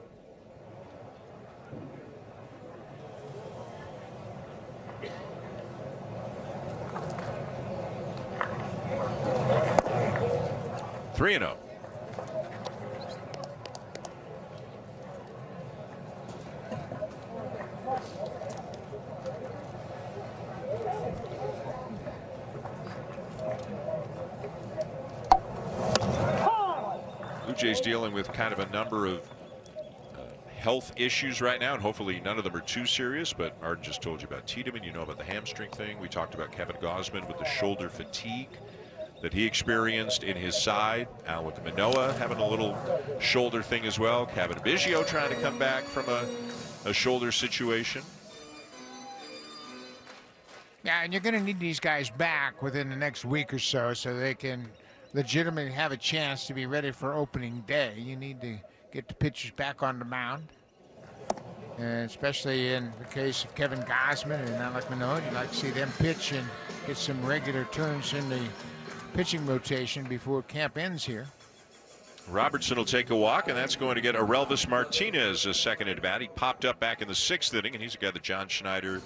Speaker 2: Three and 0. Blue Jays dealing with kind of a number of health issues right now, and hopefully none of them are too serious. But Arden just told you about Tiedemann. You know about the hamstring thing. We talked about Kevin Gausman with the shoulder fatigue that he experienced in his side. With Manoah having a little shoulder thing as well. Kevin Biggio trying to come back from a shoulder situation.
Speaker 4: Yeah, and you're going to need these guys back within the next week or so they can legitimately have a chance to be ready for opening day, you need to get the pitchers back on the mound. And especially in the case of Kevin Gausman and Alec Manoah, you'd like to see them pitch and get some regular turns in the pitching rotation before camp ends here.
Speaker 2: Robertson will take a walk, and that's going to get Aurelvis Martinez a second at bat. He popped up back in the 6th inning, and he's a guy that John Schneider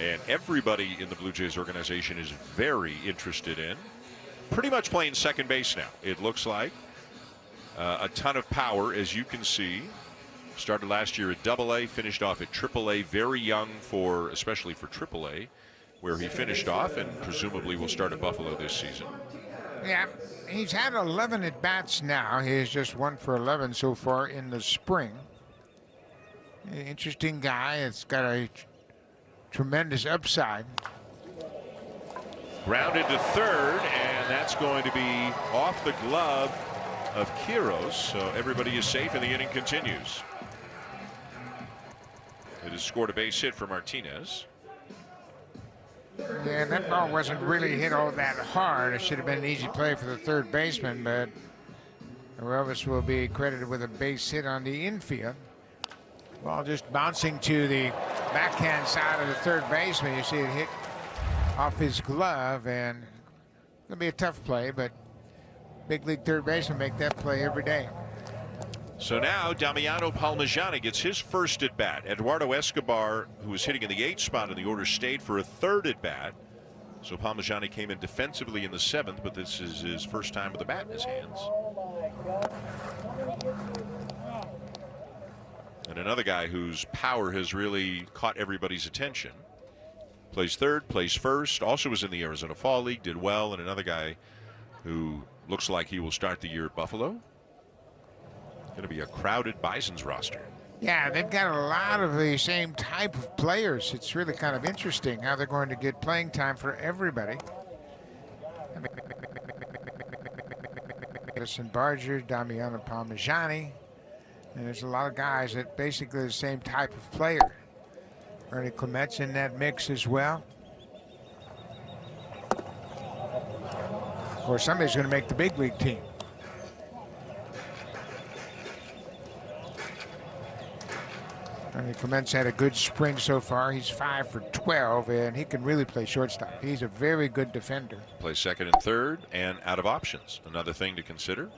Speaker 2: and everybody in the Blue Jays organization is very interested in. Pretty much playing second base now, it looks like. A ton of power, as you can see. Started last year at AA, finished off at AAA. Very young, especially for AAA, where he finished off, and presumably will start at Buffalo this season.
Speaker 4: Yeah, he's had 11 at-bats now. He has just 1 for 11 so far in the spring. Interesting guy. It's got a tremendous upside.
Speaker 2: Grounded to third, and that's going to be off the glove of Quiros, so everybody is safe, and the inning continues. It has scored a base hit for Martinez.
Speaker 4: Yeah, that ball wasn't really hit all that hard. It should have been an easy play for the third baseman, but Aurelvis will be credited with a base hit on the infield. Ball just bouncing to the backhand side of the third baseman. You see it hit off his glove, and it's going to be a tough play, but big league third baseman make that play every day.
Speaker 2: So now Damiano Palmegiani gets his first at bat. Eduardo Escobar, who was hitting in the 8th spot in the order, stayed for a third at bat. So Palmegiani came in defensively in the 7th, but this is his first time with the bat in his hands. And another guy whose power has really caught everybody's attention. Plays third, plays first, also was in the Arizona Fall League, did well, and another guy who looks like he will start the year at Buffalo. Going to be a crowded Bison's roster.
Speaker 4: Yeah, they've got a lot of the same type of players. It's really kind of interesting how they're going to get playing time for everybody. Madison Barger, Damiano Palmegiani, and there's a lot of guys that basically the same type of player. Ernie Clement's in that mix as well. Of course, somebody's going to make the big league team. Ernie Clement's had a good spring so far. He's 5 for 12, and he can really play shortstop. He's a very good defender.
Speaker 2: Plays second and third, and out of options. Another thing to consider.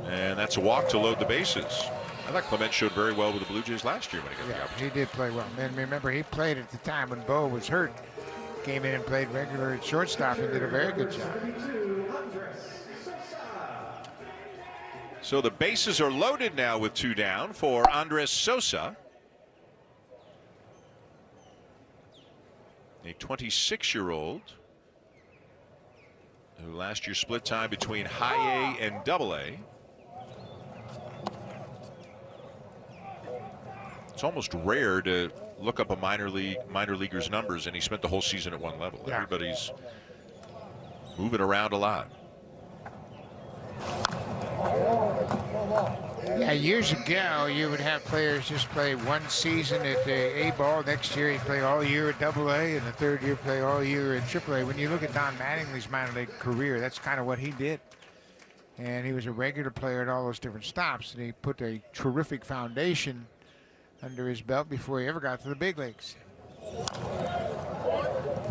Speaker 2: And that's a walk to load the bases. I thought Clement showed very well with the Blue Jays last year when he got the opportunity.
Speaker 4: He did play well. And remember, he played at the time when Bo was hurt. Came in and played regular at shortstop and did a very good job.
Speaker 2: So the bases are loaded now with 2 down for Andres Sosa. A 26-year-old who last year split time between high A and double A. It's almost rare to look up a minor leaguer's numbers, and he spent the whole season at one level. Yeah. Everybody's moving around a lot.
Speaker 4: Yeah, years ago, you would have players just play one season at the A-ball. Next year, he'd play all year at AA, and the third year, play all year at AAA. When you look at Don Mattingly's minor league career, that's kind of what he did. And he was a regular player at all those different stops, and he put a terrific foundation under his belt before he ever got to the big leagues.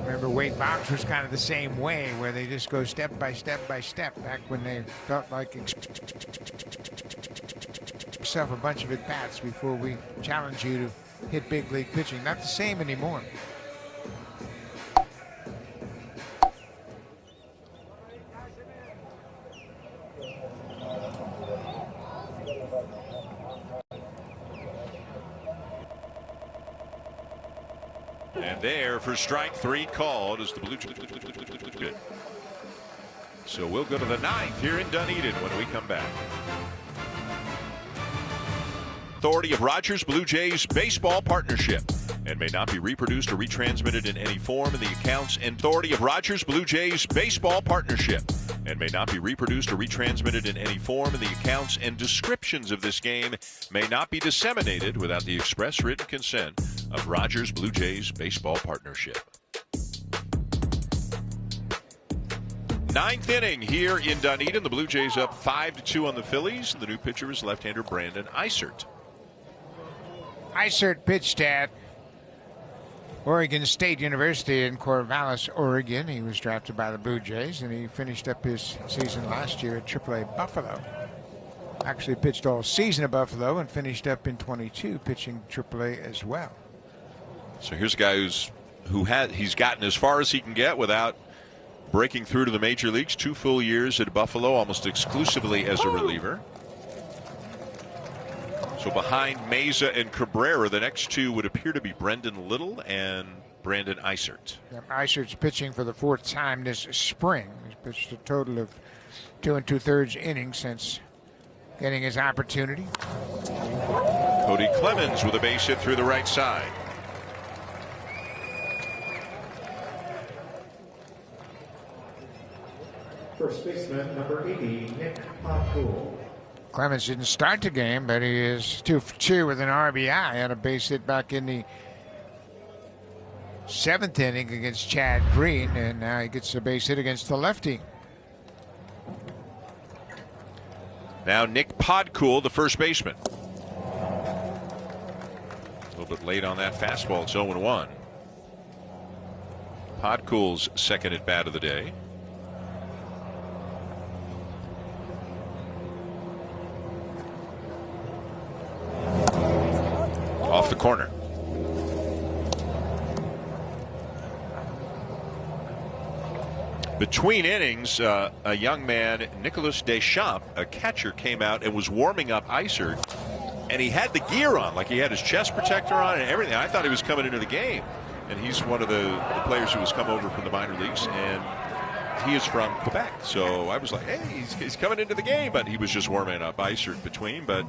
Speaker 4: Remember, Wade Boggs was kind of the same way, where they just go step by step by step, back when they felt like yourself a bunch of at-bats before we challenge you to hit big league pitching. Not the same anymore.
Speaker 2: And there for strike 3 called as the Blue Jays. Good. So we'll go to the 9th here in Dunedin when we come back. Authority of Rogers Blue Jays Baseball Partnership and may not be reproduced or retransmitted in any form in the accounts and authority of Rogers Blue Jays Baseball Partnership and may not be reproduced or retransmitted in any form in the accounts and descriptions of this game may not be disseminated without the express written consent of Rogers Blue Jays Baseball Partnership. Ninth inning here in Dunedin. The Blue Jays up 5-2 on the Phillies. The new pitcher is left-hander Brandon Eisert.
Speaker 4: Eisert pitched at Oregon State University in Corvallis, Oregon. He was drafted by the Blue Jays, and he finished up his season last year at AAA Buffalo. Actually pitched all season at Buffalo and finished up in 22 pitching AAA as well.
Speaker 2: So here's a guy he's gotten as far as he can get without breaking through to the major leagues. 2 full years at Buffalo, almost exclusively as a reliever. So behind Meza and Cabrera, the next two would appear to be Brendan Little and Brandon Eisert.
Speaker 4: Yep, Eisert's pitching for the 4th time this spring. He's pitched a total of 2 2/3 innings since getting his opportunity.
Speaker 2: Cody Clemens with a base hit through the right side.
Speaker 11: First baseman, number 80, Nick Podcool.
Speaker 4: Clemens didn't start the game, but he is 2 for 2 with an RBI. Had a base hit back in the 7th inning against Chad Green, and now he gets a base hit against the lefty.
Speaker 2: Now Nick Podcool, the first baseman. A little bit late on that fastball. It's 0-1. Podcool's second at bat of the day. Off the corner. Between innings, a young man, Nicholas Deschamps, a catcher, came out and was warming up Eisert, and he had the gear on, like he had his chest protector on and everything. I thought he was coming into the game, and he's one of the players who has come over from the minor leagues, and he is from Quebec. So I was like, hey, he's coming into the game, but he was just warming up Eisert between. But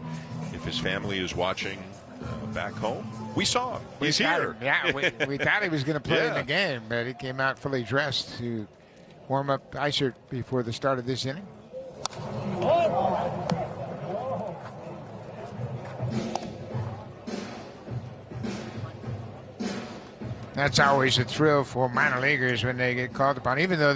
Speaker 2: if his family is watching back home, we saw him. He's here.
Speaker 4: Yeah, we thought he was going to play in the game, but he came out fully dressed to warm up Eisert before the start of this inning. That's always a thrill for minor leaguers when they get called upon, even though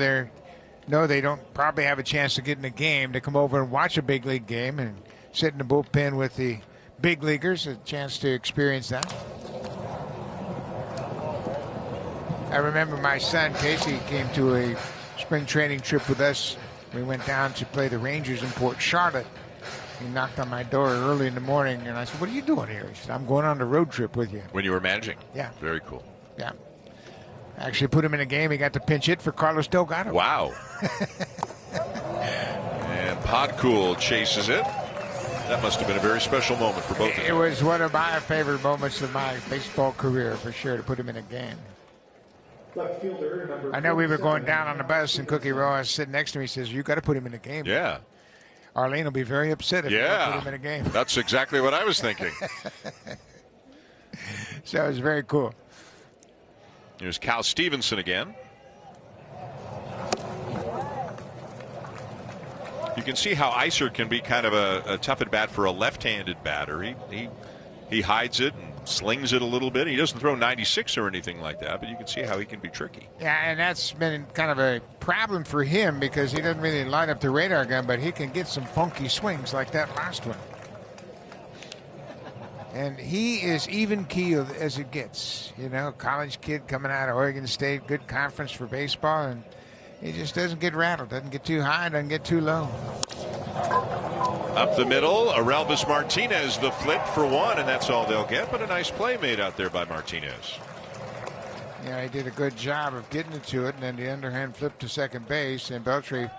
Speaker 4: they don't probably have a chance to get in the game, to come over and watch a big league game and sit in the bullpen with the big leaguers, a chance to experience that. I remember my son Casey came to a spring training trip with us. We went down to play the Rangers in Port Charlotte. He knocked on my door early in the morning, and I said, "What are you doing here?" He said, "I'm going on the road trip with you."
Speaker 2: When you were managing?
Speaker 4: Yeah.
Speaker 2: Very cool.
Speaker 4: Yeah. Actually put him in a game. He got to pinch hit for Carlos Delgado.
Speaker 2: Wow. And Podcool chases it. That must have been a very special moment for both of them.
Speaker 4: It was one of my favorite moments of my baseball career, for sure, to put him in a game.
Speaker 11: Left fielder, number
Speaker 4: I know we were going down on the bus, and Cookie Rowe was sitting next to me. He says, "You got to put him in a game."
Speaker 2: Yeah.
Speaker 4: Arlene will be very upset if you don't put him in a game.
Speaker 2: That's exactly what I was thinking.
Speaker 4: So it was very cool.
Speaker 2: Here's Cal Stevenson again. You can see how Eisert can be kind of a tough at bat for a left-handed batter. He hides it and slings it a little bit. He doesn't throw 96 or anything like that, but you can see how he can be tricky.
Speaker 4: Yeah, and that's been kind of a problem for him because he doesn't really line up the radar gun, but he can get some funky swings like that last one. And he is even-keeled as it gets. You know, college kid coming out of Oregon State, good conference for baseball, and he just doesn't get rattled, doesn't get too high, doesn't get too low.
Speaker 2: Up the middle, Aurelvis Martinez, the flip for one, and that's all they'll get, but a nice play made out there by Martinez.
Speaker 4: Yeah, he did a good job of getting it to it, and then the underhand flip to second base, and Beltre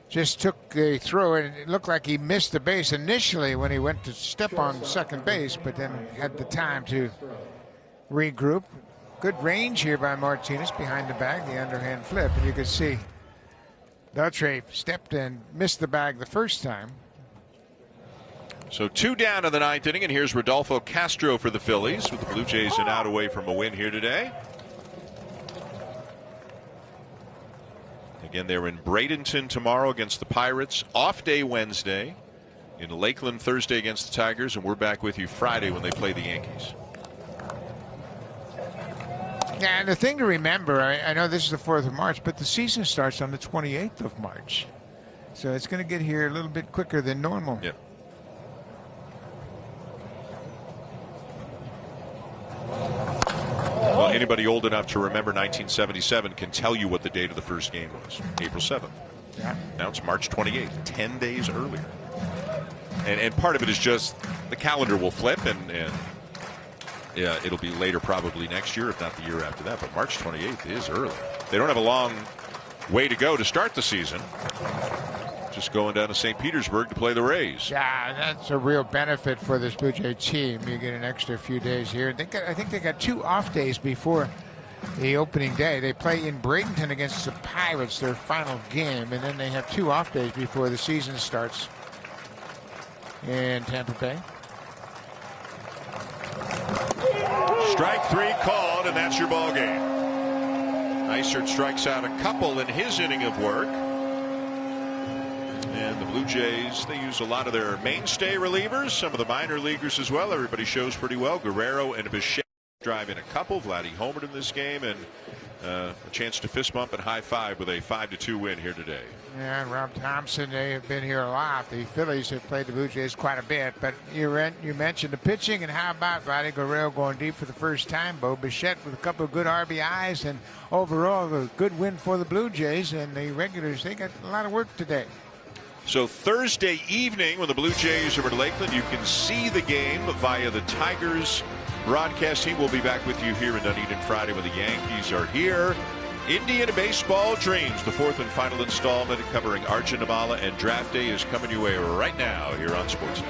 Speaker 4: just took a throw, and it looked like he missed the base initially when he went to step on second base, but then had the time to regroup. Good range here by Martinez behind the bag, the underhand flip, and you can see Beltre stepped and missed the bag the first time.
Speaker 2: So 2 down in the 9th inning, and here's Rodolfo Castro for the Phillies, with the Blue Jays an out away from a win here today. Again, they're in Bradenton tomorrow against the Pirates, off day Wednesday, in Lakeland Thursday against the Tigers, and we're back with you Friday when they play the Yankees.
Speaker 4: Yeah, and the thing to remember, I know this is the 4th of March, but the season starts on the 28th of March. So it's going to get here a little bit quicker than normal.
Speaker 2: Yeah. Well, anybody old enough to remember 1977 can tell you what the date of the first game was. April 7th.
Speaker 4: Yeah.
Speaker 2: Now it's March 28th, 10 days earlier. And part of it is just the calendar will flip, and yeah, it'll be later probably next year, if not the year after that. But March 28th is early. They don't have a long way to go to start the season. Just going down to St. Petersburg to play the Rays.
Speaker 4: Yeah, that's a real benefit for this Blue Jay team. You get an extra few days here. I think they got 2 off days before the opening day. They play in Bradenton against the Pirates, their final game, and then they have 2 off days before the season starts in Tampa Bay.
Speaker 2: Strike 3 called, and that's your ball game. Eisert strikes out a couple in his inning of work. And the Blue Jays, they use a lot of their mainstay relievers, some of the minor leaguers as well. Everybody shows pretty well. Guerrero and Bichette drive in a couple. Vladdy homered in this game, and a chance to fist bump and high five with a 5-2 win here today.
Speaker 4: Yeah, Rob Thompson, they have been here a lot. The Phillies have played the Blue Jays quite a bit, but you mentioned the pitching, and how about Vladdy Guerrero going deep for the first time? Bo Bichette with a couple of good RBIs, and overall a good win for the Blue Jays, and the regulars, they got a lot of work today.
Speaker 2: So Thursday evening, when the Blue Jays are at Lakeland, you can see the game via the Tigers broadcast team. We'll be back with you here in Dunedin Friday when the Yankees are here. Indiana Baseball Dreams, the 4th and final installment covering Arjun Nimbala and Draft Day, is coming your way right now here on Sportsnet.